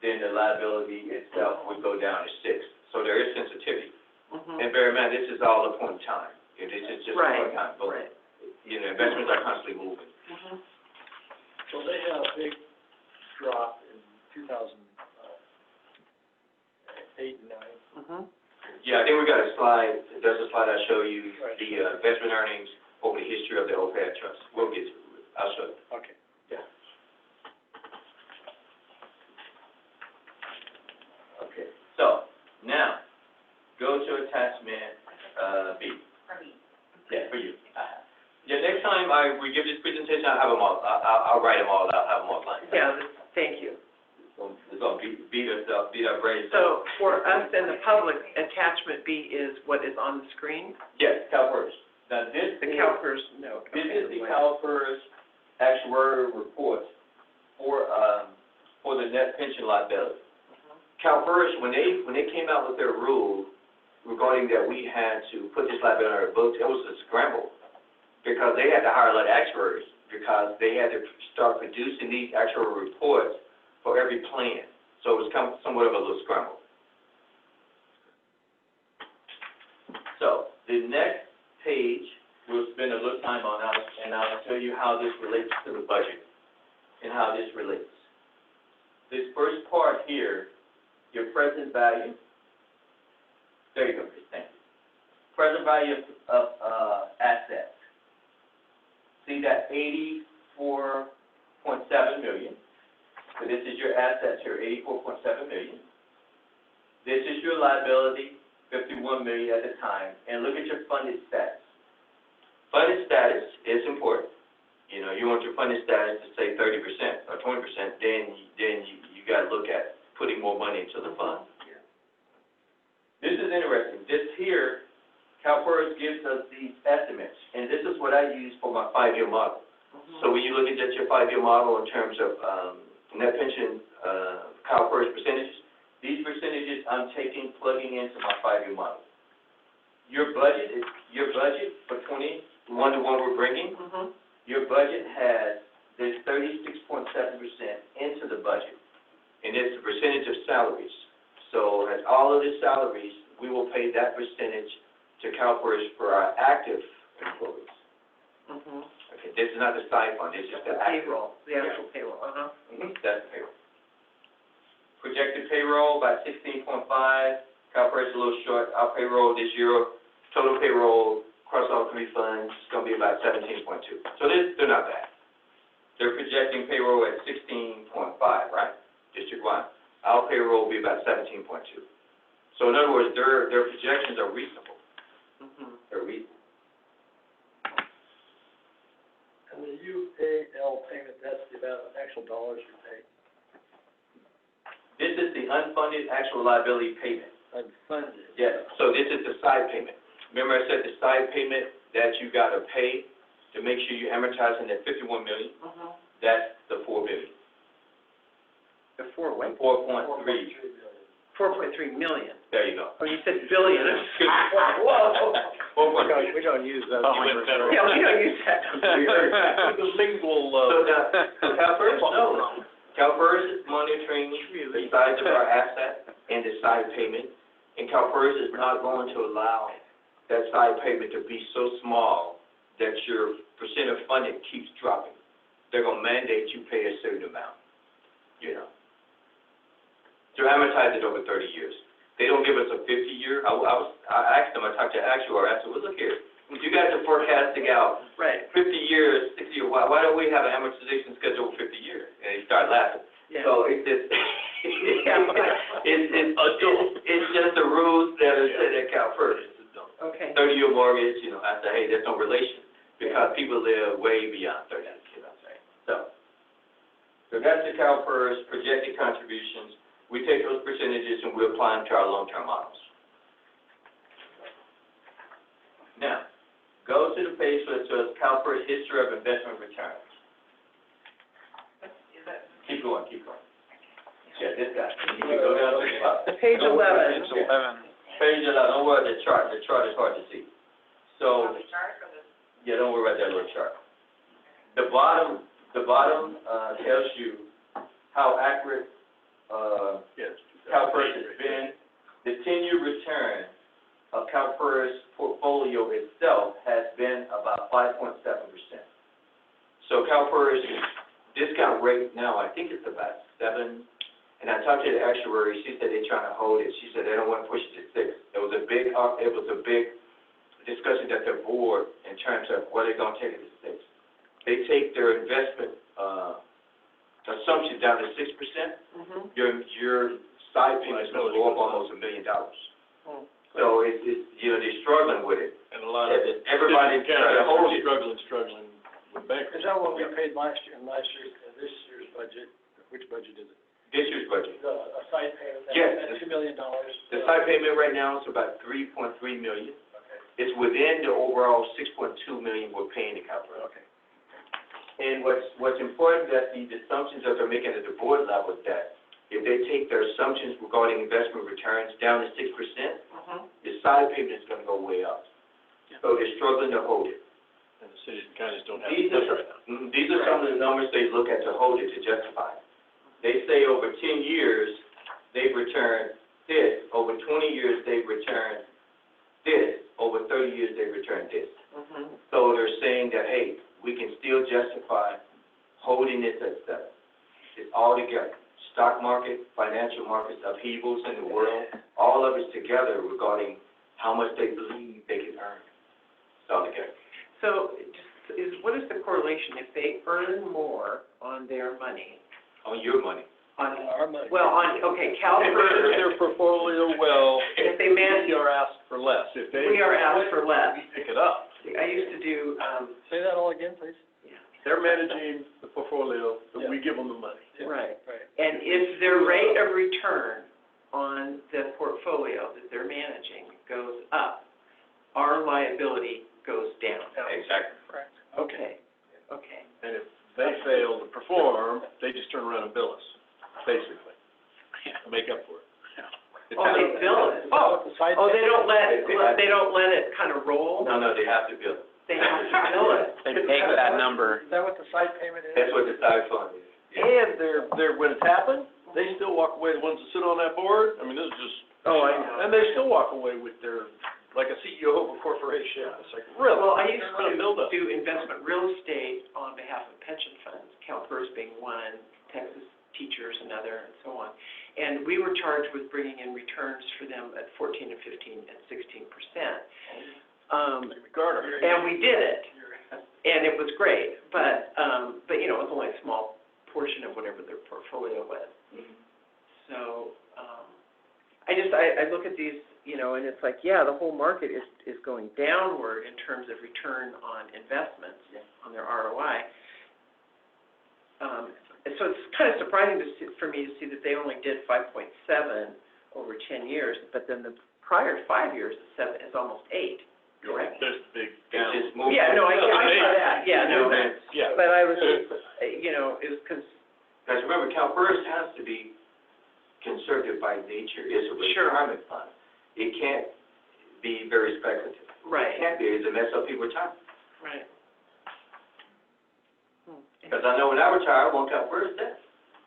then the liability itself would go down to 6. So there is sensitivity. And bear in mind, this is all a point in time. This is just a point in time. But, you know, investments are constantly moving. So they had a big drop in 2008 and 9. Yeah, I think we got a slide. There's a slide I show you the investment earnings over the history of the OPEB trust. We'll get to it. I'll show you. Okay. Yeah. Okay. So now go to attachment B. For me. Yeah, for you. Yeah, next time we give this presentation, I'll have them all. I'll write them all out. Have them all lined. Yeah, thank you. It's gonna beat our brains. So for us and the public, attachment B is what is on the screen? Yes, CalPERS. Now this The is, CalPERS note. this Okay, is the wait. CalPERS actuarial report for the net pension liability. CalPERS, when they came out with their rule regarding that we had to put this liability on our books, it was a scramble because they had to hire a lot of actuaries because they had to start producing these actuarial reports for every plan. So it was somewhat of a little scramble. So the next page we'll spend a little time on, and I'll tell you how this relates to the budget and how this relates. This first part here, your present value. There you go, Chris, thank you. Present value of assets. See that $84.7 million. So this is your assets here, $84.7 million. This is your liability, $51 million at the time. And look at your funded status. Funded status is important. You know, you want your funded status to say 30% or 20%, then you got to look at putting more money into the fund. This is interesting. This here, CalPERS gives us these estimates, and this is what I use for my 5-year model. So when you look at your 5-year model in terms of net pension CalPERS percentages, these percentages I'm plugging into my 5-year model. Your budget for 21 to 1 we're bringing, your budget has this 36.7% into the budget, and it's the percentage of salaries. So as all of the salaries, we will pay that percentage to CalPERS for our active employees. Okay, this is not the side fund, this is the payroll, the actual payroll, That's the payroll. Projected payroll by 16.5, CalPERS a little short. Our payroll this year, total payroll across all 3 funds is going to be about 17.2. So they're not bad. They're projecting payroll at 16.5, right? District-wide. Our payroll will be about 17.2. So in other words, their projections are reasonable. They're reasonable. And the UAL payment, that's the amount of actual dollars you pay. This is the unfunded actual liability payment. Unfunded. Yes. So this is the side payment. Remember I said the side payment that you got to pay to make sure you're amortizing that $51 million? That's the $4 billion. The 4 what? 4.3. 4.3 million. There you go. Oh, you said billion. Whoa. We don't use those. Yeah, we don't use that. The lingual, So now, CalPERS, no. CalPERS is monitoring the size of our asset and the side payment, and CalPERS is not going to allow that side payment to be so small that your percent of funding keeps dropping. They're going to mandate you pay a certain amount, you know. To amortize it over 30 years. They don't give us a 50-year. I asked them, I talked to the actuary, I said, well, look here, you guys are forecasting out Right, 50 years, 60 years, why don't we have an amortization schedule for 50 years? And he started laughing. yeah. So it's just, it's just the rules that are set at Cal First. Okay, 30-year mortgage, you know, I said, hey, there's no relation, because people live way beyond 30 years, you know what I'm saying? So that's the Cal First projected contributions. We take those percentages and we apply them to our long-term models. Now, go to the page where it says Cal First History of Investment Returns. Keep going, keep going. Yeah, this guy. You can go down to the bottom. page 11. Page 11. Page 11, don't worry about the chart. The chart is hard to see. So, The chart or the? yeah, don't worry about that little chart. The bottom tells you how accurate, Cal First has been. The 10-year return of Cal First portfolio itself has been about 5.7%. So Cal First discount rate now, I think it's about 7. And I talked to the actuary, she said they're trying to hold it. She said they don't want to push it to 6. It was a big discussion at their board in terms of whether they're going to take it to 6. They take their investment assumption down to 6%. Mm-hmm. Your side payment is going to go up almost $1 million. Mm. So it's you know, they're struggling with it. And a lot of Everybody's trying to hold it. struggling with bankers. Is that what we paid last year, this year's budget? Which budget is it? This year's budget. A side payment, Yes. that's $2 million. The side payment right now is about $3.3 million. Okay. It's within the overall $6.2 million we're paying the company. Okay. And what's important that the assumptions that they're making at the board level is that if they take their assumptions regarding investment returns down to 6%, the side payment is going to go way up. So they're struggling to hold it. And the cities and counties don't have These the are, right now. these are some of the numbers they look at to hold it, to justify it. They say over 10 years, they've returned this. Over 20 years, they've returned this. Over 30 years, they've returned this. Mm-hmm. So they're saying that, hey, we can still justify holding this at 7. It's all together. Stock market, financial markets, upheavals in the world, all of it together regarding how much they believe they can earn. It's all together. So what is the correlation if they earn more on their money? On your money. On Our money. Well, okay, Cal If they manage First, their portfolio well, if they manage, we are asked for less. If they. we are asked for less. We pick it up. I used to do, Say that all again, please. yeah. They're managing the portfolio, but we give them the money. Right. Right. And if their rate of return on the portfolio that they're managing goes up, our liability goes down. Exactly. Correct. Okay, okay. And if they fail to perform, they just turn around and bill us, basically, to make up for it. It's Oh, they bill it. Oh, they don't let it kind of roll? No, they have to bill it. They have to bill it. They take that number. Is that what the side payment is? That's what the side fund is. And they're, when it's happened, they still walk away, the ones that sit on that board, I mean, this is just. Oh, I know. And they still walk away with their, like a CEO of a corporation. It's like, really? Well, I used They're gonna build to up. do investment real estate on behalf of pension funds, CalPERS being one, Texas Teachers another, and so on. And we were charged with bringing in returns for them at 14 and 15 and 16%. Garner. And we did it, and it was great, but you know, it was only a small portion of whatever their portfolio was. So, I look at these, you know, and it's like, yeah, the whole market is going downward in terms of return on investments, on their ROI. And so it's kind of surprising for me to see that they only did 5.7 over 10 years, but then the prior 5 years is almost 8, correct? There's the big It's just moving. Yeah, no, I saw that, yeah, no, Yeah. but I was, you know, it was because. Because remember, CalPERS has to be conservative by nature. It's a retirement fund. It can't be very speculative. Right. It can't be, it's a mess up people's time. Right. Because I know when I retire, I want CalPERS debt.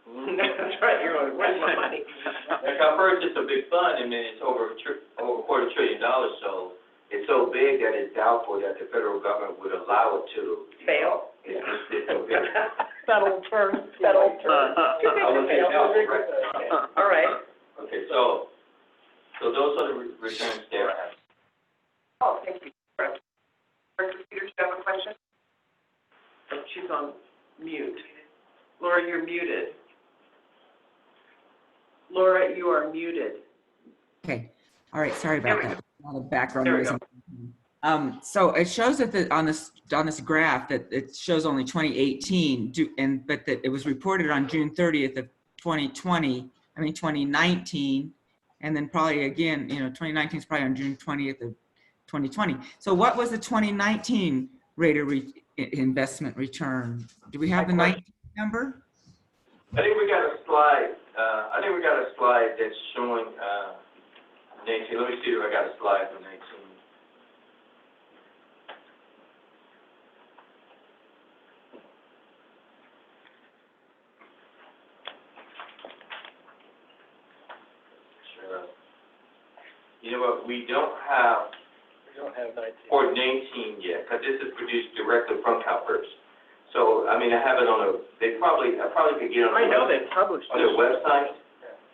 That's right, you're going, where's my money? And CalPERS is a big fund, and then it's over $250 billion, so it's so big that it's doubtful that the federal government would allow it to Fail? It's so big. That old term. That old term. I would say doubtful, right? All right. Okay, so are the returns there. Oh, thank you. Director Peters, do you have a question? Oh, she's on mute. Laura, you're muted. Laura, you are muted. Okay, all right, sorry about that. A lot of background There we noise. go. So it shows that on this graph that it shows only 2018, but that it was reported on June 30th of 2019, and then probably again, 2019 is probably on June 20th of 2020. So what was the 2019 rate of investment return? Do we have the 19 number? I think we got a slide, that's showing, 19, let me see if I got a slide for 19. Sure. You know what, we don't have 19. for 19 yet, because this is produced directly from CalPERS. So, I mean, I have it on I probably could get on I know they published on their website,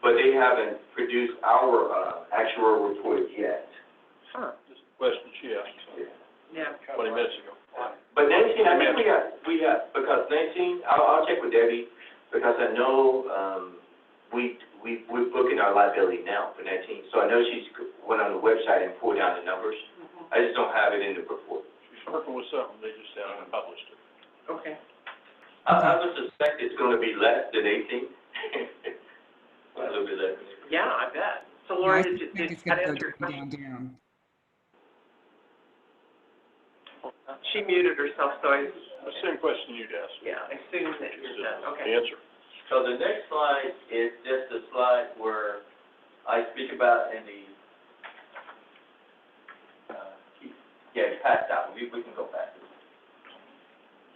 but they haven't produced our actual report yet. Huh. Just a question she asked Yeah. 20 minutes ago. But 19, I think we got, because 19, I'll check with Debbie, because I know, we're booking our liability now for 19. So I know she's went on the website and pulled down the numbers. I just don't have it in the report. She's working with something, they just haven't published it. Okay. I would suspect it's going to be less than 18. A little bit less. Yeah, I bet. So Yeah, Laura, I did think it's that going to answer your go question? down. She muted herself, so I, The same question you'd asked. yeah, I assumed that you're done. The Okay. answer. So the next slide is just a slide where I speak about in the, it's passed out. We can go back.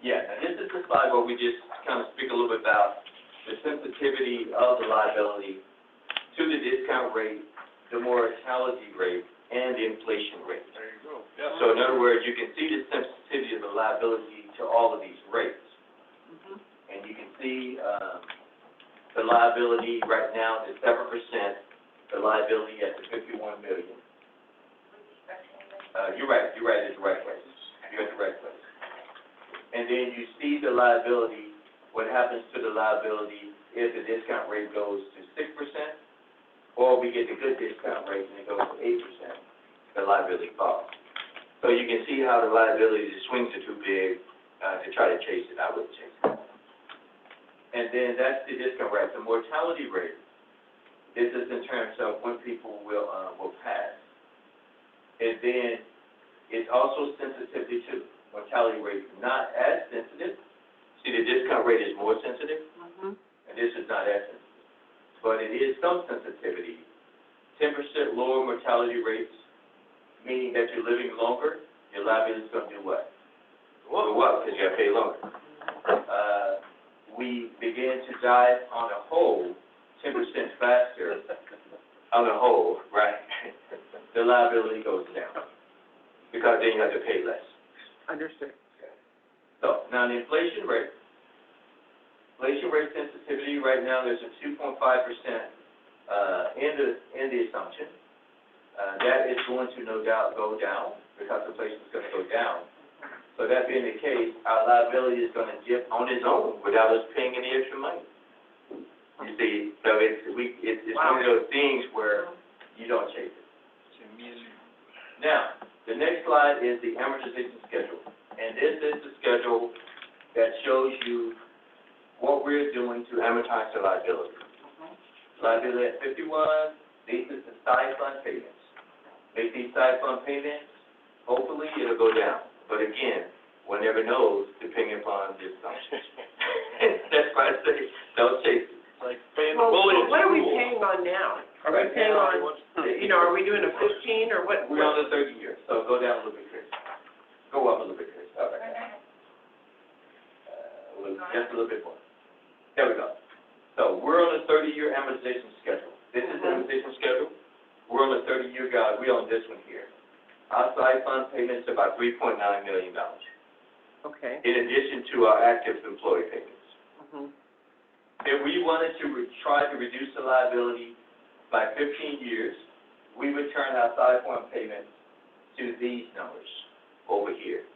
Yeah, and this is the slide where we just kind of speak a little bit about the sensitivity of the liability to the discount rate, the mortality rate, and the inflation rate. There you go. Yes. So in other words, you can see the sensitivity of the liability to all of these rates. And you can see the liability right now is 7%, the liability at the 51 million. You're right, it's the right place. You're at the right place. And then you see the liability, what happens to the liability if the discount rate goes to 6%, or we get the good discount rate and it goes to 8%, the liability falls. So you can see how the liability, the swings are too big to try to chase it. I wouldn't chase it. And then that's the discount rate. The mortality rate is just in terms of when people will pass. And then it's also sensitivity to mortality rate, not as sensitive. See, the discount rate is more sensitive, and this is not as sensitive. But it is some sensitivity. 10% lower mortality rates, meaning that you're living longer, your liability is going to do what? Go up, because you got to pay longer. We begin to die on a whole 10% faster on a whole, right? The liability goes down, because then you have to pay less. Understood. So, now the inflation rate sensitivity right now, there's a 2.5% in the assumption. That is going to no doubt go down, because inflation is going to go down. So that being the case, our liability is going to dip on its own without us paying any extra money. You see, so it's one of those things where you don't chase it. Now, the next slide is the amortization schedule. And this is the schedule that shows you what we're doing to amortize the liability. Liability at 51, these are the side fund payments. Make these side fund payments, hopefully it'll go down. But again, one never knows depending upon the assumptions. That's why I say, don't chase it. Like paying the Well, bullet. what are we paying on now? Are we paying on, are we doing a 15 or what? We're on the 30 year, so go down a little bit, Chris. Go up a little bit, Chris. All right. Just a little bit more. There we go. So we're on a 30-year amortization schedule. This is the amortization schedule. We're on a 30-year guide. We're on this one here. Our side fund payments are about $3.9 million. Okay. In addition to our active employee payments. If we wanted to try to reduce the liability by 15 years, we return our side form payments to these numbers over here.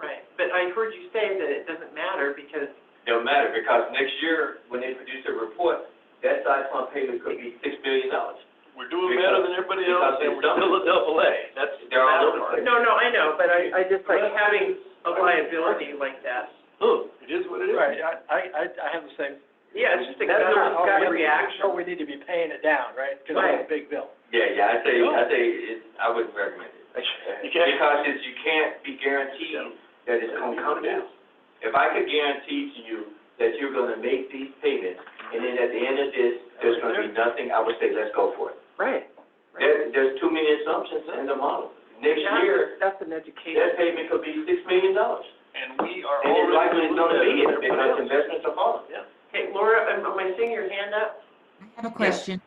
Right, but I heard you say that it doesn't matter because, Don't matter, because next year, when they produce a report, that side form payment could be $6 million. We're doing better than everybody else, and we're still a double A. That's the They're all matter over part. the place. no, I know, but I just like having a liability like that. Look, it is what it is. Right, I have the same. Yeah, it's just a That's gut So reaction. we need to be paying it down, right? Because Right. it's a big bill. Yeah, I say, I wouldn't recommend it. Because you can't be guaranteed that it's gonna come down. If I could guarantee to you that you're gonna make these payments, and then at the end of this, there's gonna be nothing, I would say, let's go for it. Right. There's too many assumptions in the model. Next year, That's an education. that payment could be $6 million. And we are And it's likely already it's gonna be it, looking at because investments are falling. Yeah. Hey, Laura, am I seeing your hand up? I have a question.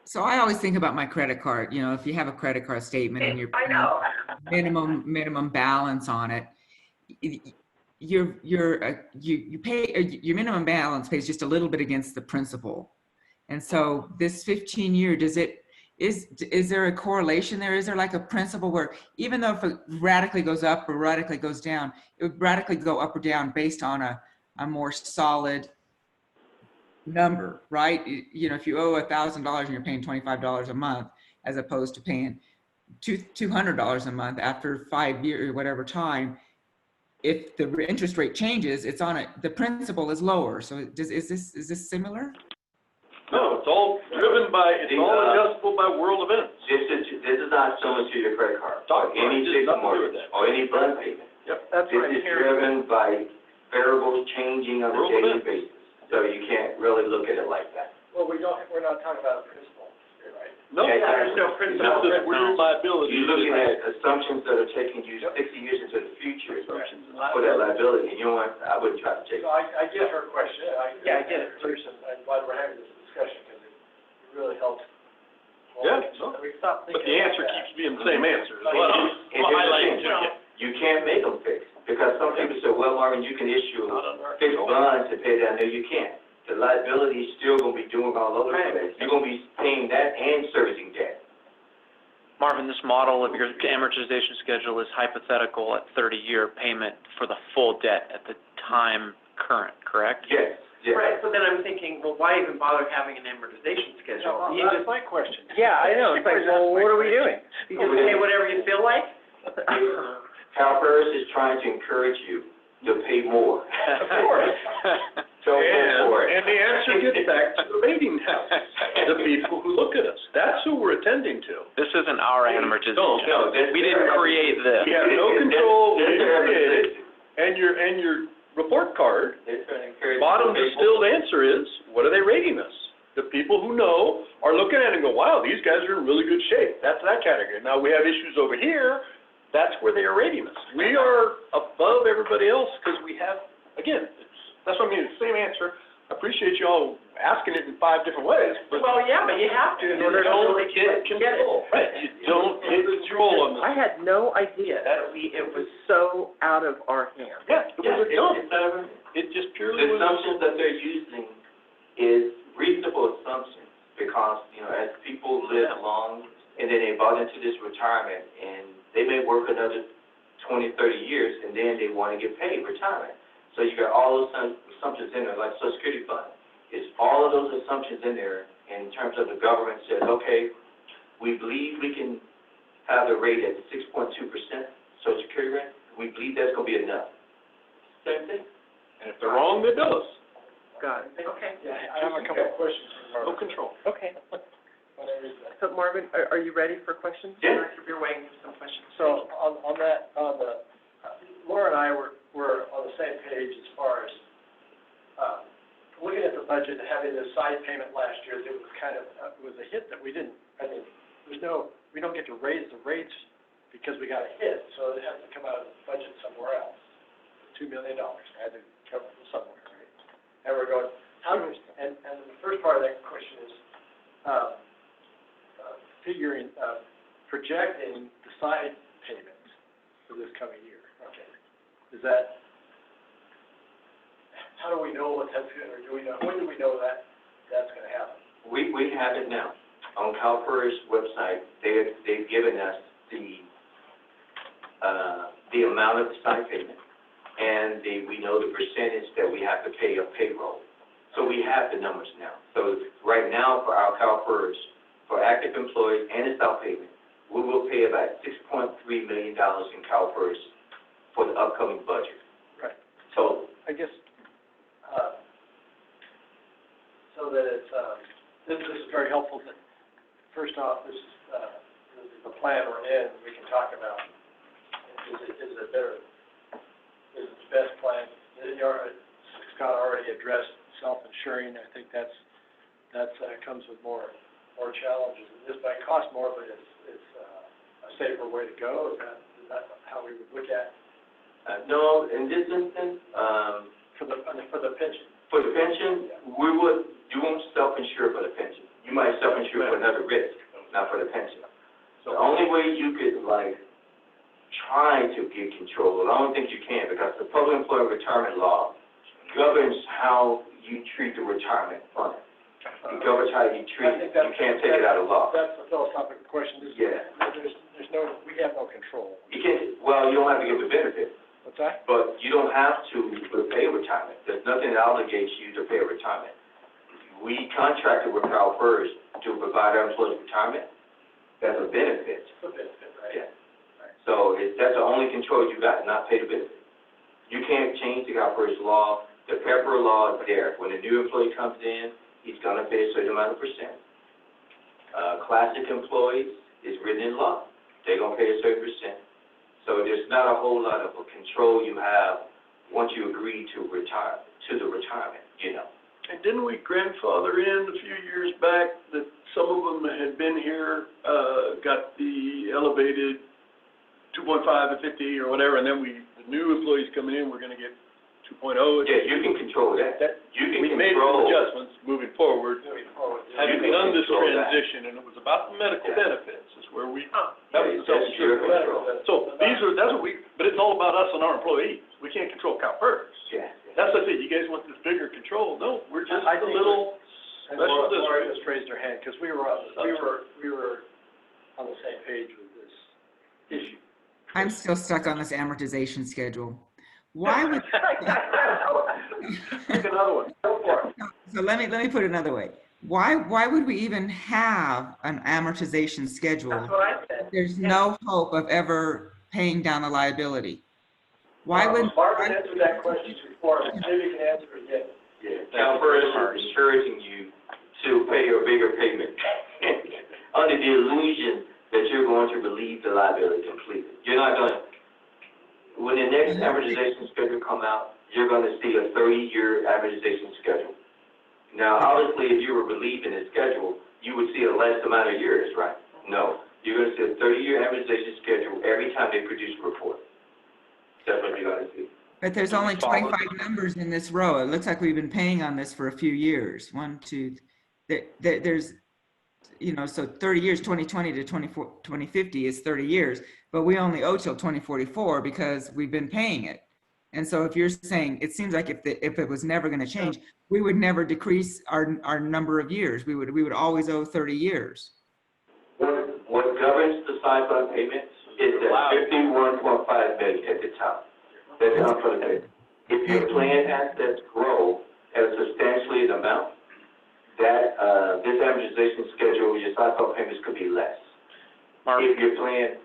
So I always think about my credit card, you know, if you have a credit card statement and you're I know. minimum balance on it, you pay, your minimum balance pays just a little bit against the principal. And so this 15-year, is there a correlation there? Is there like a principle where even though if it radically goes up or radically goes down, it would radically go up or down based on a more solid number, right? You know, if you owe $1,000 and you're paying $25 a month, as opposed to paying $200 a month after 5 years or whatever time, if the interest rate changes, it's on it. The principal is lower. So is this similar? No, it's all driven by, it's all adjustable by world events. This is not similar to your credit card, or Stock any market, fixed nothing to do with mortgage, that. or any bond payment. Yep. That's This what I'm is hearing. driven by variables changing on a World daily events. basis, so you can't really look at it like that. Well, we're not talking about a principal, right? No, Yeah, There's no principle. this is weird liability. You're looking at assumptions that are taking you 60 years into the future Assumptions and for that liability, and you don't want, I wouldn't try to take So I get her question. Yeah, I get it. I'm glad we're having this discussion because it really helps. Yeah, so- We stopped But thinking the about answer that. keeps being the same answer. And here's the Highlighting thing, to you. you can't make them fix, because some people say, well, Marvin, you can issue Not under our fixed control. bonds to pay that. No, you can't. The liability is still gonna be doing all over the Right. place. You're gonna be paying that and servicing debt. Marvin, this model of your amortization schedule is hypothetical at 30-year payment for the full debt at the time current, correct? Yes, yes. Right, so then I'm thinking, well, why even bother having an amortization schedule? You That's just, my question. yeah, I know, it's like, well, what are we doing? You just pay whatever you feel like? CalPERS is trying to encourage you to pay more. Of course. So go for it. And the answer gets back to the rating house, the people who look at us. That's who we're attending to. This isn't our amortization. No, We didn't create this. We have no control, we This- didn't this- create it, and your report card, They're trying to encourage you to bottom pay more. distilled answer is, what are they rating us? The people who know are looking at it and go, wow, these guys are in really good shape. That's that category. Now, we have issues over here, that's where they are rating us. We are above everybody else because we have, again, that's what I mean, it's the same answer. I appreciate you all asking it in 5 different ways, but Well, yeah, but you have to in order to really get get it. control. Right, you don't get control on I this. had no idea that it was so out of our hands. Yeah, it was a dump. It's It just purely The was. assumptions that they're using is reasonable assumptions, because, you know, as people live long, and then they bought into this retirement, and they may work another 20, 30 years, and then they want to get paid retirement. So you got all those assumptions in there, like Social Security Fund. It's all of those assumptions in there in terms of the government says, okay, we believe we can have a rate at 6.2% Social Security rate. We believe that's going to be enough. Same thing. And if they're wrong, they bill us. Got it, okay. Yeah, I have a couple of questions for No Marvin. control. Okay, Whatever you say. so Marvin, are you ready for questions? Yeah. You're waiting for some questions. So on that, Laura and I were on the same page as far as, looking at the budget and having this side payment last year, it was kind of, it was a hit that we didn't, I mean, we don't get to raise the rates because we got a hit, so it has to come out of the budget somewhere else. $2 million, had to come from somewhere, right? And we're going, and the first part of that question is, projecting the side payments for this coming year, okay? Is that, how do we know what that's gonna, or do we know, when do we know that that's gonna happen? We have it now. on CalPERS website, they've given us the amount of the stipend, and we know the percentage that we have to pay a payroll. So we have the numbers now. So right now, for our CalPERS, for active employees and its outpayment, we will pay about $6.3 million in CalPERS for the upcoming budget. Right. So I guess, so that it's, this is very helpful. That first off, this is the plan we're in. We can talk about, is it better, is it the best plan? Scott already addressed self-insuring. I think that comes with more challenges. This might cost more, but it's a safer way to go. Is that how we would look at it? no, in this instance, For the pension? for the pension, you won't self-insure for the pension. You might self-insure for another risk, not for the pension. So the only way you could, try to get control, I don't think you can, because the Public Employee Retirement Law governs how you treat the retirement fund. It governs how you treat it. You can't take it out of law. That's a philosophical question. Yeah. We have no control. You can't, well, you don't have to give the benefit, What's that? but you don't have to pay retirement. There's nothing that obligates you to pay retirement. We contracted with CalPERS to provide our employees retirement. That's a benefit. It's a benefit, right? Yeah. So that's the only control you got, not pay the benefit. You can't change the CalPERS law. The PEPR law is there. When a new employee comes in, he's gonna pay a certain amount of percent. Classic employees is written in law. They're gonna pay a certain percent. So there's not a whole lot of control you have once you agree to retire, to the retirement, And didn't we grandfather in a few years back that some of them had been here, got the elevated 2.5 and 50 or whatever, and then the new employees coming in, we're gonna get 2.0? Yeah, you can control that. You can We made control. some adjustments moving forward. Having can done this control that. transition, and it was about the medical benefits, is where that Yeah, was the that's your self-insurance. control. So that's what but it's all about us and our employees. We can't control CalPERS. Yeah. That's what I said, you guys want this bigger control. No, we're just I a think little special Laura district. just raised her hand, because we were on the same page with this issue. I'm still stuck on this amortization schedule. Why would, Pick another one. Go for it. so let me put it another way. Why would we even have an amortization schedule? That's what I said. There's no hope of ever paying down the liability. Why would? Marvin answered that question before, maybe you can answer it again. Yeah, CalPERS is encouraging you to pay a bigger payment under the illusion that you're going to relieve the liability completely. You're not going to, when the next amortization schedule come out, you're going to see a 30-year amortization schedule. Now, obviously, if you were relieving the schedule, you would see a less amount of years, right? No, you're going to see a 30-year amortization schedule every time they produce a report. That's what you're going to see. But there's only 25 numbers in this row. It looks like we've been paying on this for a few years. There's, so 30 years, 2020 to 2050 is 30 years, but we only owe till 2044 because we've been paying it. And so if you're saying, it seems like if it was never going to change, we would never decrease our number of years. We would always owe 30 years. What governs the side fund payments is that 51.5 million at the top. That's the upfront payment. If your plan assets grow at a substantially amount, that this amortization schedule, your side fund payments could be less. If your plan,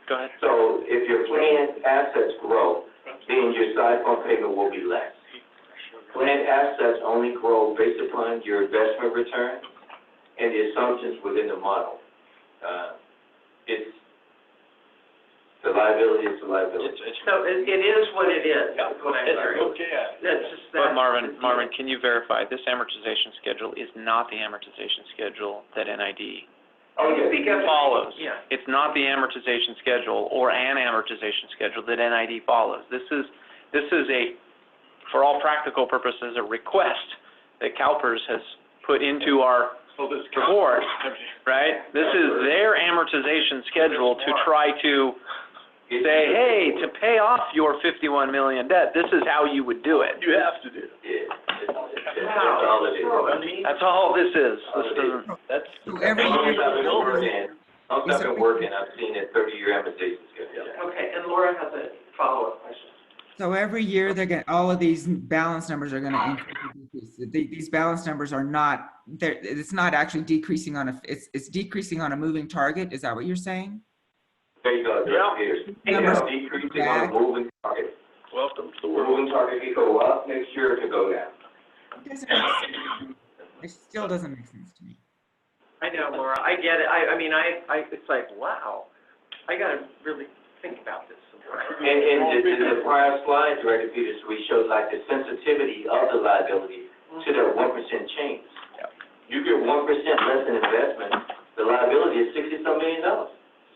Go ahead. so if your plan assets grow, then your side fund payment will be less. Plan assets only grow based upon your investment return and the assumptions within the model. It's the liability is the liability. So it is what it is. That's what I'm learning. Okay. That's just But that. Marvin, can you verify, this amortization schedule is not the amortization schedule that NID follows? Yeah. It's not the amortization schedule or an amortization schedule that NID follows. This is a, for all practical purposes, a request that CalPERS has put into our report, right? This is their amortization schedule to try to say, hey, to pay off your 51 million debt, this is how you would do it. You have to do it. Yeah, that's all it is. That's all this is. This doesn't, That's. So every Long as year, I've been working, long as I've been working, I've seen that 30-year amortization schedule. Okay, and Laura has a follow-up question. so every year they're going, all of these balance numbers are going to increase and decrease. These balance numbers are not, it's not actually decreasing on it's decreasing on a moving target. Is that what you're saying? There you go, Yeah. Director Peters. Numbers It's decreasing on a moving target. Welcome to the The world. moving target could go up next year, it could go down. It doesn't make sense. It still doesn't make sense to me. I know, Laura, I get it. I mean, it's like, wow, I gotta really think about this some more. And in the prior slide, Director Peters, we showed like the sensitivity of the liability to that 1% change. You get 1% less in investment, the liability is $60-some million.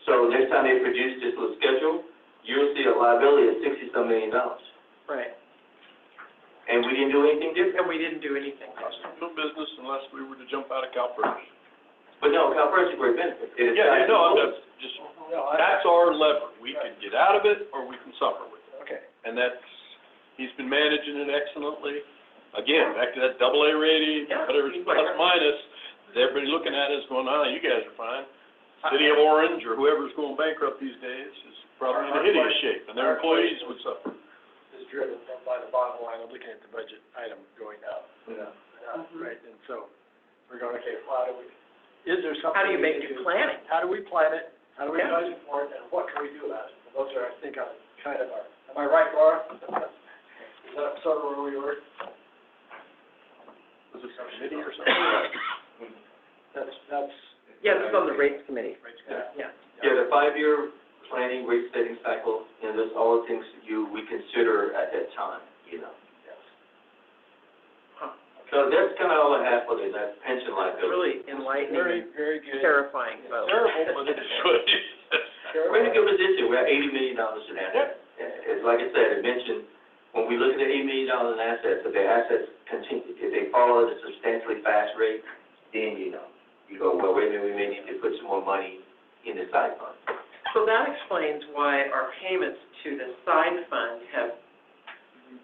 So next time they produce this little schedule, you'll see a liability of $60-some million. Right, And we didn't do anything different. and we didn't do anything. No business unless we were to jump out of CalPERS. But no, CalPERS is a great benefit. It is Yeah, no, tax- that's just, that's our lever. We can get out of it or we can suffer with it. Okay. And that's, he's been managing it excellently. Again, back to that AA rating, Yeah, whatever, he's plus like- minus, everybody looking at us going, you guys are fine. City of Orange or whoever's going bankrupt these days is probably in a hideous shape, and their employees would suffer. Is driven by the bottom line of looking at the budget item going up. Yeah. Right, and so we're going, okay, how do we, is there something? How do you we make can your do? planning? How do we plan it? How do we Yeah. budget for it, and what can we do about it? And those are, I think, kind of our, am I right, Laura? Is that sort of where we were? Was it some committee or something? That's. Yeah, this is on the rates committee. Yeah. Yeah. Yeah, the 5-year planning, rate setting cycle, those all the things that we consider at that time, Yes. So that's kind of all I have for that pension It's liability. really enlightening Very, and very good. terrifying, so. Terrible, but it's what it is. We're in a good position, we're at $80 million in assets. It's like I said, I mentioned, when we look at the $80 million in assets, if the assets continue, if they follow at a substantially fast rate, then you go, well, wait a minute, we may need to put some more money in the side fund. So that explains why our payments to the side fund have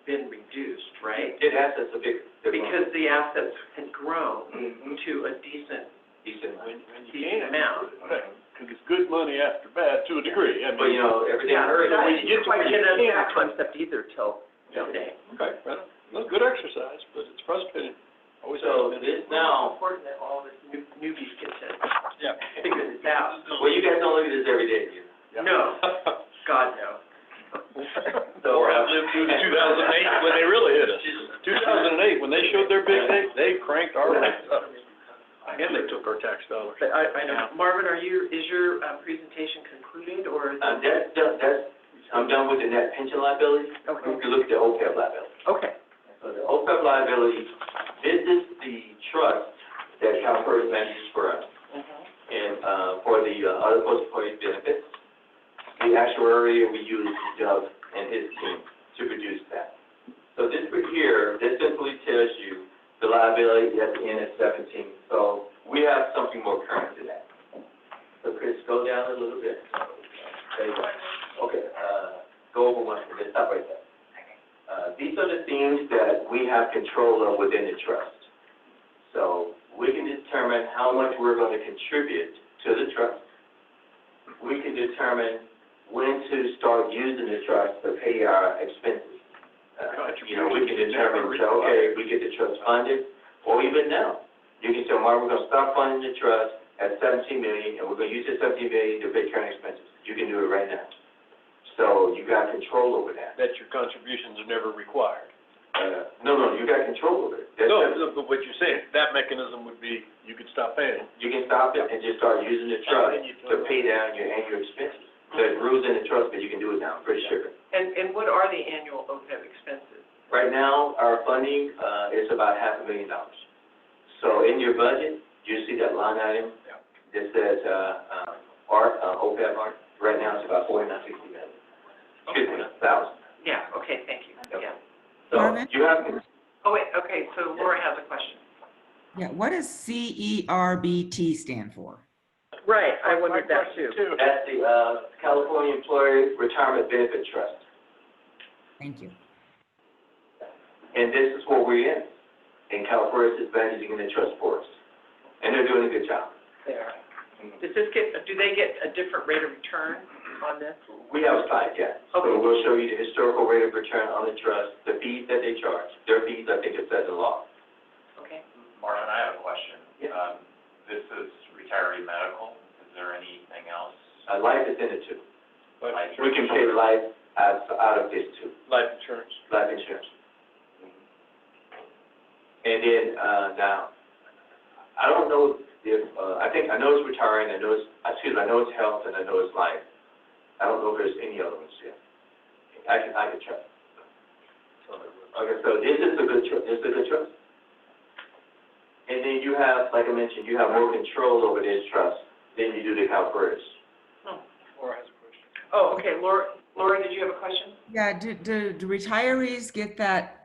been reduced, right? It assets a big, Because the assets had grown Mhm. to a decent When you decent can, amount. because it's good money after bad to a degree. I But, mean, everything Yeah, hurts. I when you didn't get to quite where you get can't- that concept either till Yeah. today. okay, well, good exercise, but it's frustrating. Always So has been. this It's now, important that all this newbies get to Yeah. figure this out. well, you guys don't look at this every day, do you? No, God, no. So, Or outlived through the 2008 when they really hit us. 2008, when they showed their big day, they cranked our rates up. And they took our tax dollars. But I know, Marvin, is your presentation concluded, or is that's, I'm done with the net pension liability. Okay. We can look at the OPEB liability. Okay, So the OPEB liability, this is the trust that CalPERS manages for us. And, for the, other post-employee benefits, the actuary we use is Doug and his team to produce that. So this right here, this simply tells you the liability at the end of 17. So we have something more current than that. So Chris, go down a little bit. There you go. Okay, go over one, let's stop right there. These are the things that we have control of within the trust. So we can determine how much we're going to contribute to the trust. We can determine when to start using the trust to pay our expenses. We can determine, say, okay, we get the trust funded, or even now, you can tell Mark, we're going to stop funding the trust at $17 million, and we're going to use the $17 million to pay current expenses. You can do it right now. So you got control over that. That your contributions are never required. No, you got control over it. No, but what you're saying, that mechanism would be, you could stop paying. You can stop it and just start using the trust to pay down your annual expenses. So it rules in the trust, but you can do it now, I'm pretty sure. and what are the annual OPEB expenses? Right now, our funding, is about $500,000. So in your budget, you see that line item that says, OPEB art, right now it's about $460 million. Excuse me, $1,000. Yeah, okay, thank you, yeah. So Marvin? you have, Oh, wait, okay, so Laura has a question. Yeah, what does CERBT stand for? Right, I wondered that too. That's the, California Employee Retirement Benefit Trust. Thank you. And this is what we're in. And California is managing the trust for us. And they're doing a good job. There. Does this get, do they get a different rate of return on this? We have a slide, yeah. So Okay. we'll show you the historical rate of return on the trust, the fees that they charge. Their fees, I think it says in law. Okay. Marvin, I have a question. Yeah. This is retiree medical. Is there anything else? Life is in it too. Life We can pay life out of this too, Life insurance. life insurance. And then, now, I don't know if, I know it's retiring, I know it's health, and I know it's life. I don't know if there's any other ones yet. I can check. Okay, so this is a good trust, And then you have, like I mentioned, you have more control over this trust than you do the CalPERS. Laura has a question. Oh, okay, Laura, did you have a question? Yeah, do retirees get that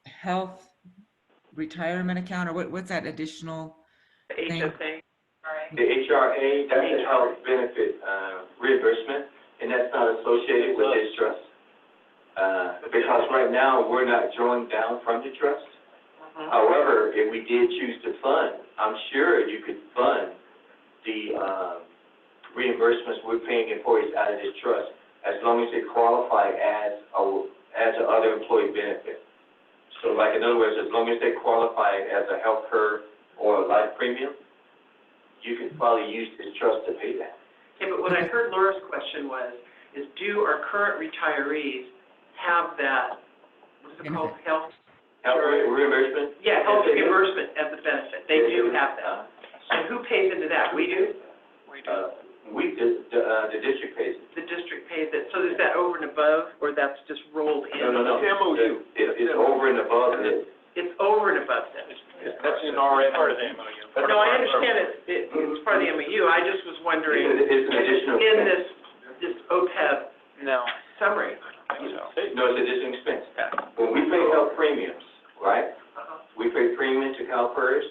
health retirement account, or what's that additional The thing? HSA? All right. The HRA, that's a health benefit reimbursement, and that's not associated with this trust. Because right now, we're not drawing down from the trust. However, if we did choose to fund, I'm sure you could fund the reimbursements we're paying employees out of this trust, as long as they qualify as an other employee benefit. So like, in other words, as long as they qualify as a health care or a life premium, you can probably use this trust to pay that. Okay, but what I heard Laura's question was, is do our current retirees have that, what's it called, health? Health reimbursement? Yeah, health reimbursement as a benefit. They do have that. And who pays into that? We do? The district pays it. The district pays it. So is that over and above, or that's just rolled in? No. It's MOU. It's over and above this. It's over and above that. That's in our part of the MOU. No, I understand it's part of the MOU. I just was wondering, It's an additional in expense. this OPEB No. summary. No, it's an additional expense. When we pay health premiums, right, we pay premium to CalPERS.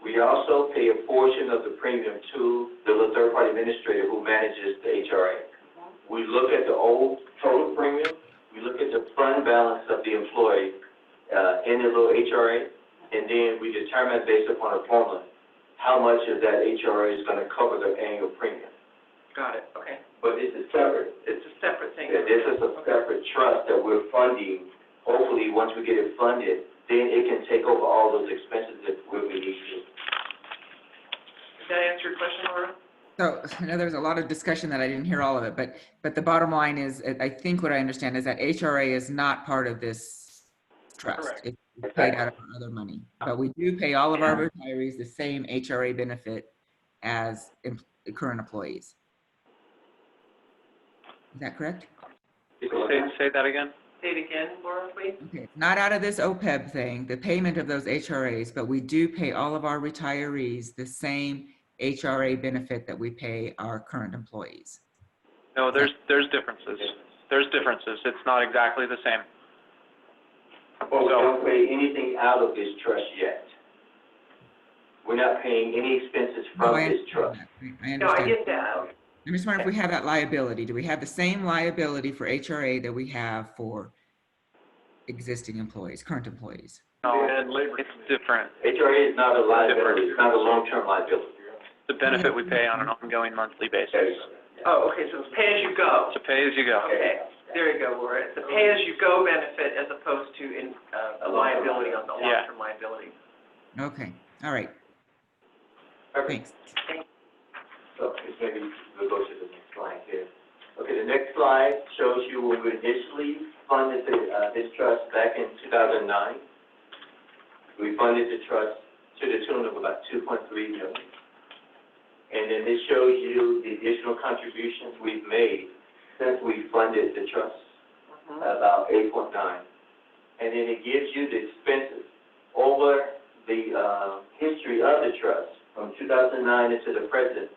We also pay a portion of the premium to the third-party administrator who manages the HRA. We look at the old total premium, we look at the fund balance of the employee in the little HRA, and then we determine based upon a formula how much of that HRA is going to cover the annual premium. Got it, okay. But this is separate. It's a separate thing. Yeah, this is a separate trust that we're funding. Hopefully, once we get it funded, then it can take over all those expenses that we need to. Did that answer your question, Laura? So I know there was a lot of discussion that I didn't hear all of it, but the bottom line is, I think what I understand is that HRA is not part of this trust. Correct. It's paid out of our other money, but we do pay all of our retirees the same HRA benefit as current employees. Is that correct? Say that again? Say it again, Laura, please. Okay, not out of this OPEB thing, the payment of those HRAs, but we do pay all of our retirees the same HRA benefit that we pay our current employees. No, there's differences. There's differences. It's not exactly the same. Well, we don't pay anything out of this trust yet. We're not paying any expenses from this trust. I No, I understand. get that. I'm just wondering if we have that liability. Do we have the same liability for HRA that we have for existing employees, current employees? No, And labor it's committee. different. HRA is not a liability, it's not a long-term liability. It's a benefit we pay on an ongoing monthly basis. Oh, okay, so it's pay as you go. It's a pay as you go. Okay, there you go, Laura. It's a pay as you go benefit as opposed to a liability on the Yeah. long-term liability. Okay, all right, thanks. So maybe we'll go to the next slide here. Okay, the next slide shows you when we initially funded this trust back in 2009. We funded the trust to the tune of about $2.3 million. And then this shows you the additional contributions we've made since we funded the trust, about 8.9. And then it gives you the expenses over the history of the trust from 2009 into the present.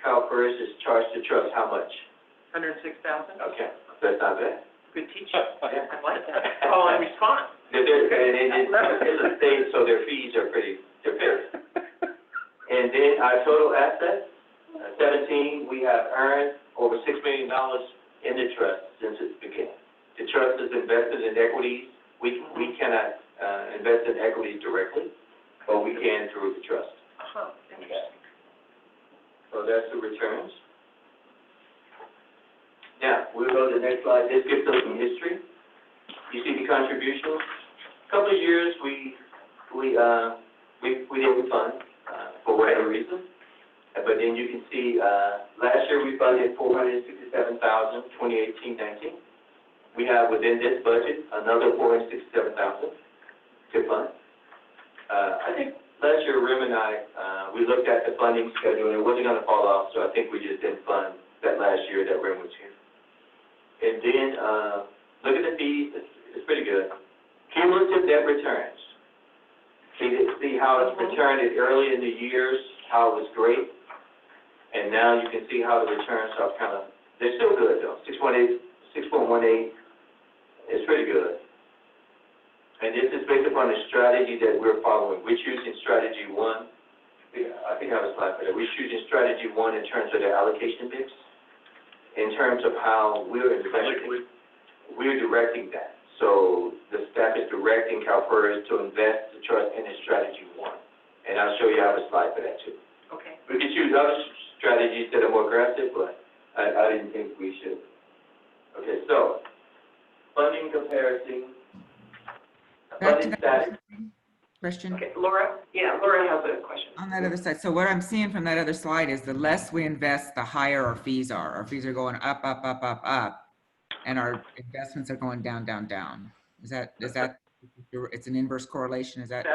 CalPERS is charged to trust how much? $106,000? Okay, that's not bad. Good teaching. I like that. Call and response. And it's a state, so their fees are they're fair. And then our total assets 17, we have earned over $6 million in the trust since its beginning. The trust is invested in equities. We cannot invest in equities directly, but we can through the trust. Interesting. So that's the returns. Now, we'll go to the next slide. This gives us some history. You see the contributions. A couple of years we didn't fund for whatever reason. But then you can see, last year we funded $467,000, 2018-19. We have within this budget another $467,000 to fund. I think last year Rim and I, we looked at the funding schedule and it wasn't going to fall off, so I think we just didn't fund that last year that Rim was here. And then look at the fees, it's pretty good. Cumulative debt returns. See how it's returned it early in the years, how it was great. And now you can see how the returns are kind of, they're still good though. 6.18, it's pretty good. And this is based upon the strategy that we're following. We're choosing strategy 1. I think I have a slide for that. We're choosing strategy 1 in terms of the allocation mix, in terms of how we're investing. We're directing that. So the staff is directing CalPERS to invest the trust in strategy 1. And I'll show you how to slide for that too. Okay. We could choose other strategies that are more aggressive, but I didn't think we should. Okay, so funding comparison. Back to Funding that status. question. Okay, Laura? Yeah, Laura has a question. On that other side, so what I'm seeing from that other slide is the less we invest, the higher our fees are. Our fees are going up, up, up, up, up, and our investments are going down, down, down. Is that, it's an inverse correlation, is that?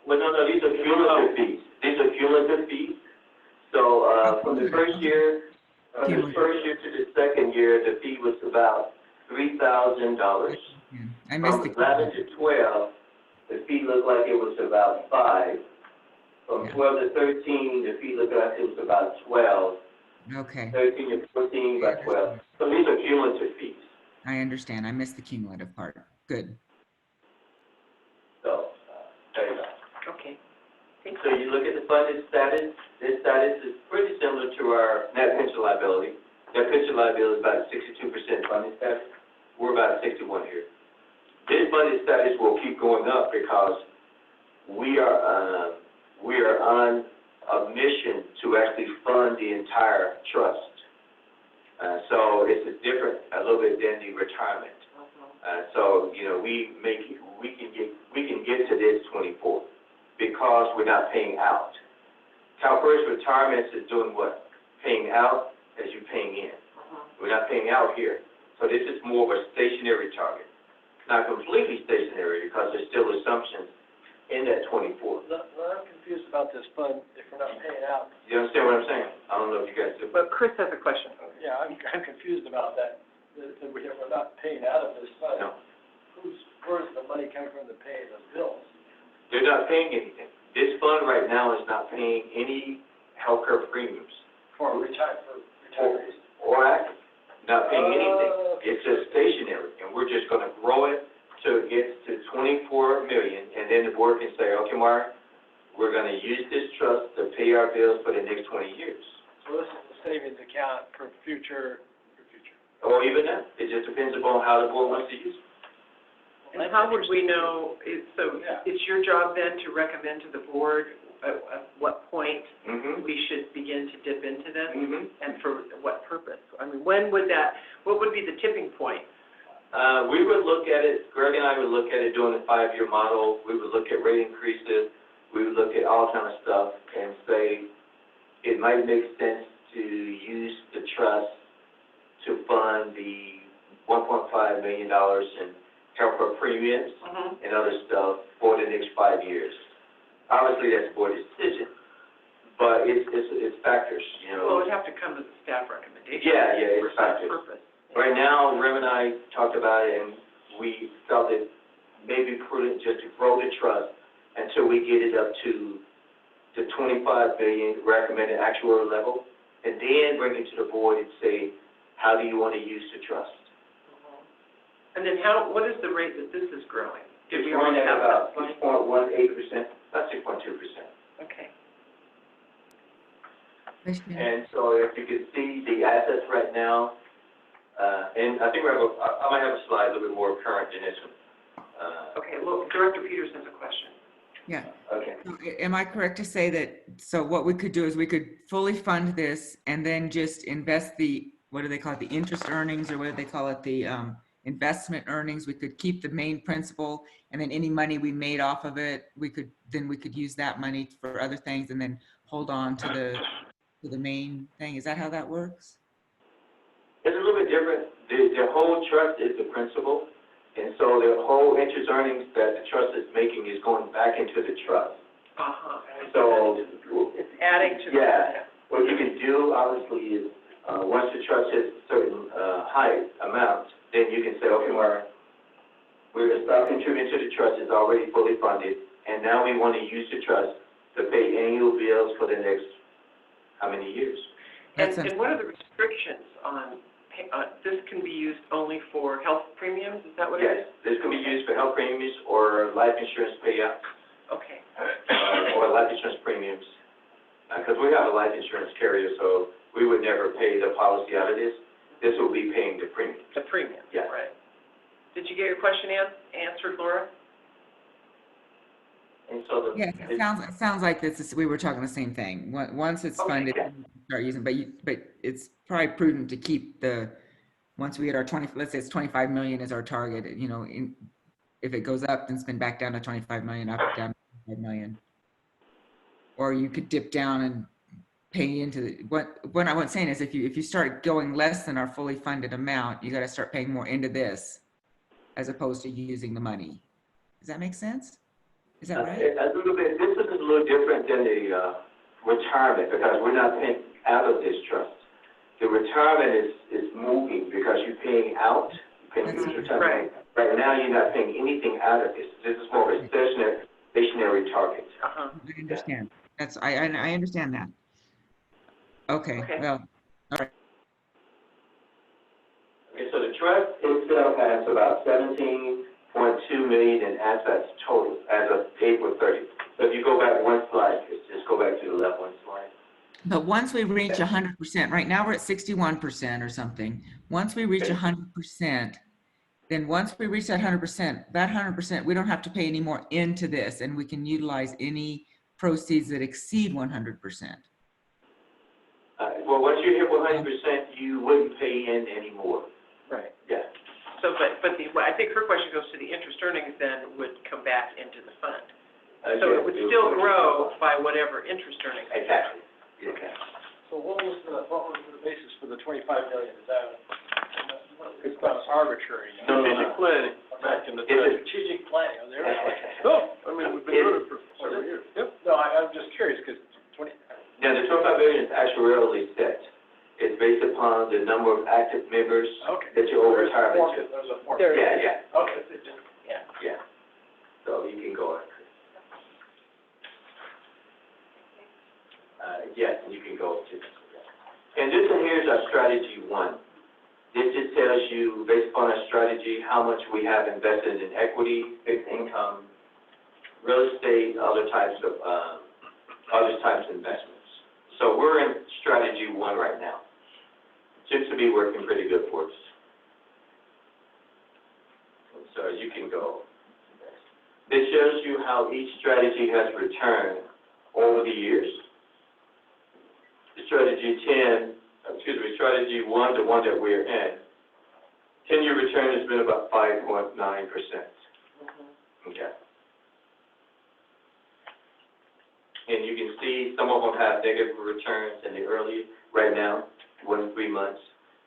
Well, no, these are cumulative fees. These are cumulative fees. So from the first year, to the second year, the fee was about $3,000. I missed From the 11 to 12, the fee looked like it was about 5. From 12 to 13, the fee looked like it was about 12. Okay, 13 to 14, about 12. So these are cumulative fees. I understand. I missed the cumulative part. Good. So there you go. Okay. So you look at the funded status. This status is pretty similar to our net pension liability. Net pension liability is about 62% funded status. We're about 61 here. This funded status will keep going up because we are on a mission to actually fund the entire trust. So it's a little bit than the retirement. So you know we can get to this 24 because we're not paying out. CalPERS Retirements is doing what? Paying out as you're paying in. We're not paying out here. So this is more of a stationary target. Not completely stationary because there's still assumptions in that 24. I'm confused about this fund if we're not paying out. You understand what I'm saying? I don't know if you guys do. But Chris has a question. Yeah, I'm confused about that, that we're not paying out of this fund. No. Where's the money coming from to pay the bills? They're not paying anything. This fund right now is not paying any healthcare premiums. For retirees. Or active. Not paying anything. It's just stationary, and we're just gonna grow it till it gets to 24 million, and then the board can say, okay, Mark, we're gonna use this trust to pay our bills for the next 20 years. So this is a savings account for future. Or even that. It just depends upon how the board wants to use it. And how would we know, it's your job then to recommend to the board at what point we should begin to dip into this? And for what purpose? I mean, what would be the tipping point? We would look at it, Greg and I would look at it doing the 5-year model. We would look at rate increases. We would look at all kind of stuff and say it might make sense to use the trust to fund the $1.5 million in healthcare premiums and other stuff for the next 5 years. Obviously, that's the board's decision, but it's factors, you know. Well, it would have to come to the staff recommendation. Yeah, it's for factors. Purpose. Right now, Rem and I talked about it, and we felt it may be prudent just to grow the trust until we get it up to the 25 billion recommended actuarial level, and then bring it to the board and say, how do you want to use the trust? And then what is the rate that this is growing? It's growing at about 6.18%, about 6.2%. Okay. And so if you can see the assets right now, and I think I might have a slide a little bit more current than this one. Okay, well, Director Peters has a question. Yeah. Okay. So am I correct to say that, so what we could do is we could fully fund this and then just invest the, what do they call it, the interest earnings, or what do they call it, the investment earnings? We could keep the main principal, and then any money we made off of it, we could use that money for other things and then hold on to the main thing. Is that how that works? It's a little bit different. The whole trust is the principal, and so the whole interest earnings that the trust is making is going back into the trust. Uh-huh. So, It's adding to the. yeah, what you can do obviously is, once the trust hits certain, high amounts, then you can say, okay, Mara, we're gonna stop contributing to the trust, it's already fully funded, and now we want to use the trust to pay annual bills for the next, how many years? And what are the restrictions on, this can be used only for health premiums, is that what it is? Yes, this can be used for health premiums or life insurance payouts, Okay. or life insurance premiums. Because we have a life insurance carrier, so we would never pay the policy out of this. This will be paying the premium. The premium, Yeah. right. Did you get your question answered, Laura? And so Yes, it sounds like this is, we were talking the same thing. Once it's funded, yeah. we can start using, but it's probably prudent to keep once we hit our 20, let's say it's 25 million is our target, if it goes up, then spin back down to 25 million, up, down to 25 million. Or you could dip down and pay into what I was saying is if you start going less than our fully funded amount, you got to start paying more into this as opposed to using the money. Does that make sense? Is that right? A little bit. This is a little different than the retirement because we're not paying out of this trust. The retirement is moving because you're paying out. You're paying into retirement. Right now, you're not paying anything out of this. This is more of a stationary target. Uh-huh. I understand. I understand that. Okay. Well, all right. Okay, so the trust itself has about 17.2 million in assets total as of April 30th. So if you go back one slide, just go back to the left one slide. But once we reach 100%, right now we're at 61% or something. Once we reach 100%, then once we reach that 100%, we don't have to pay any more into this, and we can utilize any proceeds that exceed 100%. Well, once you hit 100%, you wouldn't pay in anymore. Right. Yeah. So, I think her question goes to the interest earnings then would come back into the fund. So it would still grow by whatever interest earnings. Exactly. Okay. So what was the basis for the 25 million? Is that, it's not arbitrary? No, planning. Back in the strategic planning. No, I mean, we've been doing it for several years. Yep. No, I'm just curious, because Now, the 25 million is actuarially set. It's based upon the number of active members that you're over retirement to. There's a formula. Yeah. Okay. Yeah. So you can go on. Yes, you can go to. And this one here is our strategy one. This just tells you, based upon our strategy, how much we have invested in equity, fixed income, real estate, other types of investments. So we're in strategy one right now. Seems to be working pretty good for us. So you can go. This shows you how each strategy has returned over the years. Strategy one, the one that we're in, 10-year return has been about 5.9%. Okay. And you can see some of them have negative returns in the early, right now, 1 to 3 months.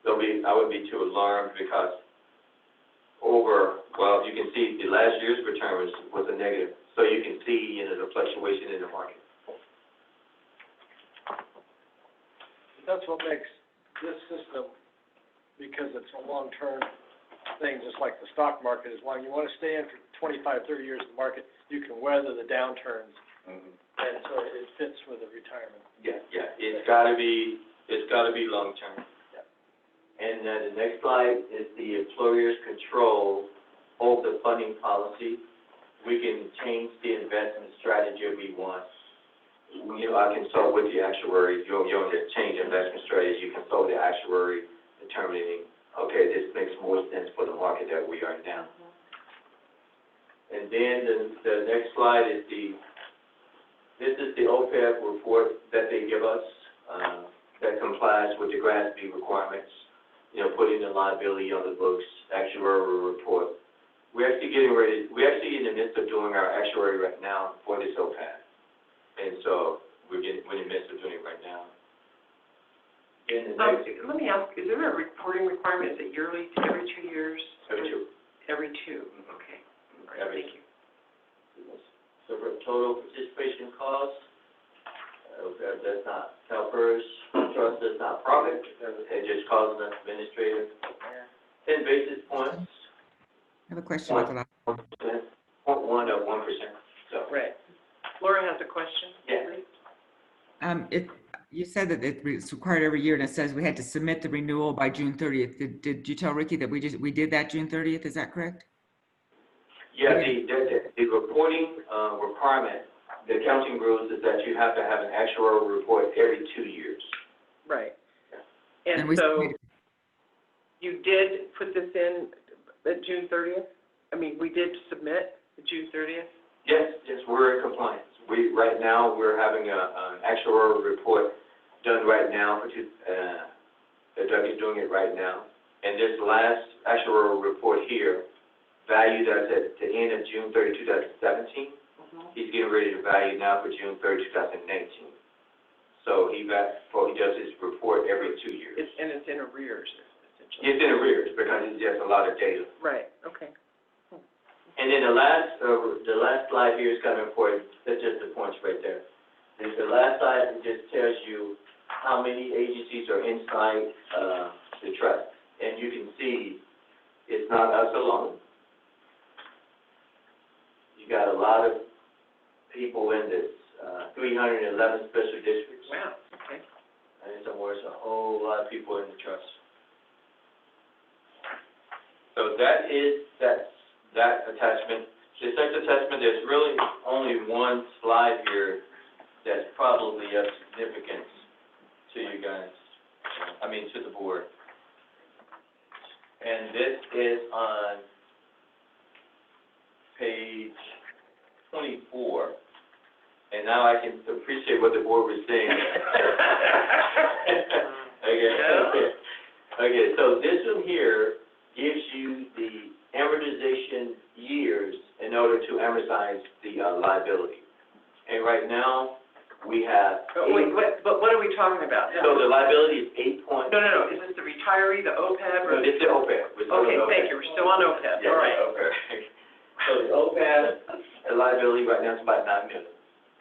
I would be too alarmed because you can see the last year's return was a negative. So you can see, the fluctuation in the market. That's what makes this system, because it's a long-term thing, just like the stock market is long. You want to stay in for 25, 30 years in the market, you can weather the downturns. And so it fits with the retirement. Yeah. It's got to be long-term. Yeah. And the next slide is the employer's control over the funding policy. We can change the investment strategy if we want. I consult with the actuary, your change investment strategy, you consult with the actuary determining, okay, this makes more sense for the market that we are in now. And then the next slide is this is the OPEB report that they give us, that complies with the GASB requirements, putting the liability on the books, actuarial report. We're actually in the midst of doing our actuary right now for this OPEB. And so we're in the midst of doing it right now. Let me ask, is there a reporting requirement? Is it yearly, every 2 years? Every two. Every two, okay. All right, thank you. So for total participation costs, OPEB does not CalPERS trust does not profit, it just causes us administrative 10 basis points. I have a question, Nicola. 0.1 of 1%. So Right. Laura has a question. Yeah. You said that it's required every year, and it says we had to submit the renewal by June 30th. Did you tell Ricky that we did that June 30th? Is that correct? Yeah, the reporting requirement, the accounting rules is that you have to have an actuarial report every 2 years. Right. And And we so submitted- you did put this in at June 30th? I mean, we did submit at June 30th? Yes, we're in compliance. Right now, we're having an actuarial report done right now Doug is doing it right now. And this last actuarial report here, valued as at the end of June 30, 2017, he's getting ready to value now for June 30, 2019. So he does his report every 2 years. And it's in arrears, essentially. It's in arrears because it's just a lot of data. Right, okay. And then the last slide here is kind of important. That's just the points right there. And the last slide, it just tells you how many agencies are inside the trust. And you can see it's not us alone. You got a lot of people in this, 311 special districts. Wow, okay. And somewhere there's a whole lot of people in the trust. So that attachment. The second attachment, there's really only one slide here that's probably of significance to you guys, to the board. And this is on page 24. And now I can appreciate what the board was saying. Okay, so this one here gives you the amortization years in order to amortize the liability. And right now, we have... But what are we talking about? So the liability is 8 point... No. Is this the retiree, the OPEB, or... No, it's the OPEB. Okay, thank you. We're still on OPEB. Yeah, All right. okay. So the OPEB, the liability right now is about $9 million.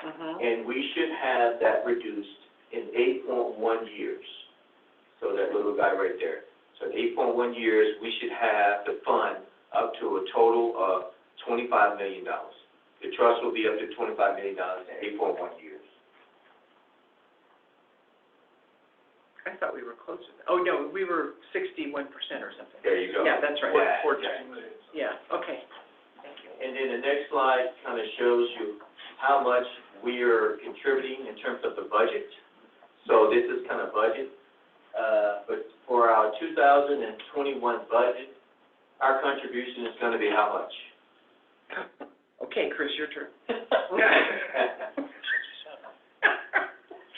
And we should have that reduced in 8.1 years. So that little guy right there. So in 8.1 years, we should have the fund up to a total of $25 million. The trust will be up to $25 million in 8.1 years. I thought we were closer. Oh, no, we were 61% or something. There you go. Yeah, that's right. Yeah. Okay. Thank you. And then the next slide kind of shows you how much we are contributing in terms of the budget. So this is kind of budget. But for our 2021 budget, our contribution is going to be how much? Okay, Chris, your turn.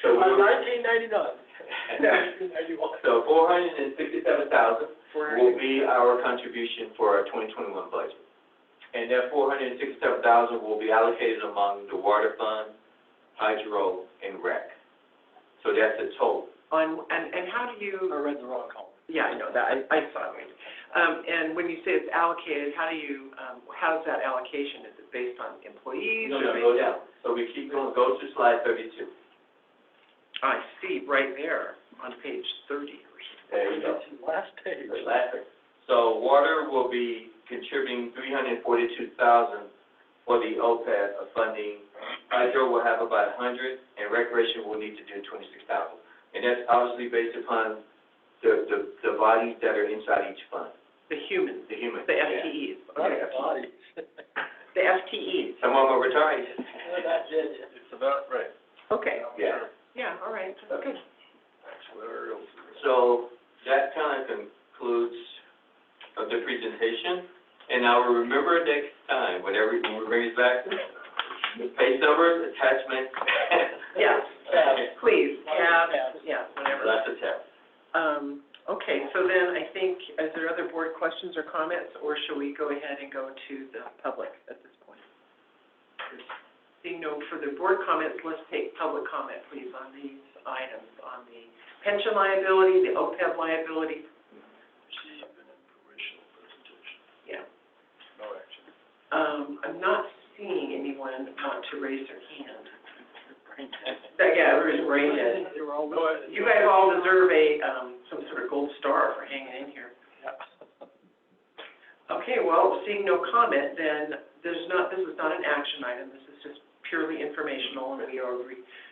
So 1999. So $467,000 will be our contribution for our 2021 budget. And that $467,000 will be allocated among the water fund, hydro, and rec. So that's the total. And how do you... I read the wrong column. Yeah, I know that. I saw it. And when you say it's allocated, how's that allocation? Is it based on employees? No, go down. So we keep going. Go to slide 32. I see, right there on page 30. There you go. Last page. The last page. So water will be contributing $342,000 for the OPEB funding. Hydro will have about 100, and recreation will need to do 26,000. And that's obviously based upon the bodies that are inside each fund. The humans. The humans. The FTEs. Okay. The FTEs. Some of them are retired. It's about right. Okay, Yeah. yeah, all right, that's good. So that kind of concludes the presentation. And now remember next time, when we bring it back, the page numbers, attachments. Yeah, please, yeah, whatever. That's a tab. Okay, so then I think, is there other board questions or comments, or shall we go ahead and go to the public at this point? Seeing no further board comments, let's take public comment, please, on these items, on the pension liability, the OPEB liability. Yeah. No action. I'm not seeing anyone want to raise their hand. Yeah, everybody's brain dead. You guys all deserve a, some sort of gold star for hanging in here. Okay, well, seeing no comment, then this is not an action item. This is just purely informational, and we will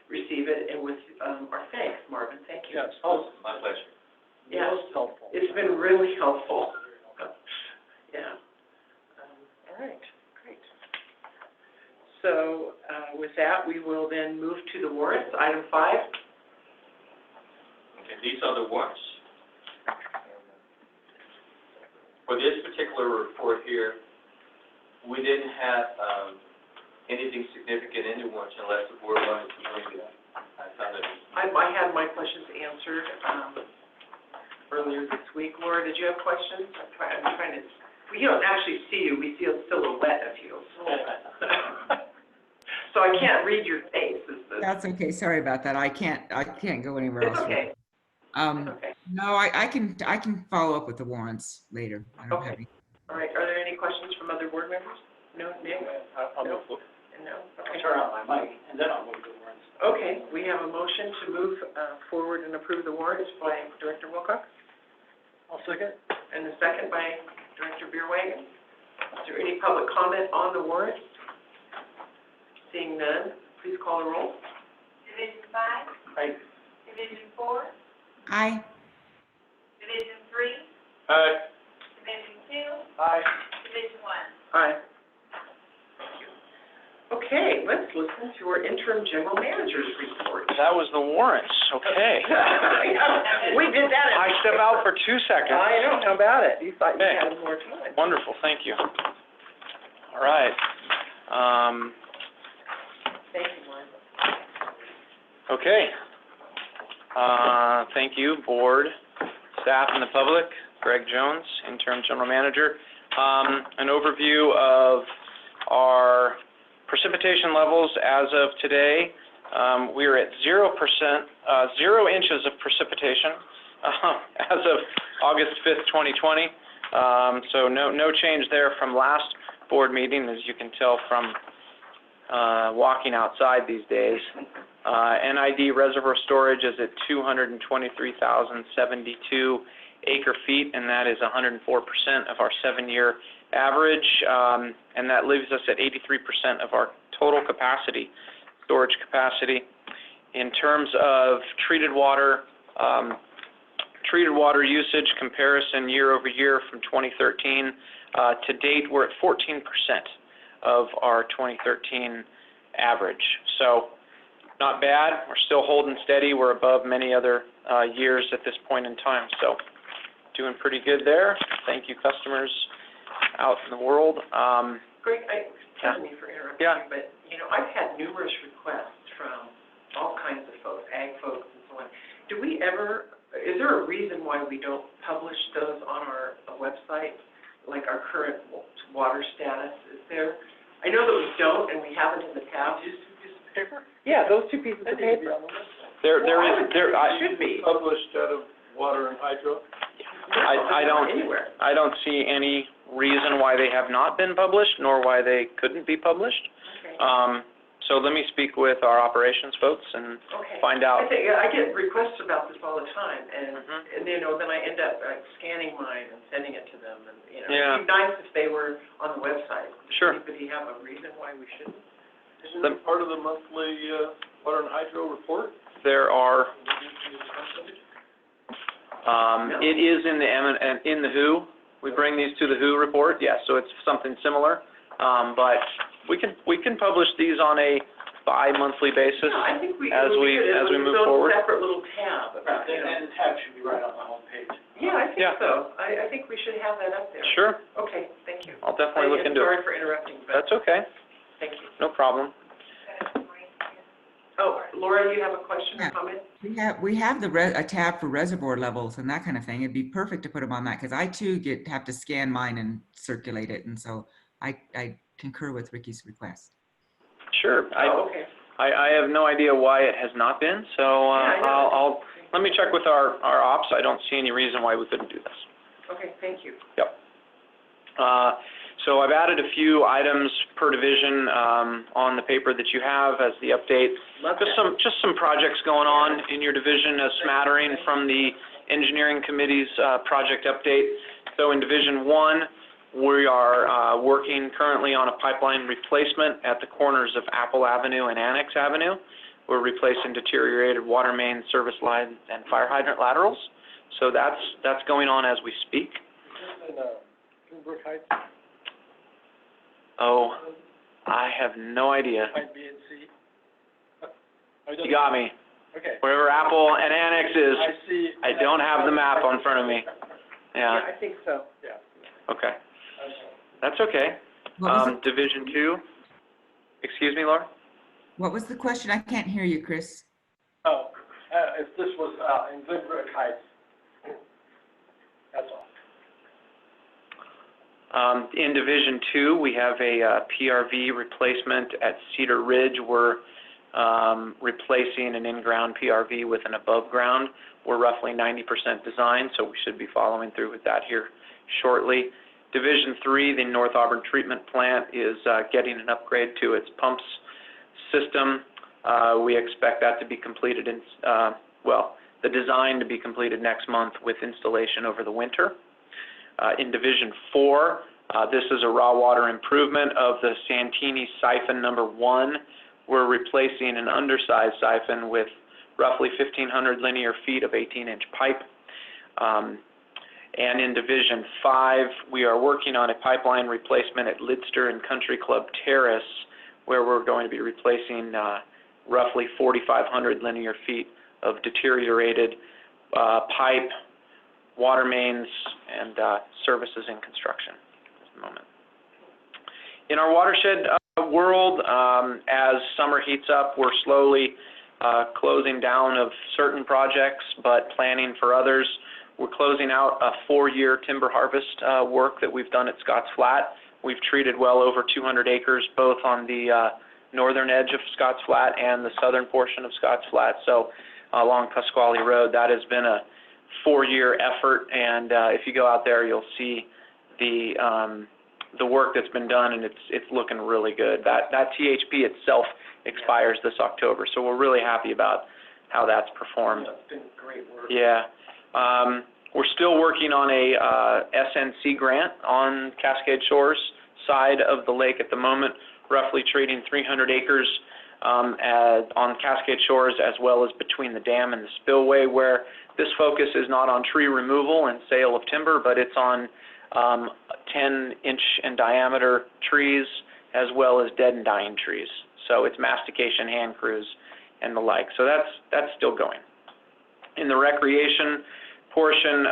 receive it, and with our thanks, Marvin, thank you. Yes, My pleasure. Yeah, most helpful. it's been really helpful. Yeah. All right, great. So with that, we will then move to the warrants, item 5. Okay, these are the warrants. For this particular report here, we didn't have anything significant in the warrants unless the board wanted to bring it up. I found it. I had my questions answered earlier this week. Laura, did you have questions? I'm trying to, we don't actually see you, we see a silhouette of you. So I can't read your face. That's okay. Sorry about that. I can't go anywhere It's else. okay. Okay. No, I can follow up with the warrants later. I don't have any. All right, are there any questions from other board members? No, Nick? I'll No? move, No? Okay. turn on my mic, and then I'll move the warrants. Okay, we have a motion to move forward and approve the warrants by Director Wilcox, I'll second. and a second by Director Bierwagen. Is there any public comment on the warrants? Seeing none, please call the roll. Division 5, Aye. Division 4, Aye. Division 3, Aye. Division 2, Aye. Division 1. Aye. Okay, let's listen to our interim general manager's report. That was the warrants, okay. We did that. I step out for 2 seconds. I know, how about it? You thought you Okay. had more time. Wonderful, thank you. All right. Thank you, Martha. Okay. Thank you, board, staff, and the public. Greg Jones, interim general manager. An overview of our precipitation levels as of today. We are at 0%, 0 inches of precipitation as of August 5th, 2020. So no change there from last board meeting, as you can tell from walking outside these days. NID reservoir storage is at 223,072 acre feet, and that is 104% of our 7-year average, and that leaves us at 83% of our total capacity, storage capacity. In terms of treated water usage comparison year over year from 2013, to date we're at 14% of our 2013 average. So not bad, we're still holding steady, we're above many other years at this point in time. So doing pretty good there. Thank you, customers out in the world. Greg, pardon me for interrupting you, but, you know, I've had numerous requests from all kinds of folks, ag folks and so on. Do we ever, is there a reason why we don't publish those on our website, like our current water status? Is there, I know that we don't, and we haven't in the past. These 2 pieces of paper? Yeah, those 2 pieces of paper. There Should be. Published out of Water and Hydro? I don't see any reason why they have not been published, nor why they couldn't be published. Okay. So let me speak with our operations folks and find out. I get requests about this all the time, and you know, then I end up scanning mine and sending it to them, and, you know, it'd be nice if they were on the website. Sure. Does anybody have a reason why we shouldn't? Isn't it part of the monthly Water and Hydro report? There are, it is in the WHO. We bring these to the WHO report, yes, so it's something similar. But we can publish these on a bi-monthly basis Yeah, I think as we move forward. Its own separate little tab about, you know. And the tab should be right on the homepage. Yeah, I think Yeah. so. I think we should have that up there. Sure, Okay, thank you. I'll definitely look into it. Sorry for interrupting, but That's okay, thank you. no problem. Oh, Laura, you have a question or Yeah. comment? We have a tab for reservoir levels and that kind of thing. It'd be perfect to put them on that because I too have to scan mine and circulate it. And so I concur with Ricky's request. Sure, Oh, okay. I have no idea why it has not been, so Yeah, I know. let me check with our ops. I don't see any reason why we couldn't do this. Okay, thank you. Yep. So I've added a few items per division on the paper that you have as the update. Just some projects going on in your division, a smattering from the engineering committee's project update. So in Division 1, we are working currently on a pipeline replacement at the corners of Apple Avenue and Annex Avenue. We're replacing deteriorated water main, service line, and fire hydrant laterals. So that's going on as we speak. Oh, I have no idea. Might be in C. You got me. Okay. Wherever Apple and Annex is, I see. I don't have the map in front of me. Yeah, I think so. Yeah. okay. That's okay. What was, Division 2. Excuse me, Laura? what was the question? I can't hear you, Chris. Oh, if this was in Glenbrook Heights, that's all. In Division 2, we have a PRV replacement at Cedar Ridge. We're replacing an in-ground PRV with an above-ground. We're roughly 90% designed, so we should be following through with that here shortly. Division 3, the North Auburn Treatment Plant, is getting an upgrade to its pumps system. We expect that to be completed the design to be completed next month with installation over the winter. In Division 4, this is a raw water improvement of the Santini siphon number 1. We're replacing an undersized siphon with roughly 1,500 linear feet of 18-inch pipe. And in Division 5, we are working on a pipeline replacement at Lidster and Country Club Terrace, where we're going to be replacing roughly 4,500 linear feet of deteriorated pipe, water mains, and services in construction at the moment. In our watershed world, as summer heats up, we're slowly closing down of certain projects, but planning for others. We're closing out a 4-year timber harvest work that we've done at Scotts Flat. We've treated well over 200 acres, both on the northern edge of Scotts Flat and the southern portion of Scotts Flat. So along Pasquale Road, that has been a 4-year effort, and if you go out there, you'll see the work that's been done, and it's looking really good. That THP itself expires this October, so we're really happy about how that's performed. It's been great work. Yeah. We're still working on a SNC grant on Cascade Shores side of the lake at the moment, roughly treating 300 acres on Cascade Shores, as well as between the dam and the spillway, where this focus is not on tree removal and sale of timber, but it's on 10-inch in diameter trees, as well as dead and dying trees. So it's mastication hand crews and the like. So that's still going. In the recreation portion,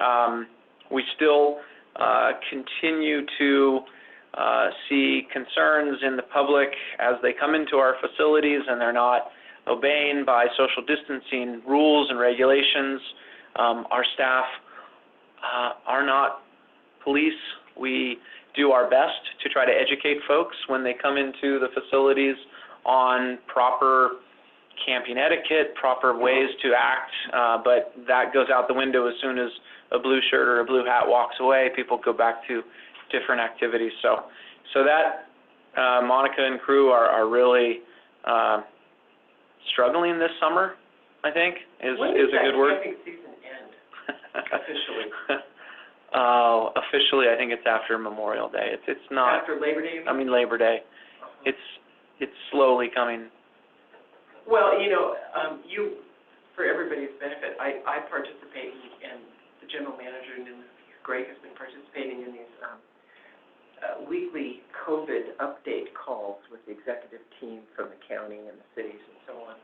we still continue to see concerns in the public as they come into our facilities and they're not obeying by social distancing rules and regulations. Our staff are not police. We do our best to try to educate folks when they come into the facilities on proper camping etiquette, proper ways to act, but that goes out the window as soon as a blue shirt or a blue hat walks away. People go back to different activities. So that Monica and crew are really struggling this summer, I think, is a good word. When does that camping season end officially? Officially, I think it's after Memorial Day. It's not. After Labor Day? I mean Labor Day. It's slowly coming. Well, for everybody's benefit, I participate and the general manager and Greg has been participating in these weekly COVID update calls with the executive team from the county and the cities and so on.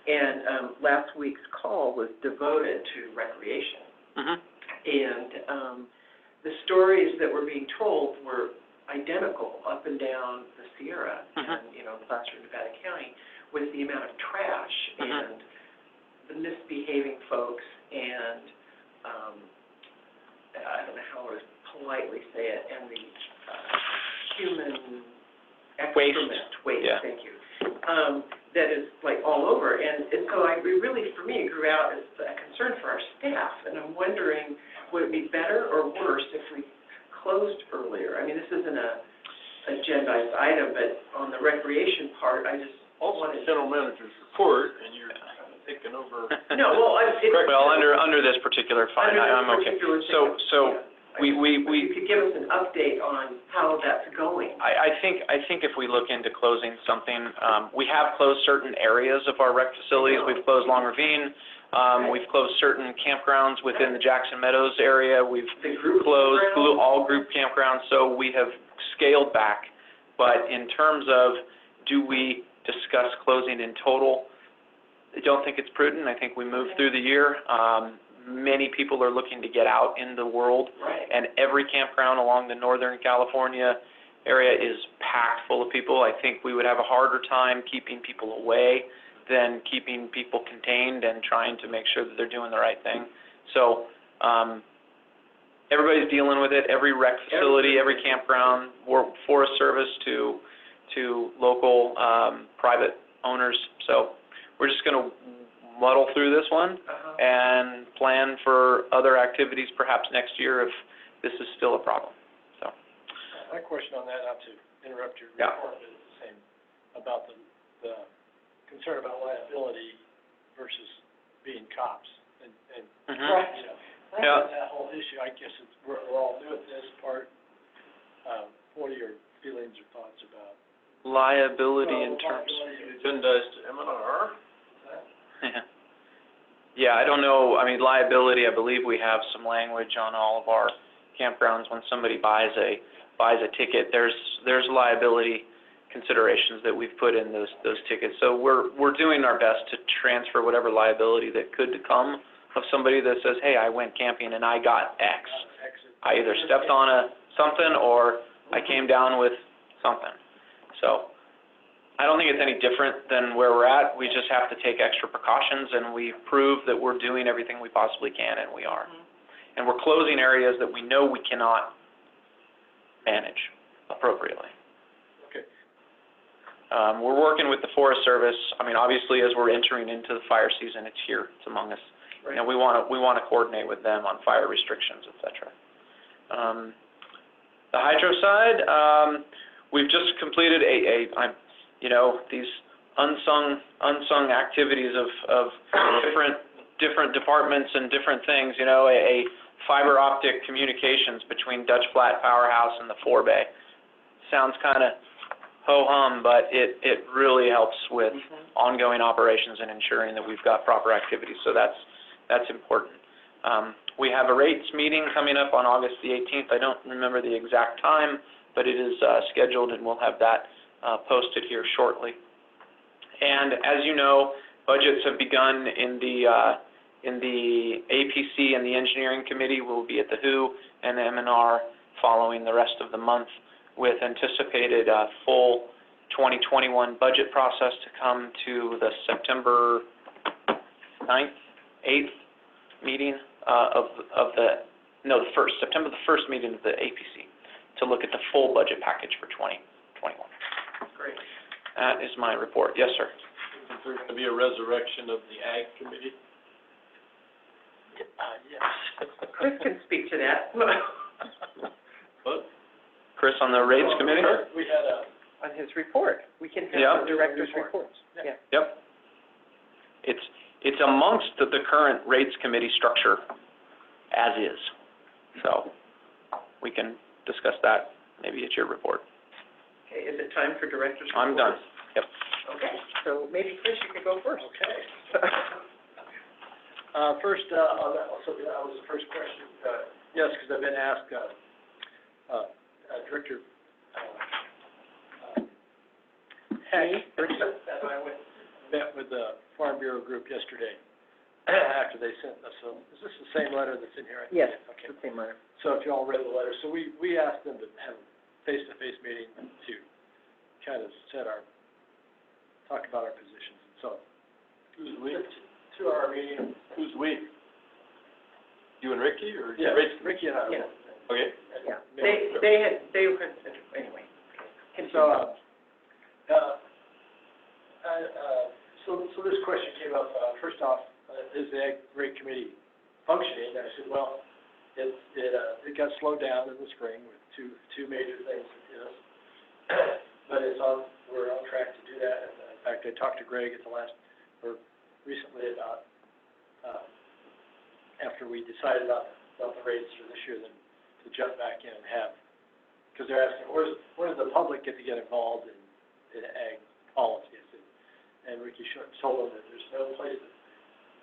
And last week's call was devoted to recreation. And the stories that were being told were identical up and down the Sierra and, Placer, Nevada County, with the amount of trash and the misbehaving folks and, I don't know how to politely say it, and the human excrement, waste, thank you, that is like all over. And so for me, it grew out as a concern for our staff. And I'm wondering, would it be better or worse if we closed earlier? I mean, this isn't a agendized item, but on the recreation part, I just Also, the general manager's report, and you're kind of taking over. No, well, under this particular fine, I'm okay. You could give us an update on how that's going. I think if we look into closing something, we have closed certain areas of our rec facilities. We've closed Long Ravine. We've closed certain campgrounds within the Jackson Meadows area. We've closed all group campgrounds, so we have scaled back. But in terms of, do we discuss closing in total, I don't think it's prudent. I think we move through the year. Many people are looking to get out in the world, and every campground along the Northern California area is packed full of people. I think we would have a harder time keeping people away than keeping people contained and trying to make sure that they're doing the right thing. So everybody's dealing with it. Every rec facility, every campground, Forest Service to local private owners. So we're just going to muddle through this one and plan for other activities perhaps next year if this is still a problem. So my question on that, not to interrupt your report, is the same about the concern about liability versus being cops and that whole issue. I guess we're all new at this part. What are your feelings or thoughts about liability in terms of agendized to M&R? Yeah, I don't know. I mean, liability, I believe we have some language on all of our campgrounds. When somebody buys a ticket, there's liability considerations that we've put in those tickets. So we're doing our best to transfer whatever liability that could come of somebody that says, hey, I went camping and I got X. I either stepped on something or I came down with something. So I don't think it's any different than where we're at. We just have to take extra precautions, and we prove that we're doing everything we possibly can, and we are. And we're closing areas that we know we cannot manage appropriately. Okay. We're working with the Forest Service. I mean, obviously, as we're entering into the fire season, it's here. It's among us. Right. And we want to coordinate with them on fire restrictions, et cetera. The hydro side, we've just completed these unsung activities of different departments and different things, a fiber optic communications between Dutch Flat Powerhouse and the Forebay. Sounds kind of ho-hum, but it really helps with ongoing operations and ensuring that we've got proper activities, so that's important. We have a rates meeting coming up on August the 18th. I don't remember the exact time, but it is scheduled, and we'll have that posted here shortly. And as you know, budgets have begun in the APC and the Engineering Committee. We'll be at the WHO and the M&R following the rest of the month, with anticipated full 2021 budget process to come to the September 9th, 8th meeting September the 1st meeting of the APC to look at the full budget package for 2021. Great. That is my report. Yes, sir. Is there going to be a resurrection of the Ag Committee? yes. Chris can speak to that. What? Chris on the Rates Committee? We had On his report. We can have the director's reports. Yeah. Yep. It's amongst the current Rates Committee structure as is. So we can discuss that maybe at your report. Okay, is it time for director's reports? I'm done. Yep. Okay, so maybe Chris, you could go first. Okay. First, that was the first question. Yes, because I've been asked, Director fact, and I met with the Farm Bureau group yesterday after they sent us. So is this the same letter that's in here? Yes, Okay. the same letter. So if you all read the letter, so we asked them to have a face-to-face meeting to kind of talk about our positions. So Who's we? 2-hour meeting. Who's we? You and Ricky, or? Yeah, Ricky and I. Yeah. Okay. Yeah, they were, anyway. So, so this question came up, first off, is the Ag Rate Committee functioning? And I said, well, it got slowed down in the spring with two major things, but we're on track to do that. And in fact, I talked to Greg recently about, after we decided about the rates for this year, then to jump back in and have, because they're asking, where does the public get to get involved in ag policy? And Ricky told them that there's no place.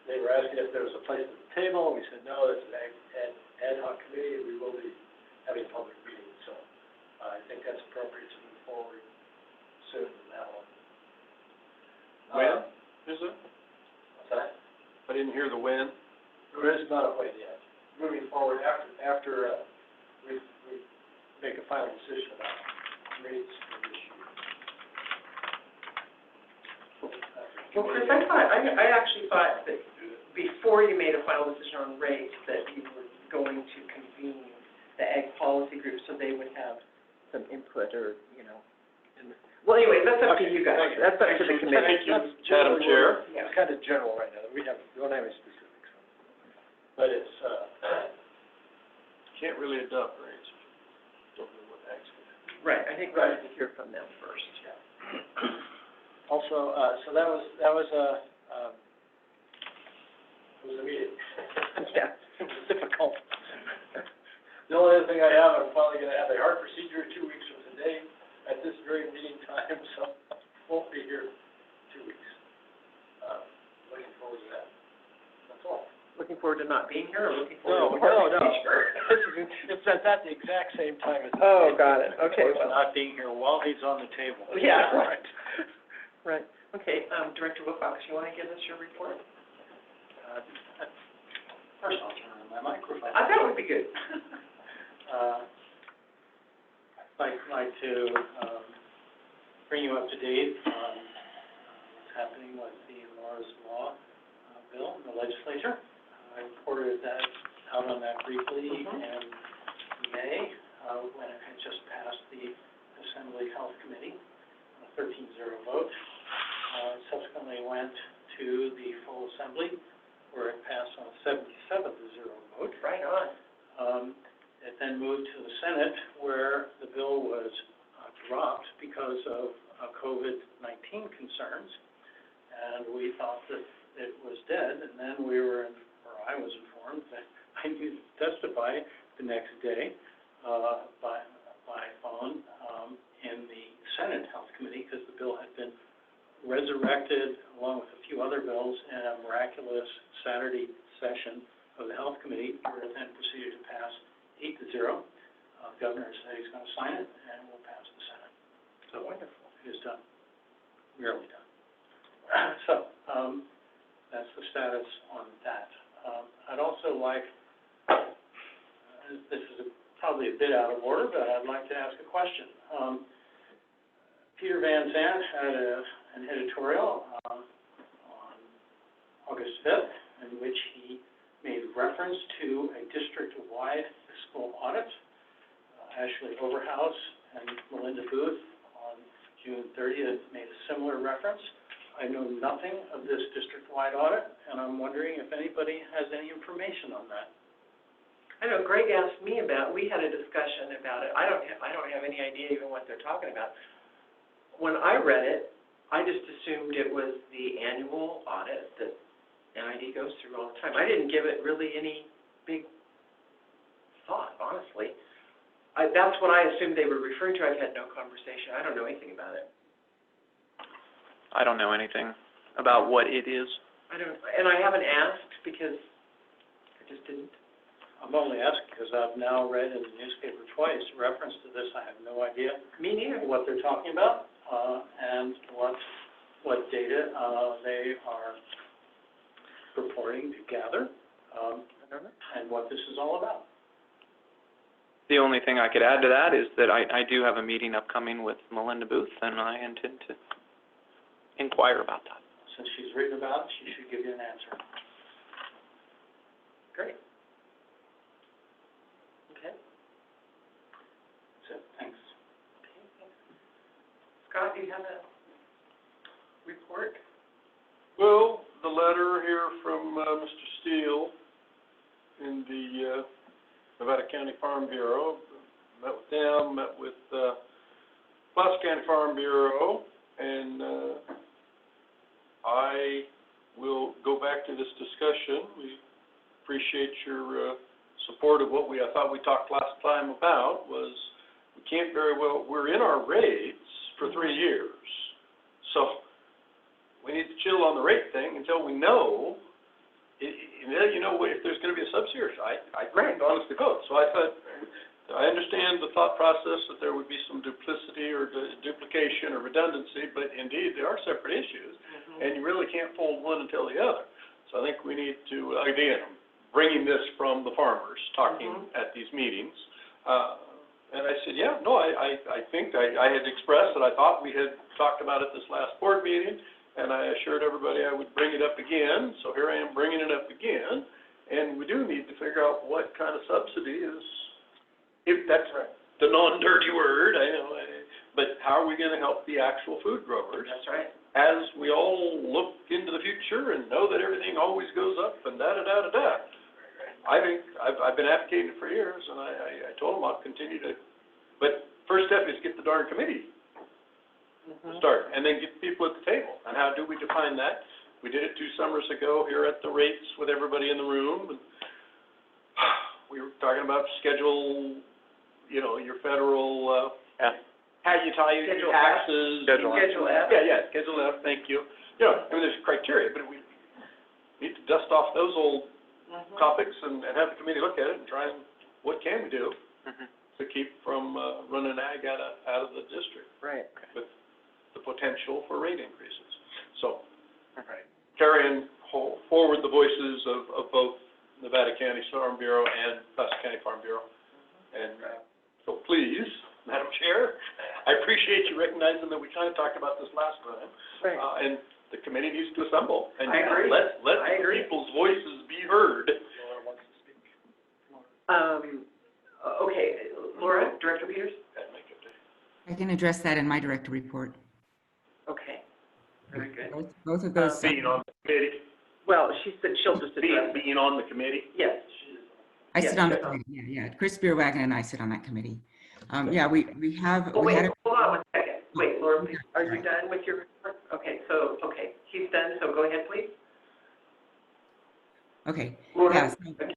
They were asking if there was a place at the table. We said, no, it's an ad hoc committee. We will be having a public meeting. So I think that's appropriate to move forward soon in that one. When is it? What's that? I didn't hear the when. There is not a way yet. Moving forward after we make a final decision about rates for this year. Well, Chris, I actually thought that before you made a final decision on rates, that you were going to convene the ag policy group so they would have some input or, well, anyway, that's up to you guys. That's up to the committee. Thank you, Madam Chair. Yeah, it's kind of general right now. We don't have any specifics. But it's, Can't really adopt rates. Don't know what ag's gonna do. Right, I think we need to hear from them first. yeah. Also, so that was a meeting. Yeah. It was difficult. The only other thing I have, I'm finally gonna have a heart procedure 2 weeks from today at this very meeting time, so won't be here 2 weeks. Looking forward to that. That's all. Looking forward to not being here or looking No, forward to no. It's at the exact same time as. Oh, got it. Okay, well. Not being here while he's on the table. Yeah, right. Right. Okay, Director Wilcox, you want to give us your report? First, I'll turn on my microphone. That would be good. I'd like to bring you up to date on what's happening with the Laura's Law bill in the legislature. I reported that out on that briefly in May when it had just passed the Assembly Health Committee, a 13-0 vote. Subsequently went to the full Assembly where it passed on a 77-0 vote. Right on. It then moved to the Senate where the bill was dropped because of COVID-19 concerns, and we thought that it was dead, and then I was informed that I needed to testify the next day by phone in the Senate Health Committee because the bill had been resurrected along with a few other bills in a miraculous Saturday session of the Health Committee, where it then proceeded to pass 8-0. Governor said he's going to sign it, and we'll pass the Senate. So wonderful. It is done. Nearly done. So that's the status on that. I'd also like, this is probably a bit out of order, but I'd like to ask a question. Peter Van Zandt had an editorial on August 5th in which he made reference to a district-wide fiscal audit. Ashley Overhouse and Melinda Booth on June 30th made a similar reference. I know nothing of this district-wide audit, and I'm wondering if anybody has any information on that. I know Greg asked me we had a discussion about it. I don't have any idea even what they're talking about. When I read it, I just assumed it was the annual audit that NID goes through all the time. I didn't give it really any big thought, honestly. That's what I assumed they were referring to. I've had no conversation. I don't know anything about it. I don't know anything about what it is. And I haven't asked because I just didn't. I'm only asking because I've now read in the newspaper twice reference to this. I have no idea Me neither. what they're talking about, and what data, they are purporting to gather, and what this is all about. The only thing I could add to that is that I do have a meeting upcoming with Melinda Booth, and I intend to inquire about that. Since she's written about it, she should give you an answer. Great. Okay. So, thanks. Scott, do you have a report? Well, the letter here from, Mr. Steele in the, Nevada County Farm Bureau, met with them, met with, Placer County Farm Bureau, and, I will go back to this discussion. We appreciate your, support of what I thought we talked last time about was we can't very well, we're in our rates for 3 years. So we need to chill on the rate thing until we know, if there's going to be a subsidy or I think honest to God. So I thought, I understand the thought process that there would be some duplicity or duplication or redundancy, but indeed there are separate issues, and you really can't fold one until the other. So I think we need to, again, bringing this from the farmers, talking at these meetings, and I said, yeah, no, I think I had expressed that I thought we had talked about it this last board meeting, and I assured everybody I would bring it up again, so here I am bringing it up again, and we do need to figure out what kind of subsidy is, if that's the non-dirty word, I know, but how are we going to help the actual food growers? That's right. As we all look into the future and know that everything always goes up and da-da-da-da-da. I think, I've been advocating for years, and I told them I'll continue to, but first step is get the darn committee start, and then get people at the table. And how do we define that? We did it 2 summers ago here at the rates with everybody in the room, and we were talking about schedule, your federal, how you tie your Schedule taxes. Schedule F. Yeah, Schedule F, thank you. There's criteria, but we need to dust off those old topics and have the committee look at it and try and, what can we do to keep from running ag out of the district? Right. With the potential for rate increases. So, carrying forward the voices of both Nevada County Farm Bureau and Placer County Farm Bureau. And so please, Madam Chair, I appreciate you recognizing that we kind of talked about this last time. Right. And the committee needs to assemble. And I agree. let people's voices be heard. Okay, Laura, Director Peters? I can address that in my director report. Okay, very good. Both of those. Being on the committee, Well, she said she'll just address. being on the committee. Yes. I sit yes, on the yes. committee, yeah. Chris Beerwagen and I sit on that committee. We have. Oh, we wait, had a- hold on 1 second. Wait, Laura, please, are you done with your report? Okay, he's done, so go ahead, please. Okay, Laura? yeah, so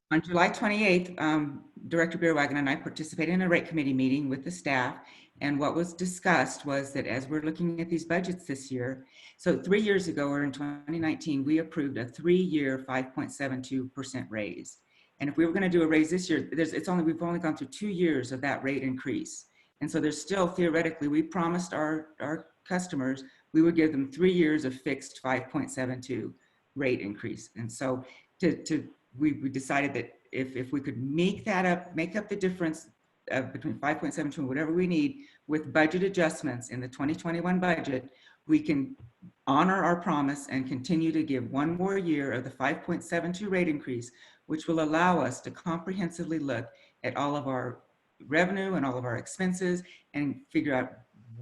on July 28th, Director Beerwagen and I participated in a rate committee meeting with the staff, and what was discussed was that as we're looking at these budgets this year, so 3 years ago, or in 2019, we approved a 3-year 5.72% raise. And if we were going to do a raise this year, we've only gone through 2 years of that rate increase. And so there's still, theoretically, we promised our customers we would give them 3 years of fixed 5.72 rate increase. And so we decided that if we could make up the difference between 5.72 and whatever we need with budget adjustments in the 2021 budget, we can honor our promise and continue to give 1 more year of the 5.72 rate increase, which will allow us to comprehensively look at all of our revenue and all of our expenses and figure out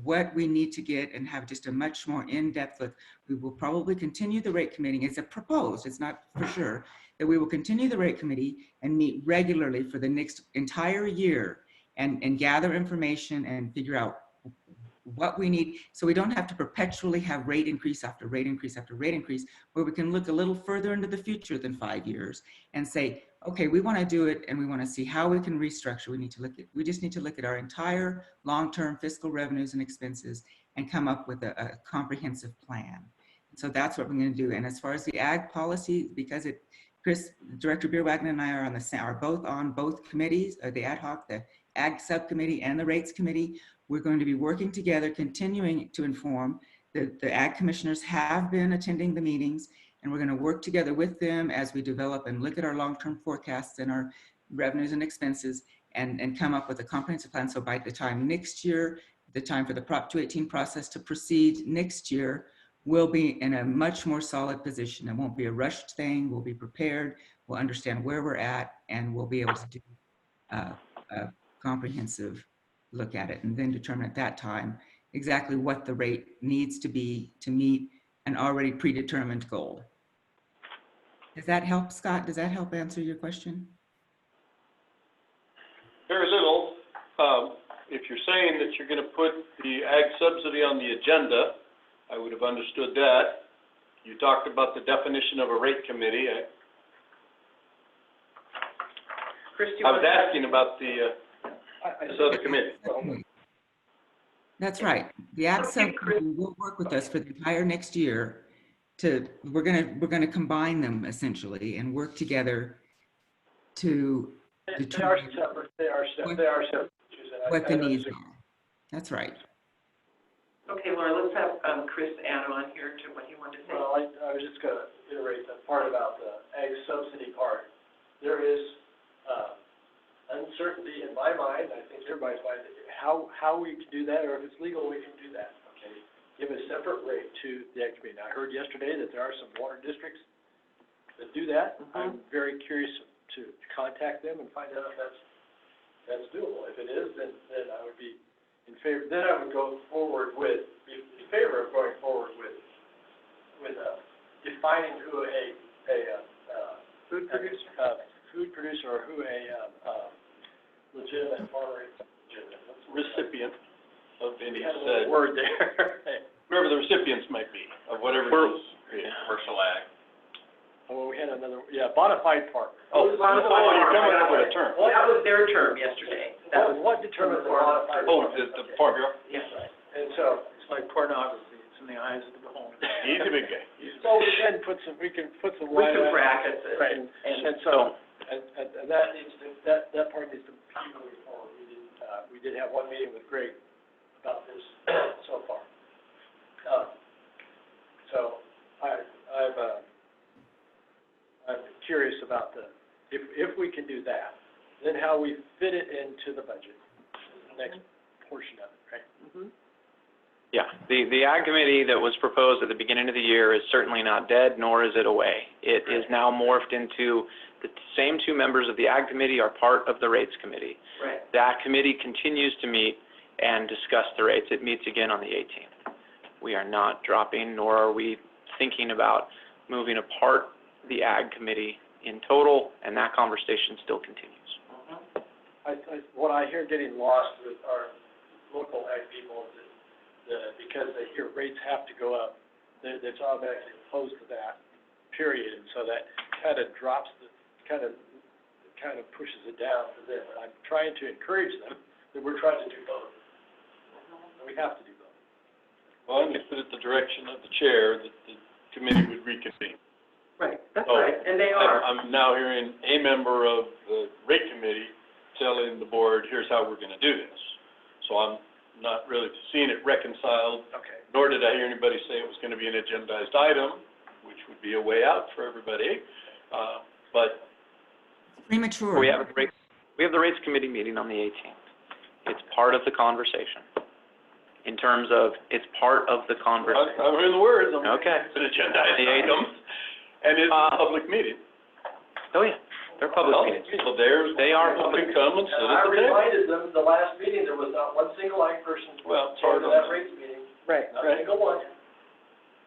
what we need to get and have just a much more in-depth look. We will probably continue the rate committee. It's proposed, it's not for sure, that we will continue the rate committee and meet regularly for the next entire year and gather information and figure out what we need, so we don't have to perpetually have rate increase after rate increase after rate increase, where we can look a little further into the future than 5 years and say, okay, we want to do it and we want to see how we can restructure. We just need to look at our entire long-term fiscal revenues and expenses and come up with a comprehensive plan. So that's what we're going to do. And as far as the ag policy, because Director Beerwagen and I are both on both committees, the ad hoc, the Ag Subcommittee and the Rates Committee. We're going to be working together, continuing to inform. The Ag Commissioners have been attending the meetings, and we're going to work together with them as we develop and look at our long-term forecasts and our revenues and expenses and come up with a comprehensive plan. So by the time next year, the time for the Prop 218 process to proceed next year, we'll be in a much more solid position. It won't be a rushed thing. We'll be prepared. We'll understand where we're at, and we'll be able to do a comprehensive look at it and then determine at that time exactly what the rate needs to be to meet an already predetermined goal. Does that help, Scott? Does that help answer your question? Very little. If you're saying that you're going to put the ag subsidy on the agenda, I would have understood that. You talked about the definition of a rate committee. I was asking about this other committee. That's right. The Ag Subcommittee will work with us for the entire next year. We're gonna combine them essentially and work together to determine what the needs are. That's right. Okay, Laura, let's have Chris add on here to what he wanted to say. Well, I was just going to iterate the part about the ag subsidy part. There is uncertainty in my mind, I think everybody's mind, how we can do that, or if it's legal, we can do that, okay? Give a separate rate to the ag community. Now, I heard yesterday that there are some water districts that do that. I'm very curious to contact them and find out if that's doable. If it is, then I would be in favor. Then I would go forward with, in favor of going forward with defining who a food producer or who a legitimate farmer is. Recipient of any said word there. Whoever the recipients might be of whatever it is. Commercial ag. Oh, we had another, bona fide partner. Oh, you're coming up with a term. That was their term yesterday. That was what determines the bona fide Oh, partner? the Farm Bureau? Yes. And so, it's like pornography, it's in the eyes of the beholder. He's a big guy. So we can put some We can bracket it. Right, and so, and that needs to, that part needs to be moving forward. We did have one meeting with Greg about this so far. So I'm curious about if we can do that, then how we fit it into the budget, the next portion of it, right? Mm-hmm. Yeah, the Ag Committee that was proposed at the beginning of the year is certainly not dead, nor is it away. It is now morphed into the same two members of the Ag Committee are part of the Rates Committee. Right. That committee continues to meet and discuss the rates. It meets again on the 18th. We are not dropping, nor are we thinking about moving apart the Ag Committee in total, and that conversation still continues. What I hear getting lost with our local ag people is that because they hear rates have to go up, it's automatically opposed to that, period, and so that kind of drops kind of pushes it down for them. And I'm trying to encourage them that we're trying to do both. And we have to do both. Well, I'm going to put it the direction of the chair that the committee would reconvene. Right, that's right, and they are. I'm now hearing a member of the rate committee telling the board, here's how we're going to do this. So I'm not really seeing it reconciled. Okay. Nor did I hear anybody say it was going to be an agendized item, which would be a way out for everybody. But premature. We have the Rates Committee meeting on the 18th. It's part of the conversation. In terms of, it's part of the conversation. I'm hearing the words. Okay. It's an agendized item, and it's a public meeting. Oh, yeah. They're public meetings. So they are public. Come and sit And at I the table. reminded them, the last meeting, there was not one single ag person Well, it's part hard of on that rates meeting. Right. Not a single one.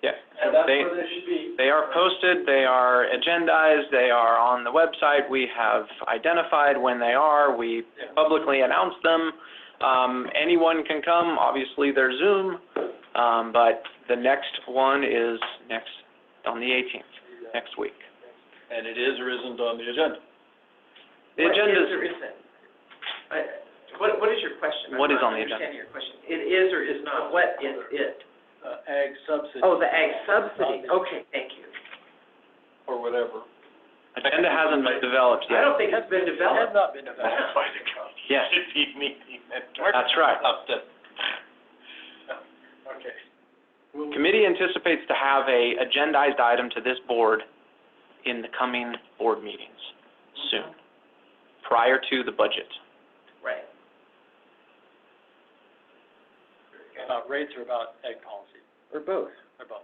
Yeah. And that's where they should be. They are posted, they are agendized, they are on the website. We have identified when they are. We publicly announce them. Anyone can come. Obviously, they're Zoom, but the next one is on the 18th, next week. And it is or isn't on the agenda. The agenda What is or isn't? What is your question? What is on the I'm not agenda? understanding your question. It is or is not. What is it? Ag subsidy. Oh, the ag subsidy. Okay, thank you. Or whatever. Agenda hasn't been developed I yet. don't think it's been developed. Has not been developed. Yes. Should be meeting. That's right. Okay. Committee anticipates to have a agendized item to this board in the coming board meetings soon, prior to the budget. Right. About rates or about egg policy? Or both. Or both?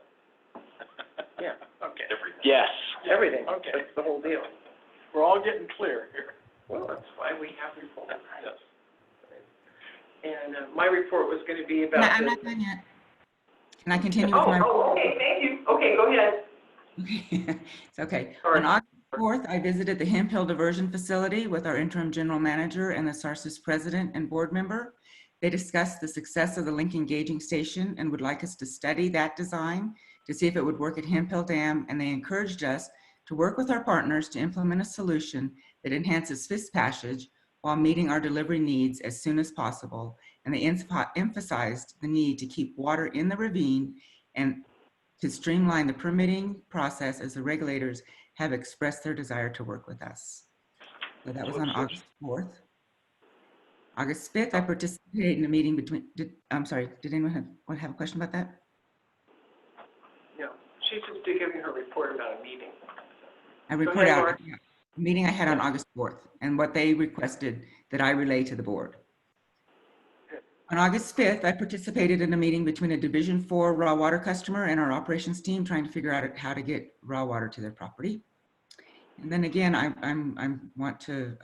Yeah. Okay. Yes. Everything. Okay. That's the whole deal. We're all getting clear here. Well, that's why we have reports. Yes. And my report was going to be No, about I'm the... not done yet. Can I continue with my? Okay, thank you. Okay, go ahead. Okay, it's okay. Sorry. On August 4th, I visited the Hemp Hill Diversion Facility with our interim general manager and the SARSIS president and board member. They discussed the success of the link engaging station and would like us to study that design to see if it would work at Hemp Hill Dam, and they encouraged us to work with our partners to implement a solution that enhances fish passage while meeting our delivery needs as soon as possible. And they emphasized the need to keep water in the ravine and to streamline the permitting process as the regulators have expressed their desire to work with us. So that was on August 4th. August 5th, I participated in a meeting between, I'm sorry, did anyone have a question about that? No, she's just giving her report about a meeting. I report out a meeting I had on August 4th and what they requested that I relay to the board. On August 5th, I participated in a meeting between a Division 4 raw water customer and our operations team trying to figure out how to get raw water to their property. And then again, I want to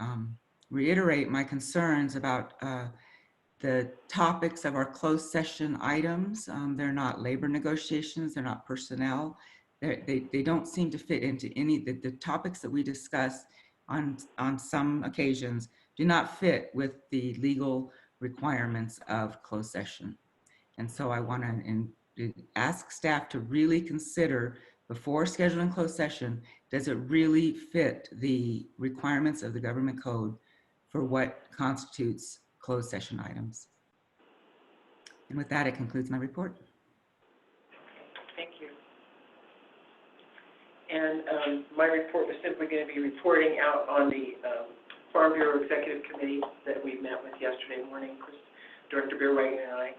reiterate my concerns about the topics of our closed session items. They're not labor negotiations, they're not personnel. They don't seem to fit into any, the topics that we discuss on some occasions do not fit with the legal requirements of closed session. And so I want to ask staff to really consider before scheduling closed session, does it really fit the requirements of the government code for what constitutes closed session items? And with that, it concludes my report. Thank you. And my report was simply going to be reporting out on the Farm Bureau Executive Committee that we met with yesterday morning, Director Beer-White and I.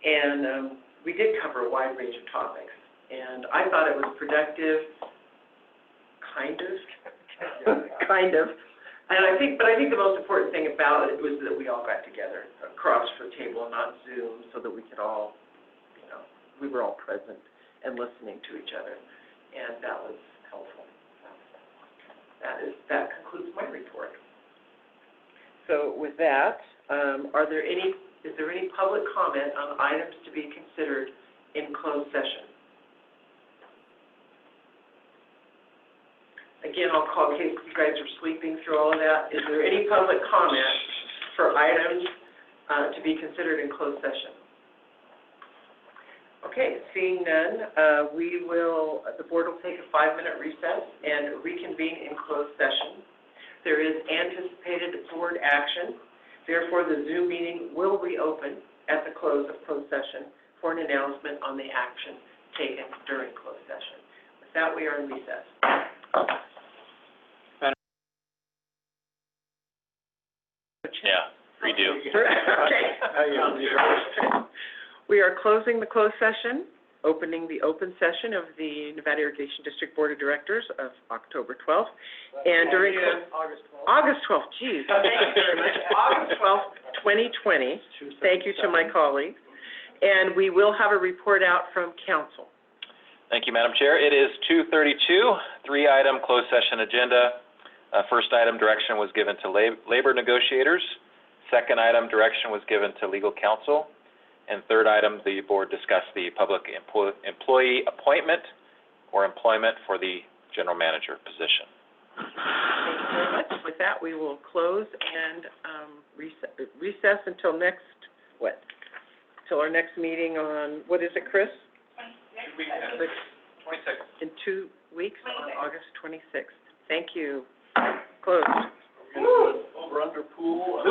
And we did cover a wide range of topics. And I thought it was productive, kind of. And I think the most important thing about it was that we all got together across the table and on Zoom so that we could all, we were all present and listening to each other. And that was helpful. That concludes my report. So with that, is there any public comment on items to be considered in closed session? Again, I'll call in case you guys are sleeping through all of that. Is there any public comment for items to be considered in closed session? Okay, seeing none, the board will take a 5-minute recess and reconvene in closed session. There is anticipated board action. Therefore, the Zoom meeting will reopen at the close of closed session for an announcement on the action taken during closed session. With that, we are in recess. Yeah, redo. Okay. We are closing the closed session, opening the open session of the Nevada Irrigation District Board of Directors of October 12th. And during August 12th, geez. Thank you very much. August 12th, 2020. Thank you to my colleagues. And we will have a report out from council. Thank you, Madam Chair. It is 2:32, 3-item closed session agenda. First item, direction was given to labor negotiators. Second item, direction was given to legal counsel. And third item, the board discussed the public employee appointment or employment for the general manager position. Thank you very much. With that, we will close and recess until till our next meeting on, what is it, Chris? 26th. In 2 weeks, on August 26th. Thank you. Closed. Over under pool.